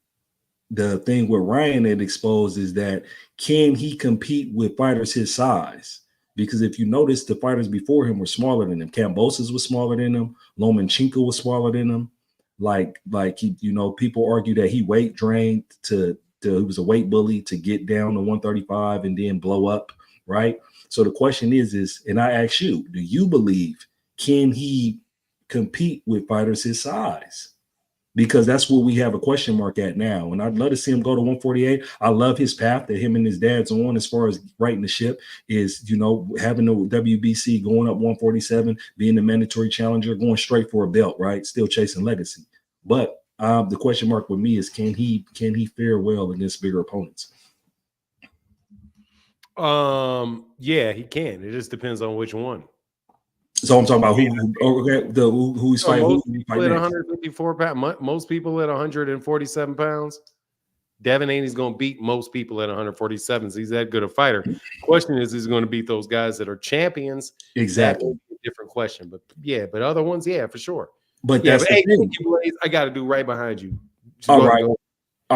the thing with Ryan that exposed is that can he compete with fighters his size? Because if you notice, the fighters before him were smaller than him. Kambosos was smaller than him. Lomachenko was smaller than him. Like he, people argue that he weight drained he was a weight bully to get down to 135 and then blow up, right? So the question is, and I ask you, do you believe can he compete with fighters his size? Because that's what we have a question mark at now. And I'd love to see him go to 148. I love his path that him and his dad's on as far as righting the ship is, having the WBC, going up 147, being the mandatory challenger, going straight for a belt, right? Still chasing legacy. But the question mark with me is can he fare well against bigger opponents? Yeah, he can. It just depends on which one. So I'm talking about who he's fighting. Most people at 154 pounds. Most people at 147 pounds. Devin Haney's going to beat most people at 147. So he's that good a fighter. Question is he going to beat those guys that are champions? Exactly. That may be a different question. But yeah, but other ones, yeah, for sure. But that's the thing. I got to do right behind you. All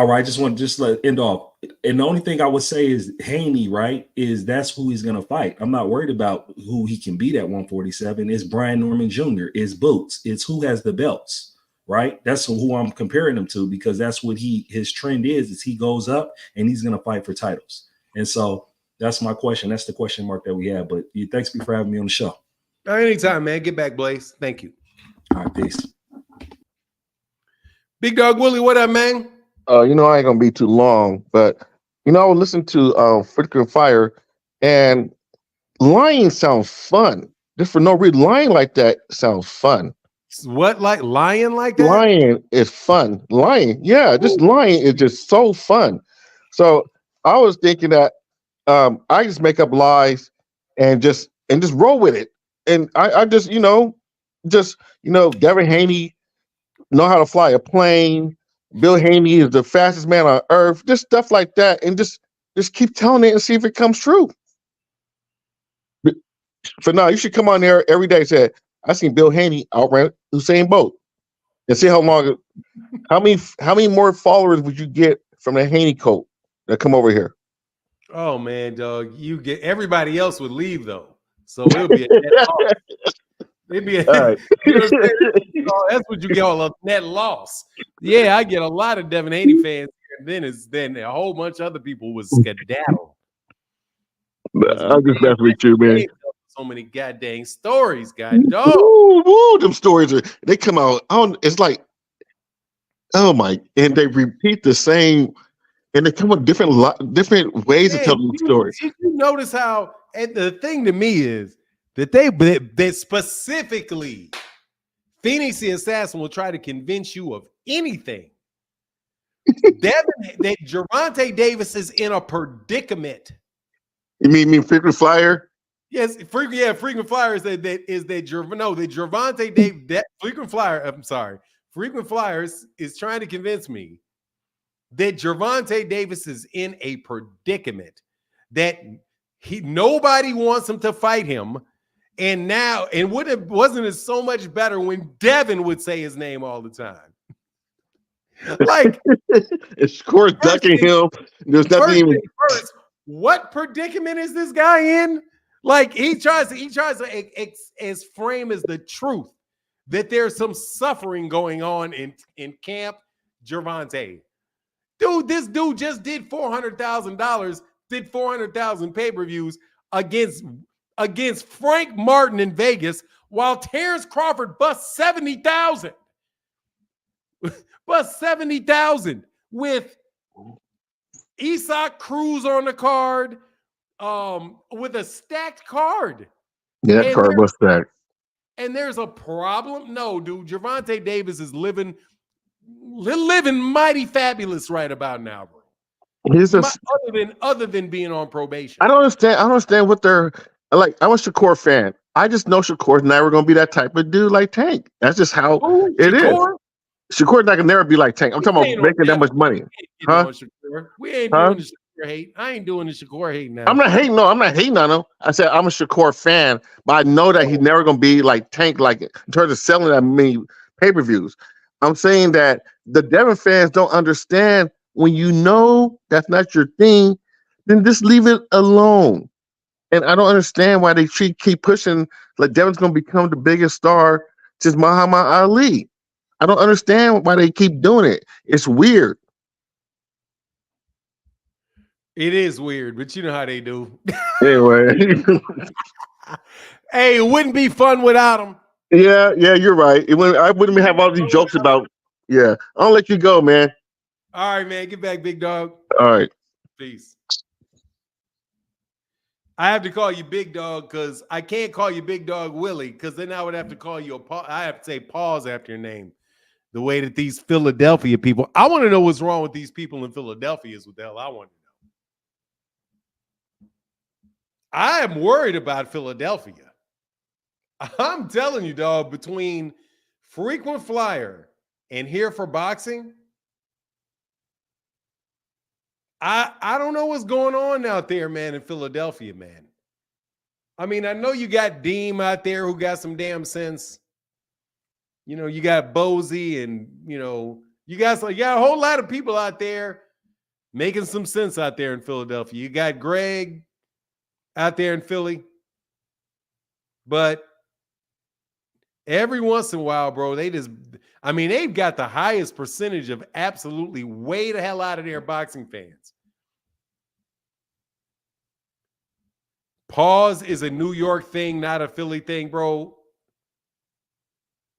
right. Just let end off. And the only thing I would say is Haney, right, is that's who he's going to fight. I'm not worried about who he can beat at 147. It's Brian Norman Jr. It's Boots. It's who has the belts, right? That's who I'm comparing him to because that's what his trend is he goes up and he's going to fight for titles. And so that's my question. That's the question mark that we have. But thanks for having me on the show. Anytime, man. Get back, Blaze. Thank you. All right, peace. Big Dog Willie, what up, man? I ain't gonna be too long, but I was listening to Frequent Fire, and lying sounds fun. Just for no reason, lying like that sounds fun. What, like lying like that? Lying is fun. Lying, yeah, just lying is just so fun. So I was thinking that I just make up lies and just roll with it, and I just Devin Haney know how to fly a plane. Bill Haney is the fastest man on earth. Just stuff like that, and just keep telling it and see if it comes true. For now, you should come on there every day and say, I seen Bill Haney outran Usain Bolt. And see how many more followers would you get from the Haney coat that come over here? Oh man, dog. Everybody else would leave though. So it'll be a dead off. It'd be All right. you know what I'm saying? That's what you get all a net loss. Yeah, I get a lot of Devin Haney fans, and then a whole bunch of other people was skedaddle. I'm just messing with you, man. So many goddamn stories, god dog. Woo, them stories they come out. It's like, oh my, and they repeat the same, and they come with different ways to tell the story. Did you notice how? And the thing to me is that that specifically, Phoenix the Assassin will try to convince you of anything. that Gervonta Davis is in a predicament. You mean frequent flyer? Yes, frequent flyer is that Gervonta Davis, that frequent flyer. I'm sorry, frequent flyers is trying to convince me that Gervonta Davis is in a predicament, that nobody wants him to fight him, and wasn't it so much better when Devin would say his name all the time? Like it's Shakur ducking him. There's nothing even. First, what predicament is this guy in? Like he tries to frame as the truth that there's some suffering going on in Camp Gervonta. Dude, this dude just did $400,000, did 400,000 pay-per-views against Frank Martin in Vegas, while Terrence Crawford bust 70,000. Bust 70,000 with Isak Cruz on the card, with a stacked card. Yeah, that card was stacked. And there's a problem. No, dude, Gervonta Davis is living mighty fabulous right about now, bro. Other than being on probation. I don't understand what they're like. I'm a Shakur fan. I just know Shakur's never going to be that type of dude like Tank. That's just how it Shakur? is. Shakur's not going to never be like Tank. I'm talking about making that much money. Huh? We ain't doing the Shakur hate. I ain't doing the Shakur hate now. I'm not hating on him. I said I'm a Shakur fan, but I know that he's never going to be like Tank, like in terms of selling that many pay-per-views. I'm saying that the Devin fans don't understand. When you know that's not your thing, then just leave it alone. And I don't understand why they keep pushing like Devin's going to become the biggest star since Muhammad Ali. I don't understand why they keep doing it. It's weird. It is weird, but you know how they do. Anyway. Hey, it wouldn't be fun without him. Yeah, you're right. I wouldn't have all these jokes about. Yeah, I'll let you go, man. All right, man. Get back, big dog. All right. Peace. I have to call you Big Dog because I can't call you Big Dog Willie because then I would have to call you I have to say pause after your name. The way that these Philadelphia people, I want to know what's wrong with these people in Philadelphia is what the hell I want to know. I am worried about Philadelphia. I'm telling you, dog, between frequent flyer and here for boxing, I don't know what's going on out there, man, in Philadelphia, man. I mean, I know you got Deem out there who got some damn sense. You know, you got Bozy and, you got a whole lot of people out there making some sense out there in Philadelphia. You got Greg out there in Philly. But every once in a while, bro, they've got the highest percentage of absolutely way the hell out of their boxing fans. Pause is a New York thing, not a Philly thing, bro.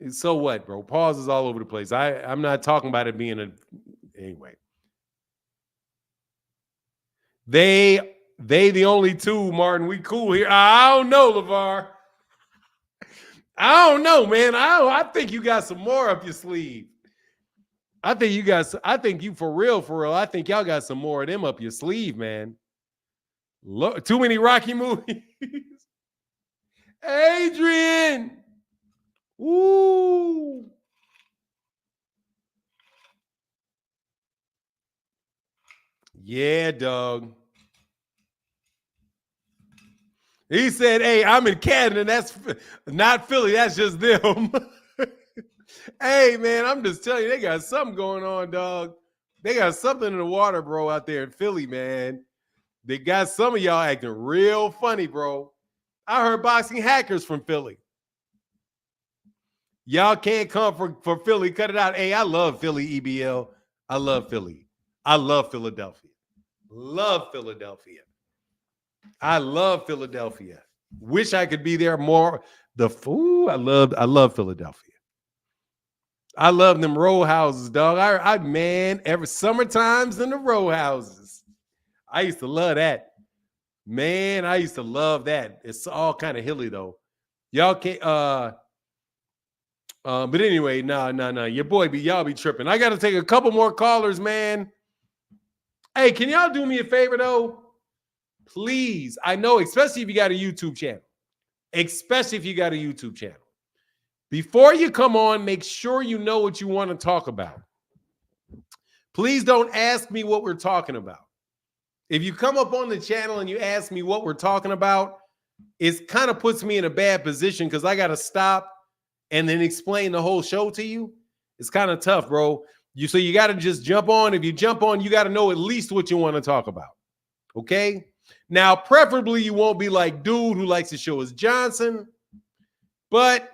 So what, bro? Pause is all over the place. I'm not talking about it being anyway. They the only two, Martin. We cool here. I don't know, LeVar. I don't know, man. I think you got some more up your sleeve. I think you for real. I think y'all got some more of them up your sleeve, man. Look, too many Rocky movies. Adrian. Ooh. Yeah, dog. He said, hey, I'm in Canada. That's not Philly. That's just them. Hey, man, I'm just telling you, they got something going on, dog. They got something in the water, bro, out there in Philly, man. They got some of y'all acting real funny, bro. I heard boxing hackers from Philly. Y'all can't come for Philly. Cut it out. Hey, I love Philly, EBL. I love Philly. I love Philadelphia. Love Philadelphia. I love Philadelphia. Wish I could be there more. I love Philadelphia. I love them row houses, dog. I man, every summertimes in the row houses. I used to love that. Man, I used to love that. It's all kind of hilly though. Y'all can't but anyway, no. Your boy y'all be tripping. I gotta take a couple more callers, man. Hey, can y'all do me a favor though? Please. I know, especially if you got a YouTube channel. Especially if you got a YouTube channel. Before you come on, make sure you know what you want to talk about. Please don't ask me what we're talking about. If you come up on the channel and you ask me what we're talking about, it kind of puts me in a bad position because I got to stop and then explain the whole show to you. It's kind of tough, bro. So you got to just jump on. If you jump on, you got to know at least what you want to talk about. Okay? Now, preferably you won't be like dude who likes to show his Johnson, but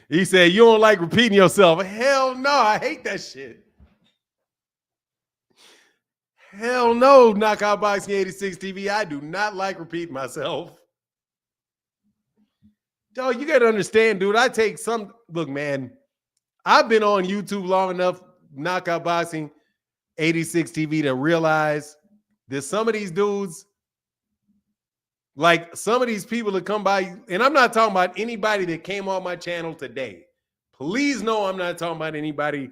he said, you don't like repeating yourself. Hell no, I hate that shit. Hell no, Knockout Boxing 86 TV. I do not like repeating myself. Dog, you got to understand, dude. Look, man, I've been on YouTube long enough, Knockout Boxing 86 TV, to realize that some of these dudes, like some of these people that come by, and I'm not talking about anybody that came on my channel today. Please know I'm not talking about anybody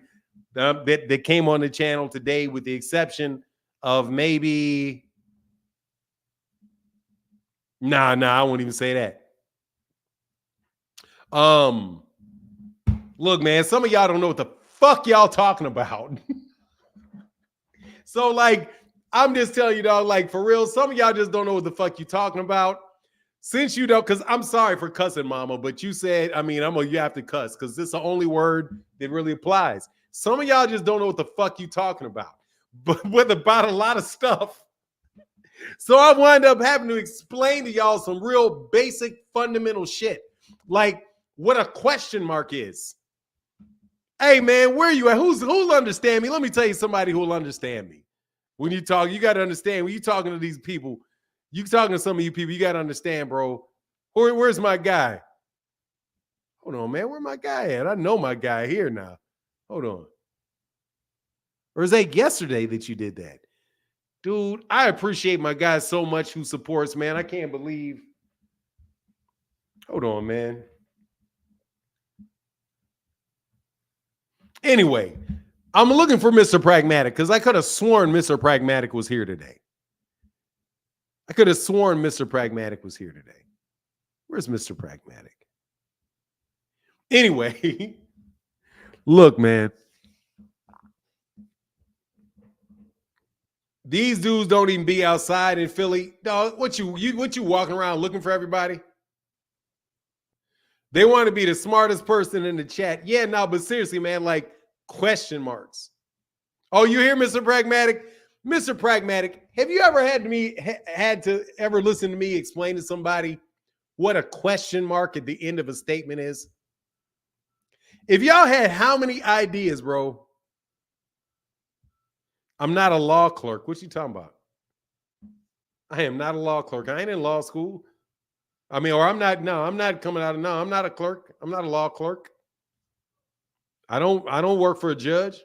that came on the channel today, with the exception of maybe, I won't even say that. Look, man, some of y'all don't know what the fuck y'all talking about. So, like, I'm just telling you, dog, like, for real, some of y'all just don't know what the fuck you talking about. Since you don't, because I'm sorry for cussing, mama, but you said, you have to cuss because this is the only word that really applies. Some of y'all just don't know what the fuck you talking about, but about a lot of stuff. So I wind up having to explain to y'all some real basic fundamental shit, like what a question mark is. Hey, man, where you at? Who'll understand me? Let me tell you somebody who'll understand me. When you talk, you got to understand. When you talking to these people, you talking to some of you people, you got to understand, bro. Where's my guy? Hold on, man. Where my guy at? I know my guy here now. Hold on. Or is that yesterday that you did that? Dude, I appreciate my guy so much who supports, man. I can't believe. Hold on, man. Anyway, I'm looking for Mr. Pragmatic because I could have sworn Mr. Pragmatic was here today. Where's Mr. Pragmatic? Anyway, look, man. These dudes don't even be outside in Philly. Dog, what you walking around looking for everybody? They want to be the smartest person in the chat. Yeah, no, but seriously, man, like question marks. Oh, you hear Mr. Pragmatic? Mr. Pragmatic, have you ever had to ever listen to me explain to somebody what a question mark at the end of a statement is? If y'all had how many ideas, bro? I'm not a law clerk. What you talking about? I am not a law clerk. I ain't in law school. I'm not coming out of, I'm not a clerk. I'm not a law clerk. I don't work for a judge.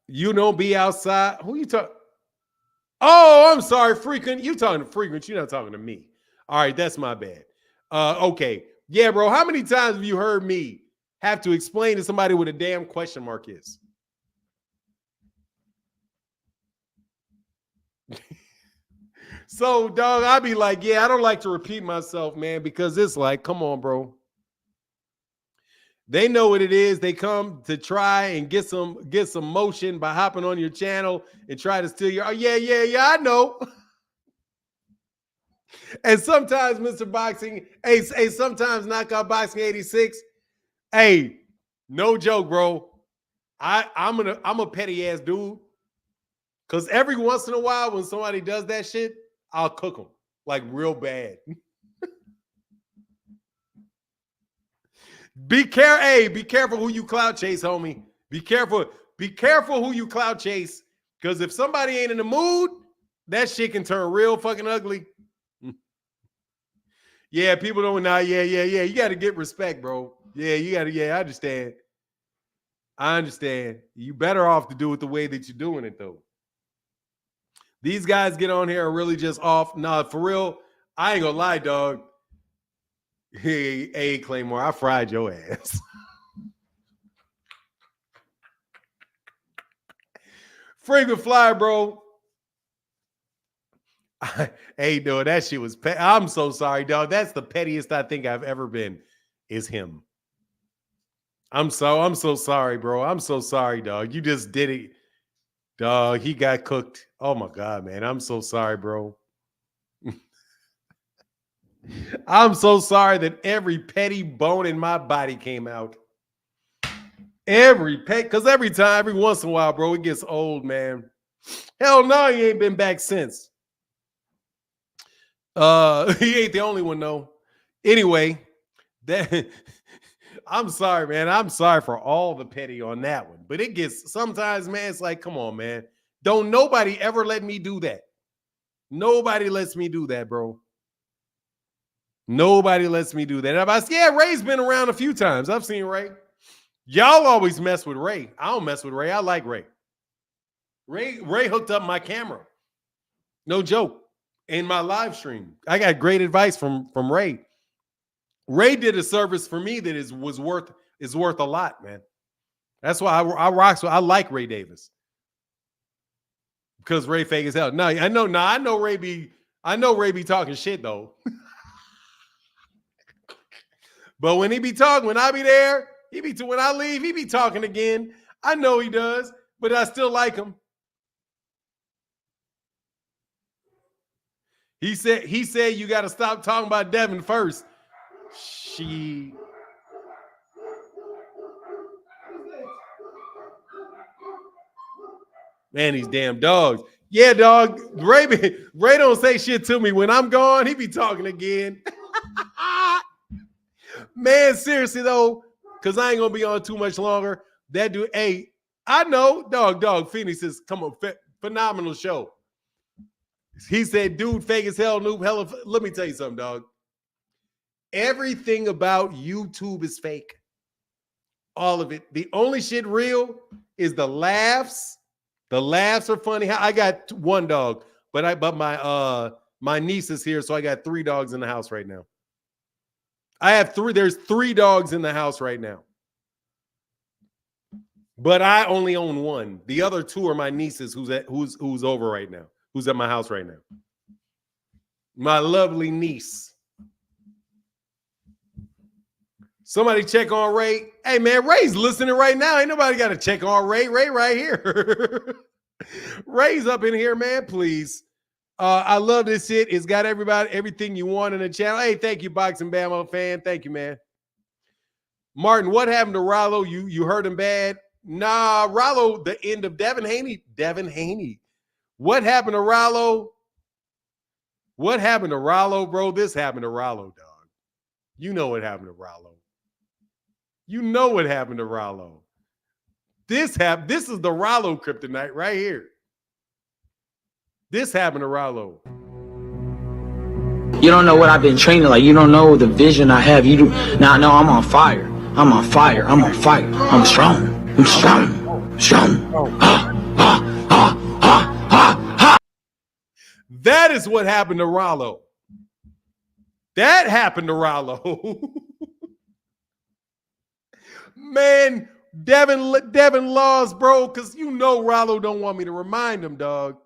You don't be outside. Who you talking? Oh, I'm sorry, Frequent. You talking to Frequent. You're not talking to me. All right, that's my bad. Okay. Yeah, bro. How many times have you heard me have to explain to somebody what a damn question mark is? So, dog, I'd be like, yeah, I don't like to repeat myself, man, because it's like, come on, bro. They know what it is. They come to try and get some motion by hopping on your channel and try to steal your, oh, yeah, I know. And sometimes, Mr. Boxing, sometimes Knockout Boxing 86, hey, no joke, bro. I'm a petty ass dude. Because every once in a while, when somebody does that shit, I'll cook them like real bad. Be careful who you clout chase, homie. Be careful who you clout chase. Because if somebody ain't in the mood, that shit can turn real fucking ugly. Yeah, people don't know. Yeah. You got to get respect, bro. Yeah, you got to. Yeah, I understand. You better off to do it the way that you're doing it, though. These guys get on here and really just off. Nah, for real, I ain't gonna lie, dog. Hey, Claymore, I fried your ass. Frequent flyer, bro. Hey, dude, that shit was I'm so sorry, dog. That's the pettiest I think I've ever been, is him. I'm so sorry, bro. I'm so sorry, dog. You just did it. Dog, he got cooked. Oh my God, man. I'm so sorry, bro. I'm so sorry that every petty bone in my body came out. Because every once in a while, bro, it gets old, man. Hell no, he ain't been back since. He ain't the only one, though. Anyway, I'm sorry, man. I'm sorry for all the petty on that one. But it gets, sometimes, man, it's like, come on, man. Don't nobody ever let me do that. Nobody lets me do that, bro. Nobody lets me do that. Yeah, Ray's been around a few times. I've seen Ray. Y'all always mess with Ray. I don't mess with Ray. I like Ray. Ray hooked up my camera. No joke. In my live stream. I got great advice from Ray. Ray did a service for me that is worth a lot, man. That's why I like Ray Davis. Because Ray fake as hell. No, I know Ray be talking shit though. But when I be there, when I leave, he be talking again. I know he does, but I still like him. He said you got to stop talking about Devin first. Man, these damn dogs. Yeah, dog. Ray don't say shit to me. When I'm gone, he be talking again. Man, seriously, though, because I ain't going to be on too much longer. That dude, hey, I know, dog, Phoenix is, come on, phenomenal show. He said, dude, fake as hell, noob, hella. Let me tell you something, dog. Everything about YouTube is fake. All of it. The only shit real is the laughs. The laughs are funny. I got one dog, but my niece is here, so I got 3 dogs in the house right now. There's 3 dogs in the house right now. But I only own 1. The other 2 are my nieces who's over right now. Who's at my house right now. My lovely niece. Somebody check on Ray. Hey, man, Ray's listening right now. Ain't nobody got to check on Ray. Ray right here. Ray's up in here, man, please. I love this shit. It's got everything you want in the channel. Hey, thank you, Boxing Bama fan. Thank you, man. Martin, what happened to Rollo? You heard him bad? Nah, Rollo, the end of Devin Haney. Devin Haney. What happened to Rollo? What happened to Rollo, bro? This happened to Rollo, dog. You know what happened to Rollo. You know what happened to Rollo. This is the Rollo kryptonite right here. This happened to Rollo. You don't know what I've been training like. You don't know the vision I have. You do now. No, I'm on fire. I'm on fire. I'm on fire. I'm strong. I'm strong. Strong. That is what happened to Rollo. That happened to Rollo. Man, Devin lost, bro, because you know Rollo don't want me to remind him, dog.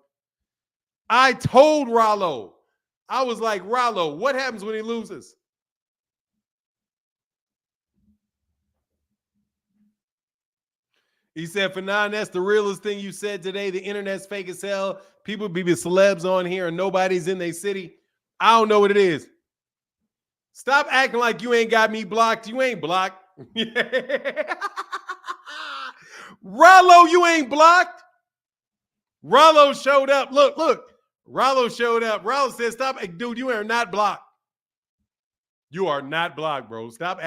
I told Rollo. I was like, Rollo, what happens when he loses? He said, for now, that's the realest thing you said today. The internet's fake as hell. People be celebs on here and nobody's in their city. I don't know what it is. Stop acting like you ain't got me blocked. You ain't blocked. Rollo, you ain't blocked. Rollo showed up. Look. Rollo showed up. Rollo said, stop. Hey, dude, you are not blocked. You are not blocked, bro. Stop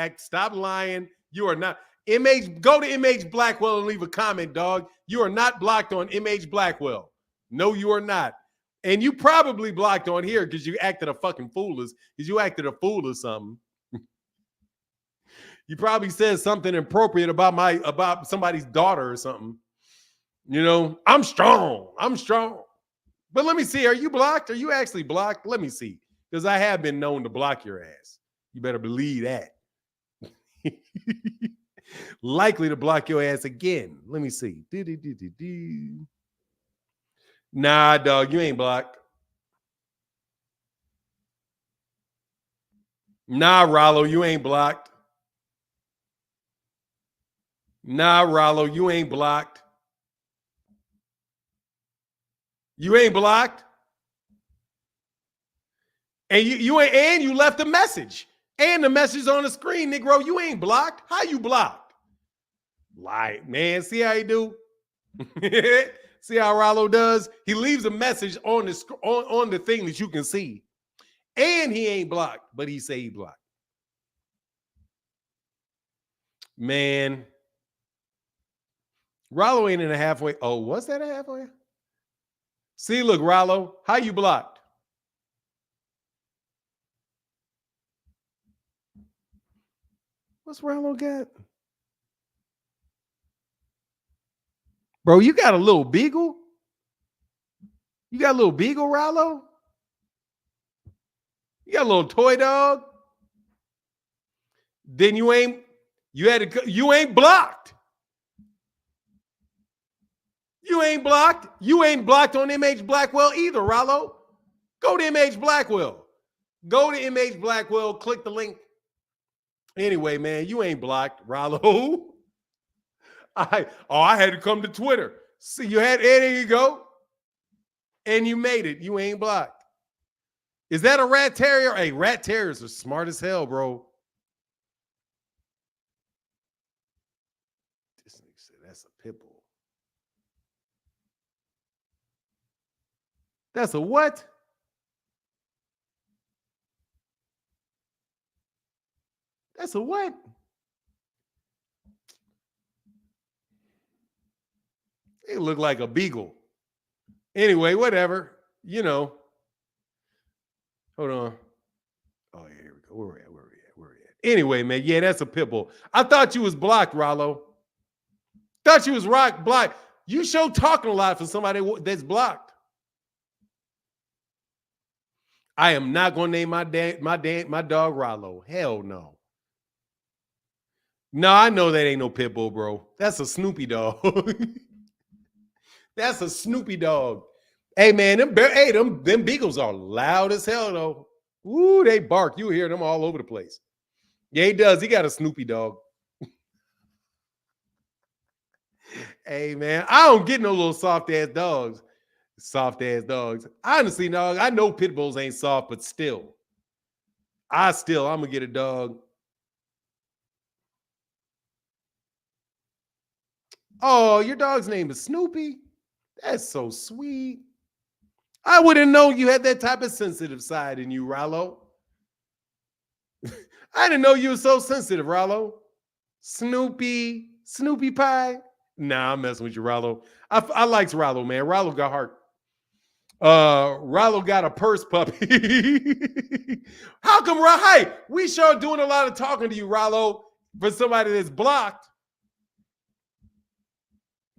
lying. You are not. Go to MH Blackwell and leave a comment, dog. You are not blocked on MH Blackwell. No, you are not. And you probably blocked on here because you acted a fucking fool. Because you acted a fool or something. You probably said something inappropriate about somebody's daughter or something. You know, I'm strong. But let me see. Are you blocked? Are you actually blocked? Let me see. Because I have been known to block your ass. You better believe that. Likely to block your ass again. Let me see. Nah, dog, you ain't blocked. Nah, Rollo, you ain't blocked. Nah, Rollo, you ain't blocked. You ain't blocked. And you left a message. And the message on the screen, Negro, you ain't blocked. How you blocked? Like, man, see how you do? See how Rollo does? He leaves a message on the thing that you can see. And he ain't blocked, but he say he blocked. Man. Rollo ain't in a halfway. Oh, was that a halfway? See, look, Rollo, how you blocked? What's Rollo got? Bro, you got a little beagle? You got a little beagle, Rollo? You got a little toy dog? Then you ain't blocked. You ain't blocked. You ain't blocked on MH Blackwell either, Rollo. Go to MH Blackwell. Go to MH Blackwell. Click the link. Anyway, man, you ain't blocked, Rollo. I had to come to Twitter. See, there you go. And you made it. You ain't blocked. Is that a rat terrier? Hey, rat terriers are smart as hell, bro. This nigga said that's a pit bull. That's a what? That's a what? It looked like a beagle. Anyway, whatever. You know. Hold on. Oh, yeah, here we go. Where we at? Anyway, man, yeah, that's a pit bull. I thought you was blocked, Rollo. Thought you was blocked. You show talking a lot for somebody that's blocked. I am not going to name my dog Rollo. Hell no. No, I know that ain't no pit bull, bro. That's a Snoopy dog. That's a Snoopy dog. Hey, man, them beagles are loud as hell, though. Ooh, they bark. You hear them all over the place. Yeah, he does. He got a Snoopy dog. Hey, man, I don't get no little soft-ass dogs. Soft-ass dogs. Honestly, dog, I know pit bulls ain't soft, but still. I'm going to get a dog. Oh, your dog's name is Snoopy? That's so sweet. I wouldn't know you had that type of sensitive side in you, Rollo. I didn't know you were so sensitive, Rollo. Snoopy pie. Nah, I'm messing with you, Rollo. I likes Rollo, man. Rollo got heart. Rollo got a purse puppy. How come, hey, we sure doing a lot of talking to you, Rollo, for somebody that's blocked.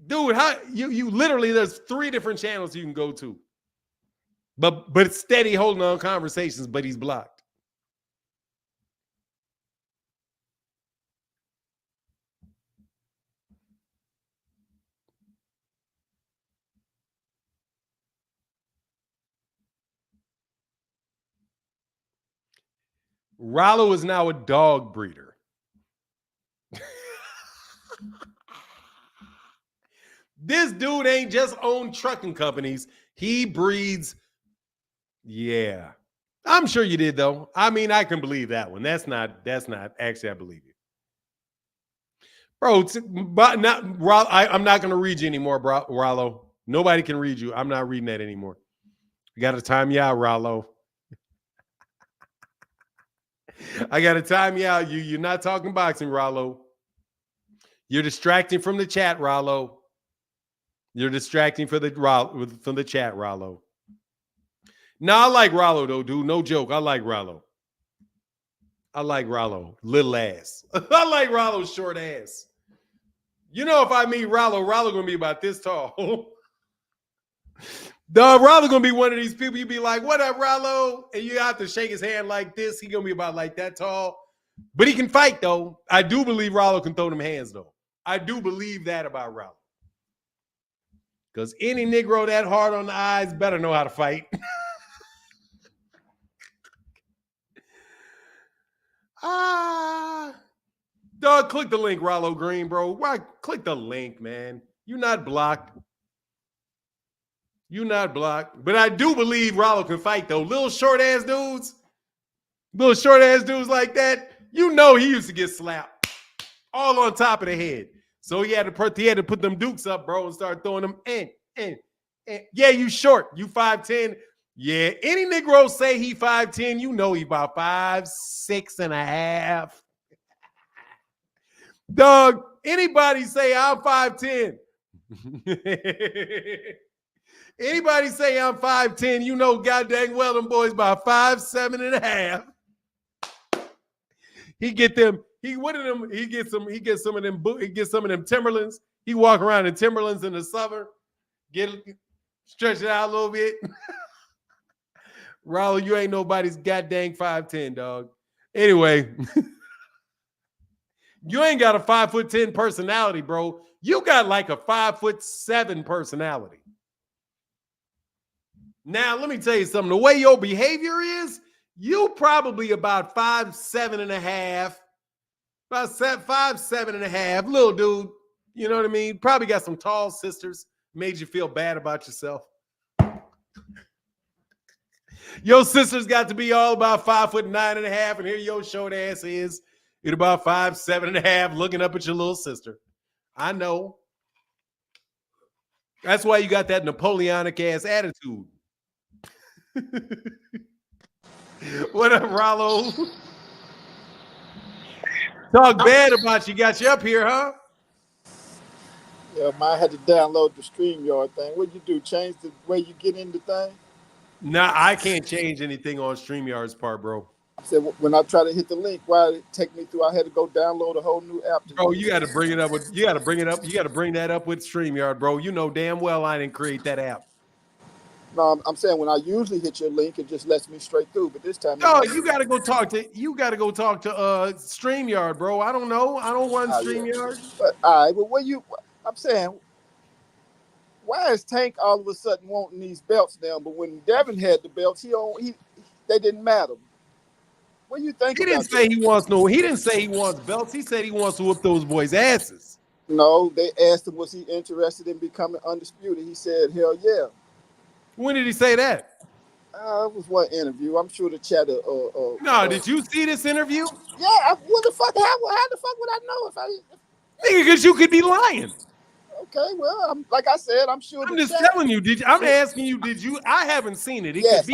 Dude, how you literally, there's 3 different channels you can go to. But it's steady holding on conversations, but he's blocked. Rollo is now a dog breeder. This dude ain't just owned trucking companies. He breeds. Yeah. I'm sure you did, though. I mean, I can believe that one. That's not actually, I believe you. Bro, I'm not going to read you anymore, Rollo. Nobody can read you. I'm not reading that anymore. I got to time you out, Rollo. I got to time you out. You're not talking boxing, Rollo. You're distracting from the chat, Rollo. You're distracting from the chat, Rollo. No, I like Rollo, though, dude. No joke. I like Rollo. I like Rollo. Little ass. I like Rollo's short ass. You know, if I meet Rollo going to be about this tall. Dog, Rollo going to be one of these people. You be like, what up, Rollo? And you have to shake his hand like this. He going to be about like that tall. But he can fight, though. I do believe Rollo can throw them hands, though. I do believe that about Rollo. Because any Negro that hard on the eyes better know how to fight. Dog, click the link, Rollo Green, bro. Why? Click the link, man. You're not blocked. You're not blocked. But I do believe Rollo can fight, though. Little short-ass dudes like that, you know he used to get slapped all on top of the head. So he had to put them dukes up, bro, and start throwing them in. Yeah, you short. You 5'10". Yeah, any Negro say he 5'10", you know he about 5'6.5". Dog, anybody say I'm 5'10". Anybody say I'm 5'10", you know god dang well them boys about 5'7.5". He get them, he gets some of them Timberlands. He walk around in Timberlands in the summer, stretch it out a little bit. Rollo, you ain't nobody's goddamn 5'10", dog. Anyway, you ain't got a 5'10" personality, bro. You got like a 5'7" personality. Now, let me tell you something. The way your behavior is, you probably about 5'7.5", about 5'7.5", little dude. You know what I mean? Probably got some tall sisters, made you feel bad about yourself. Your sisters got to be all about 5'9.5", and here your short ass is at about 5'7.5", looking up at your little sister. I know. That's why you got that Napoleonic ass attitude. What up, Rollo? Talk bad about you. Got you up here, huh? Yeah, I had to download the StreamYard thing. What'd you do? Change the way you get in the thing? Nah, I can't change anything on StreamYard's part, bro. I said when I try to hit the link, why did it take me through? I had to go download a whole new app. Bro, you got to bring it up with. You got to bring that up with StreamYard, bro. You know damn well I didn't create that app. No, I'm saying when I usually hit your link, it just lets me straight through. But this time, no, you got to go talk to. StreamYard, bro. I don't know. I don't run StreamYard. Yeah. But all right, but I'm saying, why is Tank all of a sudden wanting these belts now? But when Devin had the belts, they didn't matter. What do you think? He didn't say he wants no. He didn't say he wants belts. He said he wants to whoop those boys' asses. No, they asked him, was he interested in becoming undisputed? He said, hell yeah. When did he say that? It was one interview. I'm sure the chat. No, did you see this interview? Yeah. What the fuck? How the fuck would I know if I? Nigga, because you could be lying. Okay, well, like I said, I'm sure. I'm just telling you. I'm asking you. Did you? I haven't seen it. It could be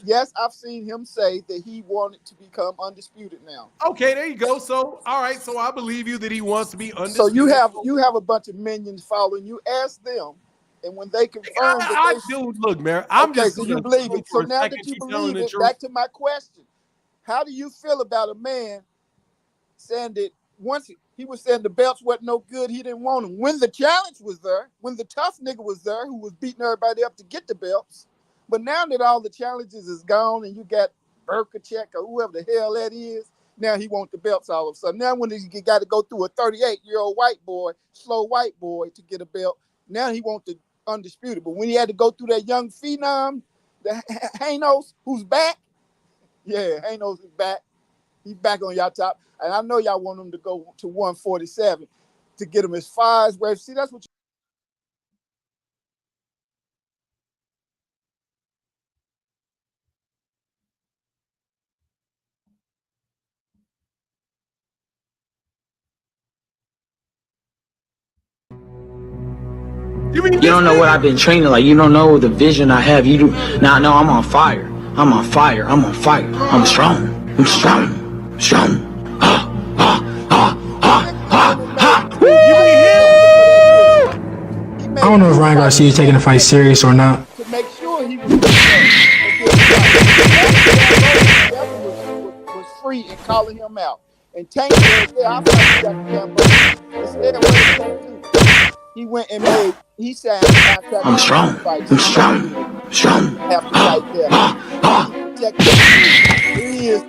there. I've seen him say that he wanted to become undisputed now. Okay, there you go. So, all right. So I believe you that he wants to be undisputed. So you have a bunch of minions following you. Ask them, and when they confirm dude, look, man. I'm just. So you believe it. So now that you believe it, back to my question: how do you feel about a man saying that once he was saying the belts wasn't no good, he didn't want them. When the challenge was there, when the tough nigga was there who was beating everybody up to get the belts, but now that all the challenges is gone and you got Burkacek or whoever the hell that is, now he wants the belts all of a sudden. Now when he got to go through a 38-year-old white boy, slow white boy to get a belt, now he wants the undisputed. But when he had to go through that young phenom, the Hanos, who's back, yeah, Hanos is back. He's back on y'all top. And I know y'all want him to go to 147 to get him as far as where. See, that's what You don't know what I've been training. Like, you don't know the vision I have. You do. Now, no, I'm on fire. I'm on fire. I'm on fire. I'm strong. I'm strong. Strong. I don't know if Ryan Garcia is taking the fight serious or not. To make sure he was free and calling him out. And Tank said, yeah, I fight that Campbell. Instead, what did Tank do? He went and he signed a contract. I'm strong. I'm strong. Strong. Have to fight there. He is.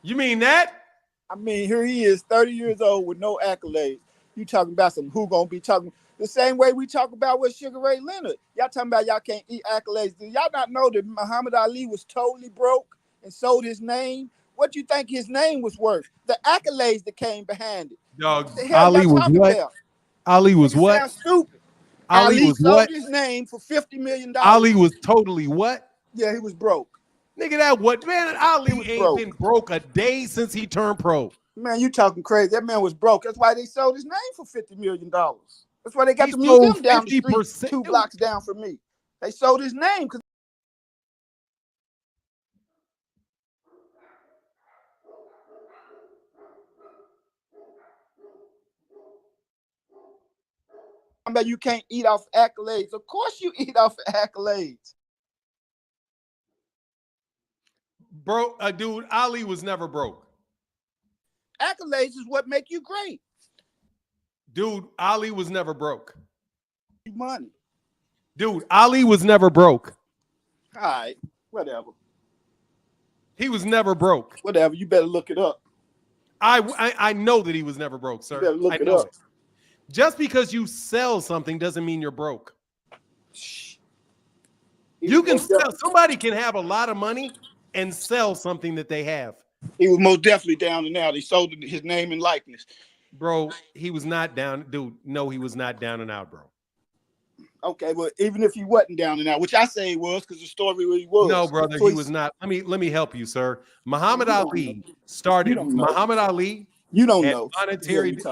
You mean that? I mean, here he is, 30 years old with no accolades. You talking about some who gonna be talking the same way we talk about with Sugar Ray Leonard. Y'all talking about y'all can't eat accolades. Do y'all not know that Muhammad Ali was totally broke and sold his name? What do you think his name was worth? The accolades that came behind it. Dog, Ali was what? About? Ali was what? Sounds stupid. Ali was sold what? his name for $50 million. Ali was totally what? Yeah, he was broke. Nigga, that what? Man, Ali ain't been broke a day since he turned pro. Man, you talking crazy. That man was broke. That's why they sold his name for $50 million. That's why they got the museum down the street 2 blocks down from me. They sold his name because you can't eat off accolades. Of course you eat off accolades. Bro, dude, Ali was never broke. Accolades is what make you great. Dude, Ali was never broke. Money. Dude, Ali was never broke. All right, whatever. He was never broke. Whatever, you better look it up. I know that he was never broke, sir. You better look it up. Just because you sell something doesn't mean you're broke. You can sell. Somebody can have a lot of money and sell something that they have. He was most definitely down and out. He sold his name and likeness. Bro, he was not down. Dude, no, he was not down and out, bro. Okay, well, even if he wasn't down and out, which I say he was because the story where he was. No, brother, he was not. Let me help you, sir. Muhammad Ali started. Muhammad Ali. You don't know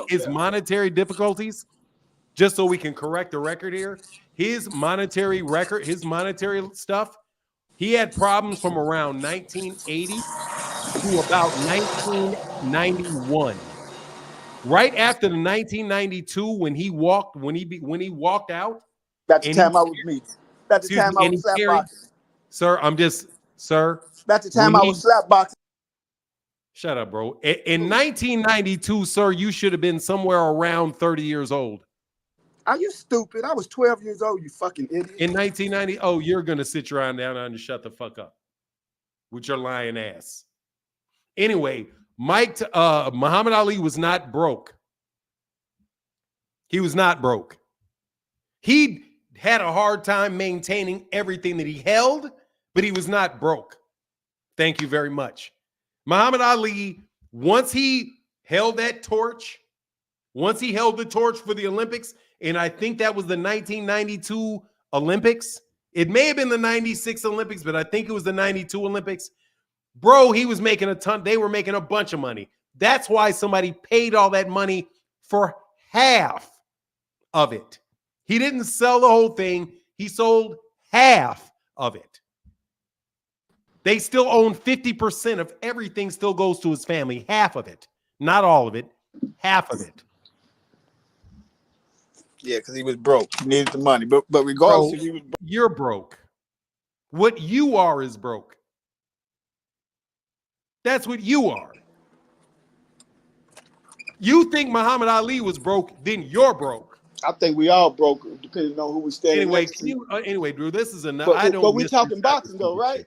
His monetary difficulties. Just so we can correct the record here, his monetary record, his monetary stuff. He had problems from around 1980 to about 1991. Right after the 1992, when he walked out. That's the time I was meeting. That's the time I was slapboxing. Sir. That's the time I was slapboxing. Shut up, bro. In 1992, sir, you should have been somewhere around 30 years old. Are you stupid? I was 12 years old, you fucking idiot. In 1990, oh, you're going to sit your ass down and shut the fuck up with your lying ass. Anyway, Muhammad Ali was not broke. He was not broke. He had a hard time maintaining everything that he held, but he was not broke. Thank you very much. Muhammad Ali, once he held that torch, once he held the torch for the Olympics, and I think that was the 1992 Olympics. It may have been the 96 Olympics, but I think it was the 92 Olympics. Bro, he was making a ton. They were making a bunch of money. That's why somebody paid all that money for half of it. He didn't sell the whole thing. He sold half of it. They still own 50% of everything, still goes to his family. Half of it. Not all of it. Half of it. Yeah, because he was broke. He needed the money. But regardless, Bro, he was broke. You're broke. What you are is broke. That's what you are. You think Muhammad Ali was broke, then you're broke. I think we all broke, depending on who we standing next to. Anyway, Drew, this is enough. But we talking boxing, though, right?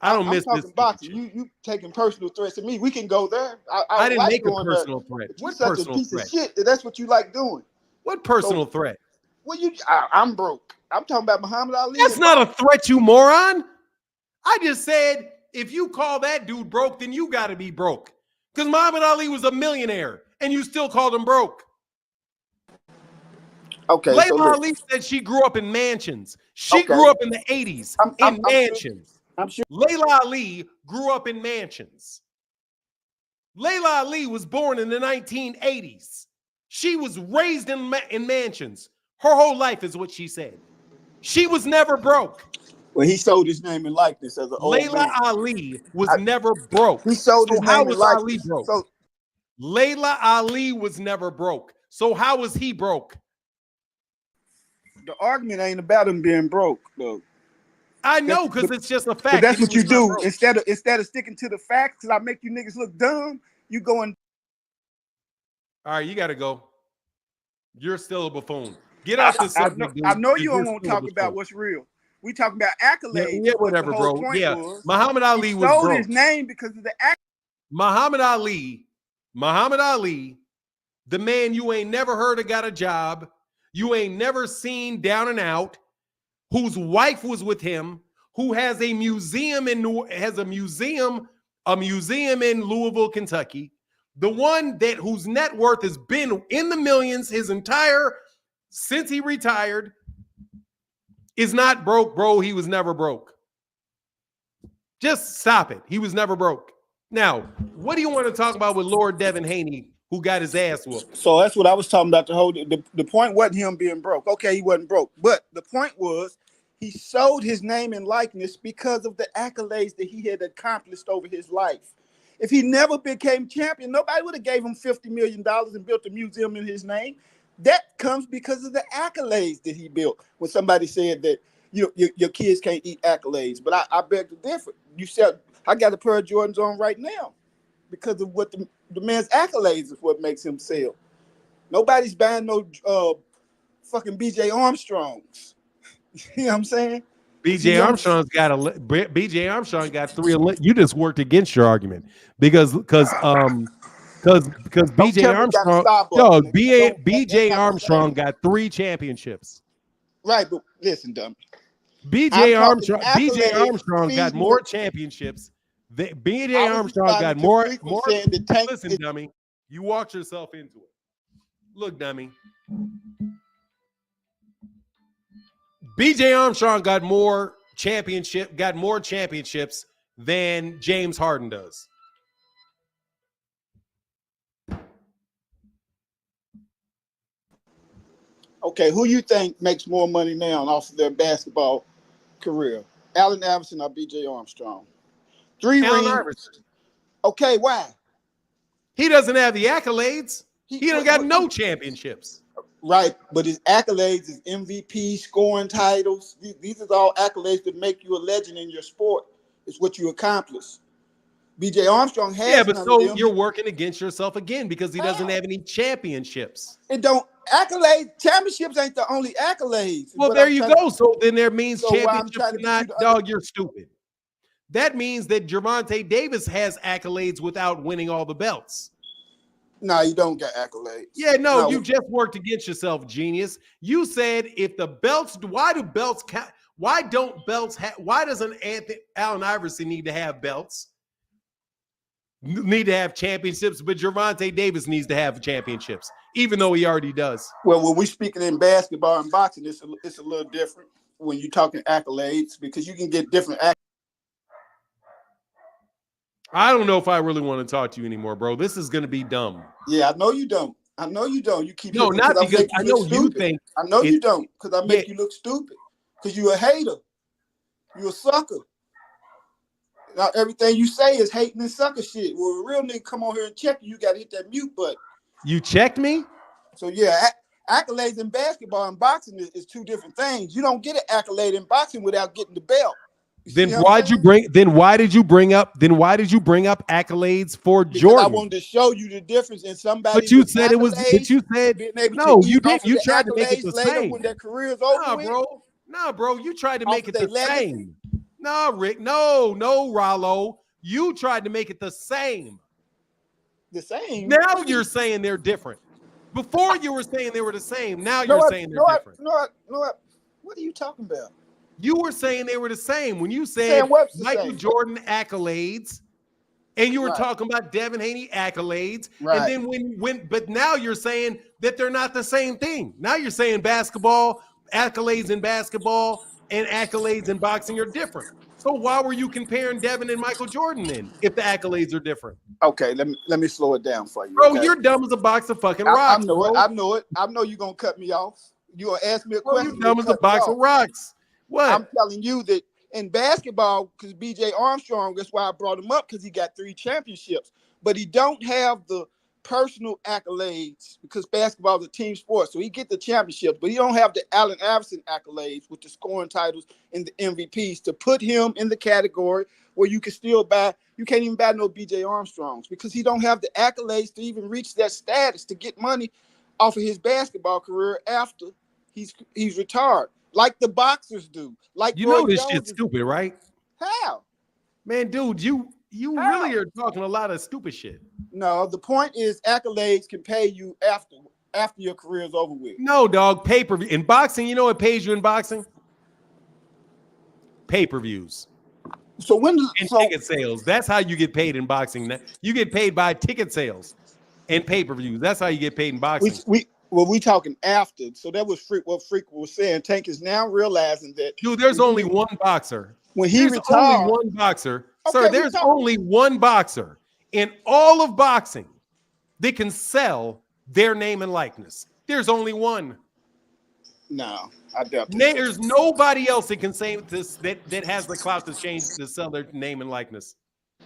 I'm talking boxing. You taking personal threats at me. We can go there. I didn't make a personal threat. What personal piece of shit that's what you like doing. What personal threat? Well, I'm broke. I'm talking about Muhammad Ali. That's not a threat, you moron. I just said if you call that dude broke, then you got to be broke. Because Muhammad Ali was a millionaire, and you still called him broke. Okay, so Layla look. Ali said she grew up in mansions. She grew up in the 80s in mansions. I'm sure. Layla Ali grew up in mansions. Layla Ali was born in the 1980s. She was raised in mansions. Her whole life is what she said. She was never broke. Well, he sold his name and likeness as an old Layla man. Ali was never broke. He sold his So how name was and Ali likeness. broke? So Layla Ali was never broke. So how was he broke? the argument ain't about him being broke, though. I know, because it's just a fact. But that's that what he you was not do. broke. Instead of sticking to the facts, because I make you niggas look dumb, you go and. All right, you got to go. You're still a buffoon. Get off the subject. I know dude, you don't want to talk about what's real. We talking about accolades. Yeah, whatever, the whole bro. point Yeah, was, Muhammad Ali he was sold broke. his name because of the act. Muhammad Ali, the man you ain't never heard of got a job, you ain't never seen down and out, whose wife was with him, who has a museum in Louisville, Kentucky. The one that whose net worth has been in the millions since he retired is not broke, bro. He was never broke. Just stop it. He was never broke. Now, what do you want to talk about with Lord Devin Haney, who got his ass whooped? So that's what I was talking about. The point wasn't him being broke. Okay, he wasn't broke, but the point was he sold his name and likeness because of the accolades that he had accomplished over his life. If he never became champion, nobody would have gave him $50 million and built a museum in his name. That comes because of the accolades that he built. When somebody said that your kids can't eat accolades, but I beg to differ. You said I got a pair of Jordans on right now because of what the man's accolades is what makes him sell. Nobody's buying no fucking BJ Armstrongs. You know what I'm saying? BJ Armstrong got 3. You just worked against your argument because BJ Armstrong got 3 championships. Right, but listen, dumb. BJ Armstrong got more championships. BJ Armstrong got more. Listen, dummy, you walked yourself into it. Look, dummy. BJ Armstrong got more championships than James Harden does. Okay, who you think makes more money now off of their basketball career? Allen Iverson or BJ Armstrong? 3 rings. Iverson. Okay, why? He doesn't have the accolades. He don't got no championships. Right, but his accolades is MVP, scoring titles. These are all accolades that make you a legend in your sport. It's what you accomplish. BJ Armstrong has. Yeah, but so you're working against yourself again because he doesn't have any championships. Accolades, championships ain't the only accolades. Well, there you go. So then there means championships are not, dog, you're stupid. That means that Gervonta Davis has accolades without winning all the belts. No, you don't get accolades. Yeah, no, you just worked against yourself, genius. You said if the belts, why doesn't Allen Iverson need to have belts? Need to have championships, but Gervonta Davis needs to have championships, even though he already does. Well, when we're speaking in basketball and boxing, it's a little different when you're talking accolades because you can get different accolades. I don't know if I really want to talk to you anymore, bro. This is going to be dumb. Yeah, I know you don't. You keep no, not because I know you think. I know you don't because I make you look stupid because you're a hater. You're a sucker. Now everything you say is hating and sucker shit. Well, a real nigga come on here and check you, you got to hit that mute button. You checked me? So yeah, accolades in basketball and boxing is 2 different things. You don't get an accolade in boxing without getting the belt. Then why did you bring up accolades for because Jordan? I wanted to show you the difference in somebody. But you said it was. But you said no. You did. You tried to make it the same. When their career's over Nah, bro. You tried to make it the same. No, Rick. No, Rollo. You tried to make it the same. The same. Now you're saying they're different. Before you were saying they were the same. Now you're saying they're different. What are you talking about? You were saying they were the same when you said Michael Jordan accolades And you were talking about Devin Haney accolades. Right. And then but now you're saying that they're not the same thing. Now you're saying basketball, accolades in basketball and accolades in boxing are different. So why were you comparing Devin and Michael Jordan then if the accolades are different? Okay, let me slow it down for you. Bro, okay? you're dumb as a box of fucking rocks. I know it. I know it. I know you're going to cut me off. You're going to ask me a question. You're dumb as a box of rocks. What? I'm telling you that in basketball, because B.J. Armstrong, that's why I brought him up, because he got 3 championships. But he don't have the personal accolades because basketball is a team sport. So he get the championships, but he don't have the Allen Iverson accolades with the scoring titles and the MVPs to put him in the category where you can still buy. You can't even buy no B.J. Armstrongs because he don't have the accolades to even reach that status to get money off of his basketball career after he's retired, like the boxers do. Like you Roy know this Jones shit's stupid, right? How? Man, dude, you really are talking a lot of stupid shit. No, the point is accolades can pay you after your career is over with. No, dog, pay-per-view. In boxing, you know what pays you in boxing? Pay-per-views. So ticket sales. That's how you get paid in boxing. You get paid by ticket sales and pay-per-views. That's how you get paid in boxing. We talking after. So that was what Freak was saying. Tank is now realizing that. Dude, there's only one boxer. When he retired, only one boxer. Okay, Sir, there's only one boxer in all of boxing that can sell their name and likeness. There's only one. No, I doubt that. There's nobody else that can say this that has the clout to sell their name and likeness.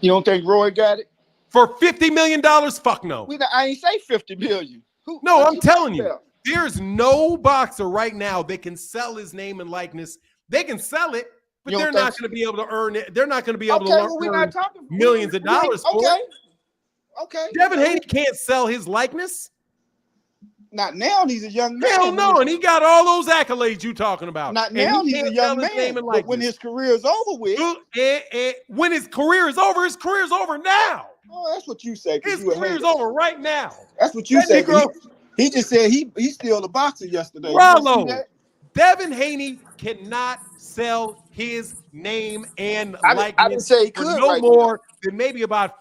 You don't think Roy got it? For $50 million? Fuck no. I ain't say 50 million. No, I'm telling you, there's no boxer right now that can sell his name and likeness. They can sell it, but they're not going to be able to earn it. They're not going to be able to earn millions of dollars for it. Okay. Devin Haney can't sell his likeness. Not now. He's a young man. Hell no, and he got all those accolades you talking about. Not now. He's a young man. But when his career is over with, when his career is over now. Oh, that's what you say. His career is over right now. That's what you say. He just said he's still a boxer yesterday. Rollo, Devin Haney cannot sell his name and likeness. I didn't say he could. No more than maybe about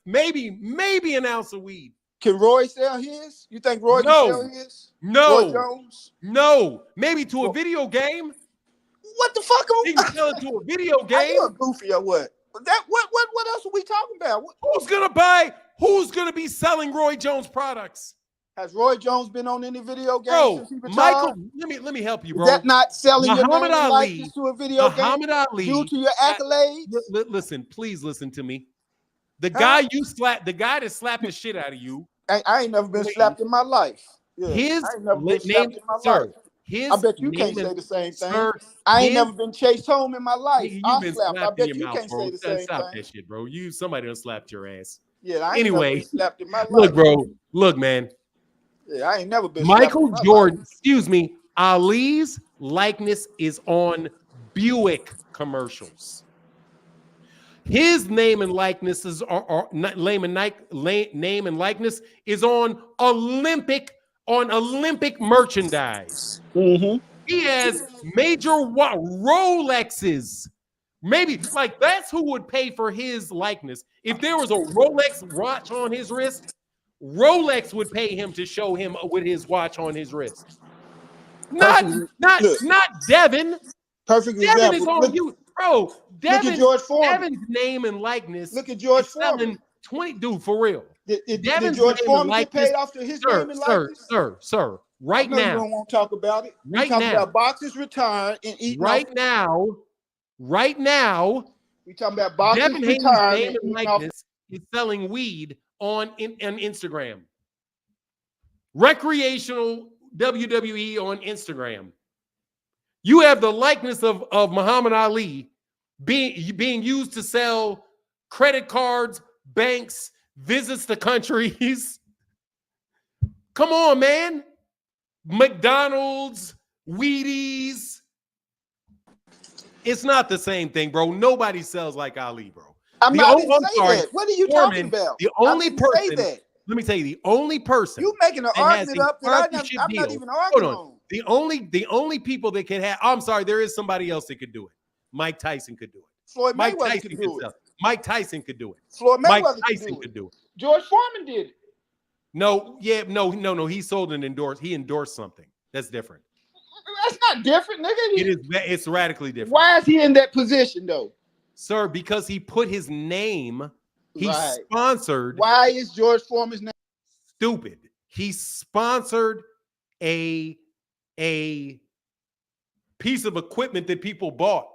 maybe an ounce of weed. Can Roy sell his? You think Roy can sell his? No. Roy Jones? No. Maybe to a video game. What the fuck? He can sell it to a video game. Are you a goofy or what? What else are we talking about? Who's gonna be selling Roy Jones products? Has Roy Jones been on any video game? Bro, Michael, let me help you, bro. Is that not selling Muhammad your name Ali to a video game? Muhammad Ali, due to your accolades? Listen, please listen to me. The guy that slapped the shit out of you. I ain't never been slapped in my life. Yeah, his I ain't never been name, slapped in my sir. life. I bet you can't say the same thing. Sir, I ain't never been chased home in my life. You've been slapped. I bet in you your can't mouth, say the same Stop thing. that shit, bro. Somebody done slapped your ass. Yeah, I ain't anyway, never been slapped in my life. Look, bro. Look, man. Yeah, I ain't never been. Michael Jordan, excuse me, Ali's likeness is on Buick commercials. His name and likeness is name and likeness is on Olympic merchandise. Mm-hmm. He has major Rolexes. Maybe like that's who would pay for his likeness. If there was a Rolex watch on his wrist, Rolex would pay him to show him with his watch on his wrist. Not Devin. Perfect Devin example. is on you, bro. Look at George Foreman. Devin's name and likeness. Look at George Foreman. 20, dude, for real. Did George Foreman get paid off to his name and likeness? Sir. Right now. You don't want to talk about it. Right now. About boxers retiring and eating. Right now. We talking about boxers Devin Haney's retiring name and likeness is selling weed on Instagram. Recreational WWE on Instagram. You have the likeness of Muhammad Ali being used to sell credit cards, banks, visits to countries. Come on, man. McDonald's, Wheaties. It's not the same thing, bro. Nobody sells like Ali, bro. I'm sorry. That. What are you talking about? The only person. Let me tell you, the only person. You making an argument up that I'm not even arguing on. The only people that can have. I'm sorry, there is somebody else that could do it. Mike Tyson could do it. Floyd Mayweather could do it. Mike Tyson could do it. Floyd Mike Mayweather Tyson could do it. George Foreman did it. No, yeah, no. He sold and endorsed. He endorsed something. That's different. That's not different, nigga. It's radically different. Why is he in that position though? Sir, because he put his name, he Right. sponsored. Why is George Foreman's name? Stupid. He sponsored a piece of equipment that people bought.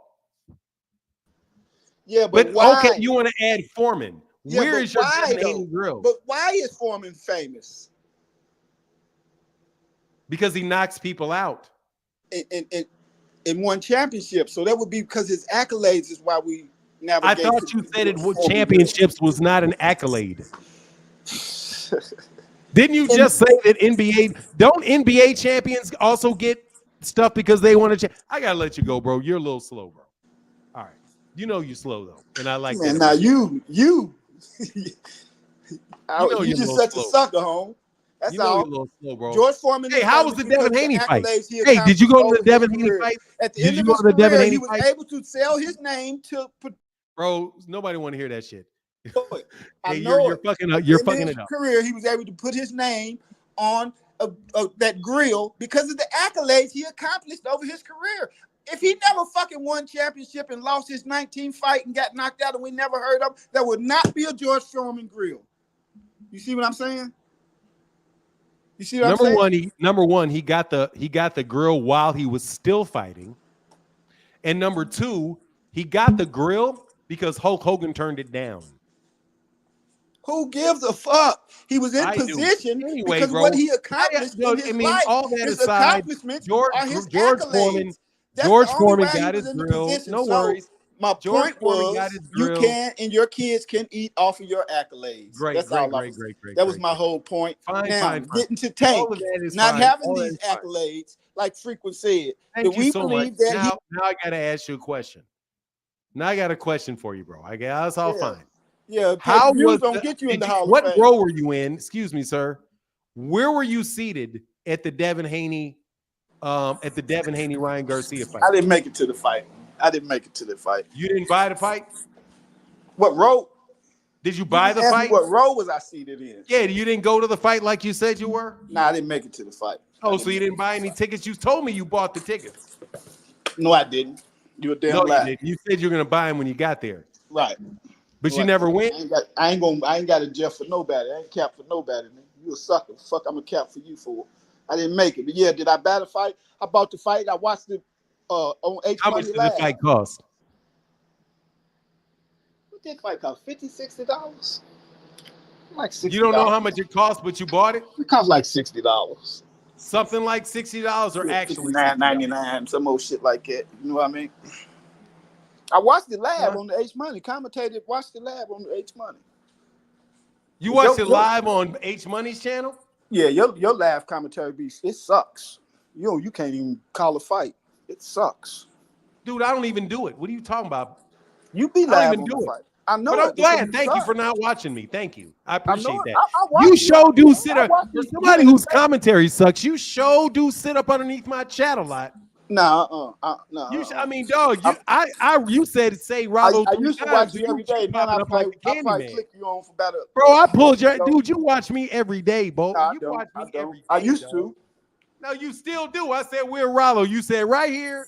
Yeah, but why? Okay, you want to add Foreman. Yeah, Where but is your why, Devin Haney though? grill? But why is Foreman famous? Because he knocks people out. In one championship. So that would be because his accolades is why we navigate. I thought you said championships was not an accolade. Didn't you just say that don't NBA champions also get stuff because they want to? I gotta let you go, bro. You're a little slow, bro. All right, you know you're slow though, and I like that. Now you just such a sucker, home. That's all. You're a little slow, bro. George Foreman. Hey, how was the Devin Haney fight? Hey, did you go to the Devin Haney fight? At the end of his career, he was able to sell his name to. Bro, nobody want to hear that shit. I hey, know you're fucking up. You're fucking it up. Career, he was able to put his name on that grill because of the accolades he accomplished over his career. If he never fucking won championship and lost his 19th fight and got knocked out and we never heard of him, there would not be a George Foreman grill. You see what I'm saying? You see what I'm saying? Number one, he got the grill while he was still fighting, and number two, he got the grill because Hulk Hogan turned it down. Who gives a fuck? He was in position anyway, because bro. What he accomplished in his life, all that his aside, accomplishments are his accolades. George Foreman got his grill. No worries. My point was, you can and your kids can eat off of your accolades. Great. That was my whole point. Fine. Getting to Tank, not having these accolades, like Frequent said. Thank you so much. Now I got to ask you a question. Now I got a question for you, bro. I guess that's all fine. Yeah. How was don't get you in the Hall of What Fame. row were you in? Excuse me, sir. Where were you seated at the Devin Haney, Ryan Garcia fight? I didn't make it to the fight. You didn't buy the fight? What row? Did you buy the fight? What row was I seated in? Yeah, you didn't go to the fight like you said you were? Nah, I didn't make it to the fight. Oh, so you didn't buy any tickets? You told me you bought the tickets. No, I didn't. You a damn lie. You didn't. You said you were gonna buy them when you got there. Right. But you never went? I ain't got a jet for nobody. I ain't cap for nobody. Man. You a sucker. Fuck, I'm a cap for you for. I didn't make it. But yeah, did I buy the fight? I bought the fight. I watched it on H. How much did the fight cost? What did the fight cost? $50, $60? Like $60. You don't know how much it cost, but you bought it? It cost like $60. Something like $60 or actually $59.99, some old shit like that. You know what I mean? I watched it live on the H Money. Commentated, watched it live on the H Money. You watched it live on H Money's channel? Yeah, your live commentary it sucks. You can't even call a fight. It sucks. Dude, I don't even do it. What are you talking about? You be live on the fight. I know. But I'm glad. Thank you for not watching me. Thank you. I appreciate that. I you sure do sit up. For somebody whose commentary sucks, you sure do sit up underneath my chat a lot. No. I mean, dog. You said say Rollo. I used to watch you every day. Now I probably click you on for better. Bro, I pulled your dude. You watch me every day, bro. No, you watch me every day. I used to. No, you still do. I said we're Rollo. You said right here.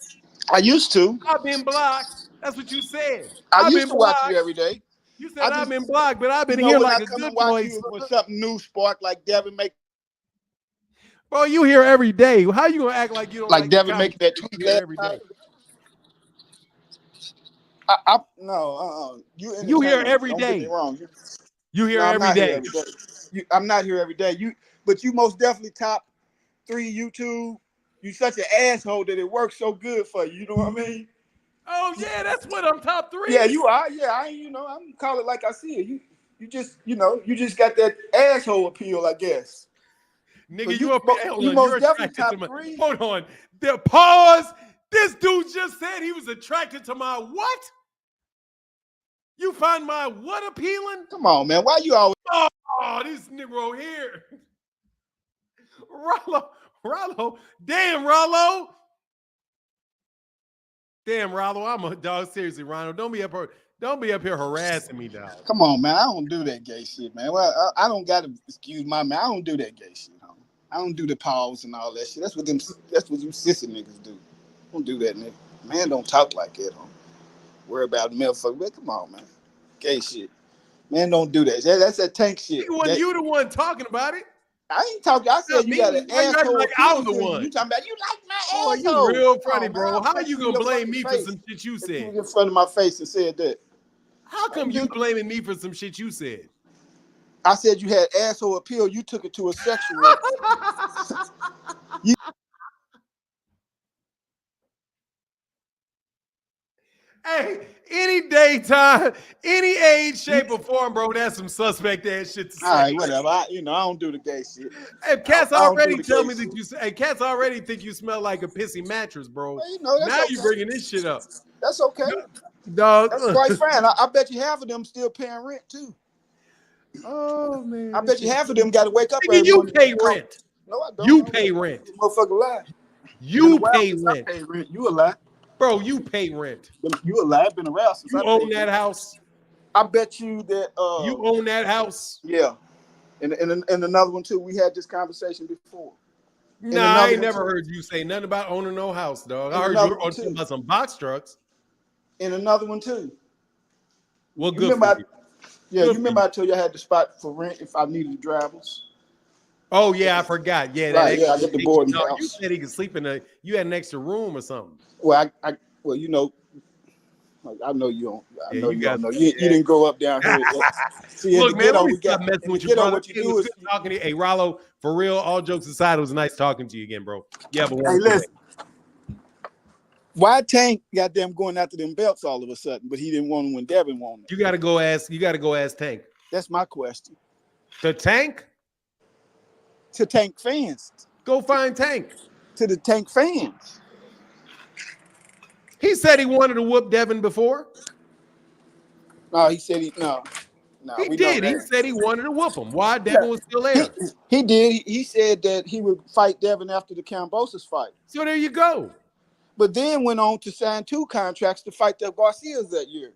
I used to. I've been blocked. That's what you said. I used to watch you every day. You said I've been blocked, but I've been here like a good boy. When something new spark like Devin make. Bro, you here every day. How you gonna act like you don't like Devin making that tweet every day? You here every day. Don't get me wrong. You here every day. I'm not here every day. But you most definitely top 3 YouTube. You such an asshole that it works so good for you. You know what I mean? Oh yeah, that's what I'm top 3. Yeah, you are. Yeah, I'm call it like I see it. You just got that asshole appeal, I guess. Nigga, you most definitely top 3. Hold on. The pause. This dude just said he was attracted to my what? You find my what appealing? Come on, man. Why you always? Oh, this Negro here. Rollo. Damn, Rollo. I'm a dog. Seriously, Ronald. Don't Don't be up here harassing me, dog. Come on, man. I don't do that gay shit, man. Well, I don't gotta excuse my man. I don't do that gay shit. I don't do the pause and all that shit. That's what you sissy niggas do. Don't do that, nigga. Man, don't talk like that. Worry about the motherfucker. Man, come on, man. Gay shit. Man, don't do that. That's that Tank shit. You the one talking about it. I ain't talking. I said you got an asshole. Like I'm the one. You talking about you like my asshole? You real funny, bro. How you gonna blame me for some shit you said? You in front of my face and said that. How come you blaming me for some shit you said? I said you had asshole appeal. You took it to a sexual. Hey, any daytime, any age, shape, or form, bro, that's some suspect ass shit to say. All right, whatever. I don't do the gay shit. Hey, cats already tell me that you say. Hey, cats already think you smell like a pissy mattress, bro. Well, now you bringing this shit up. That's okay, dog. That's quite fine. I bet you half of them still paying rent too. Oh man, I bet you half of them got to wake up. You pay rent. No, I don't. You pay rent. Motherfucker lie. You pay rent. I pay rent. You a lie. Bro, you pay rent. You a lie. Been around since you I own that house. I bet you that you own that house. Yeah. And another one too. We had this conversation before. Nah, I ain't never heard you say nothing about owning no house, dog. I heard you were talking about some box trucks. And another one too. Well, good for you. Yeah, you remember I told you I had the spot for rent if I needed drivers. Oh yeah, I forgot. Yeah, right, I get the boarding house. You said he could sleep in you had an extra room or something. Well, well, you know, I know you don't. I know you don't know. You didn't grow up down here. See, look, man, let me stop messing with you, brother. What you do is talking to you. Hey, Rollo, for real, all jokes aside, it was nice talking to you again, bro. Yeah, but hey, listen. Why Tank got them going after them belts all of a sudden, but he didn't want them when Devin wanted them? You gotta go ask Tank. That's my question. To Tank? To Tank fans. Go find Tank. To the Tank fans. He said he wanted to whoop Devin before. No, he said no. He did. He said he wanted to whoop him. Why Devin was still there? He did. He said that he would fight Devin after the Kambosos fight. So there you go. But then went on to sign 2 contracts to fight the Garcias that year.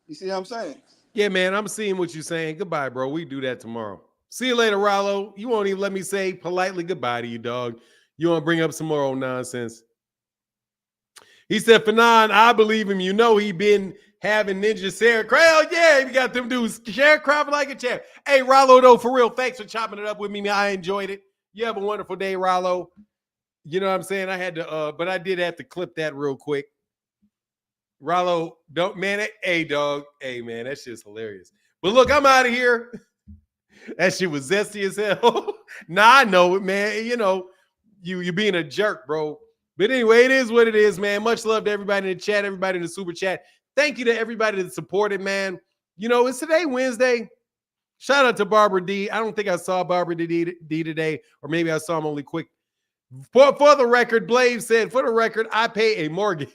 You see what I'm saying? Yeah, man, I'm seeing what you're saying. Goodbye, bro. We do that tomorrow. See you later, Rollo. You won't even let me say politely goodbye to you, dog. You want to bring up some more old nonsense. He said, Fanon, I believe him. You know he been having ninja sharecropping. Yeah, he got them dudes sharecropping like a champ. Hey, Rollo, though, for real, thanks for chopping it up with me. I enjoyed it. You have a wonderful day, Rollo. You know what I'm saying? I had to, but I did have to clip that real quick. Rollo, don't, man, hey, dog. Hey, man, that shit's hilarious. But look, I'm out of here. That shit was zesty as hell. Nah, I know it, man. You know, you being a jerk, bro. But anyway, it is what it is, man. Much love to everybody in the chat, everybody in the super chat. Thank you to everybody that supported, man. You know, it's today Wednesday. Shout out to Barbara D. I don't think I saw Barbara D today, or maybe I saw him only quick. For the record, Blaze said, for the record, I pay a mortgage.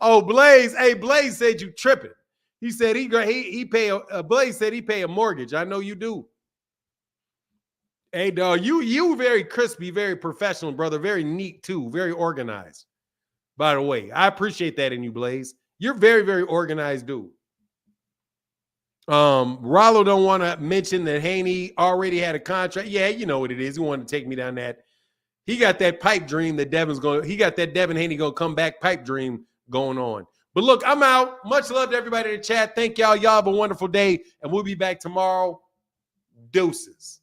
Oh, Blaze. Hey, Blaze said you tripping. He said he pay Blaze said he pay a mortgage. I know you do. Hey, dog, you very crispy, very professional, brother. Very neat too, very organized. By the way, I appreciate that in you, Blaze. You're very, very organized dude. Rollo don't want to mention that Haney already had a contract. Yeah, you know what it is. He wanted to take me down that. He got that pipe dream that he got that Devin Haney gonna come back pipe dream going on. But look, I'm out. Much love to everybody in the chat. Thank y'all. Y'all have a wonderful day, and we'll be back tomorrow. Deuces.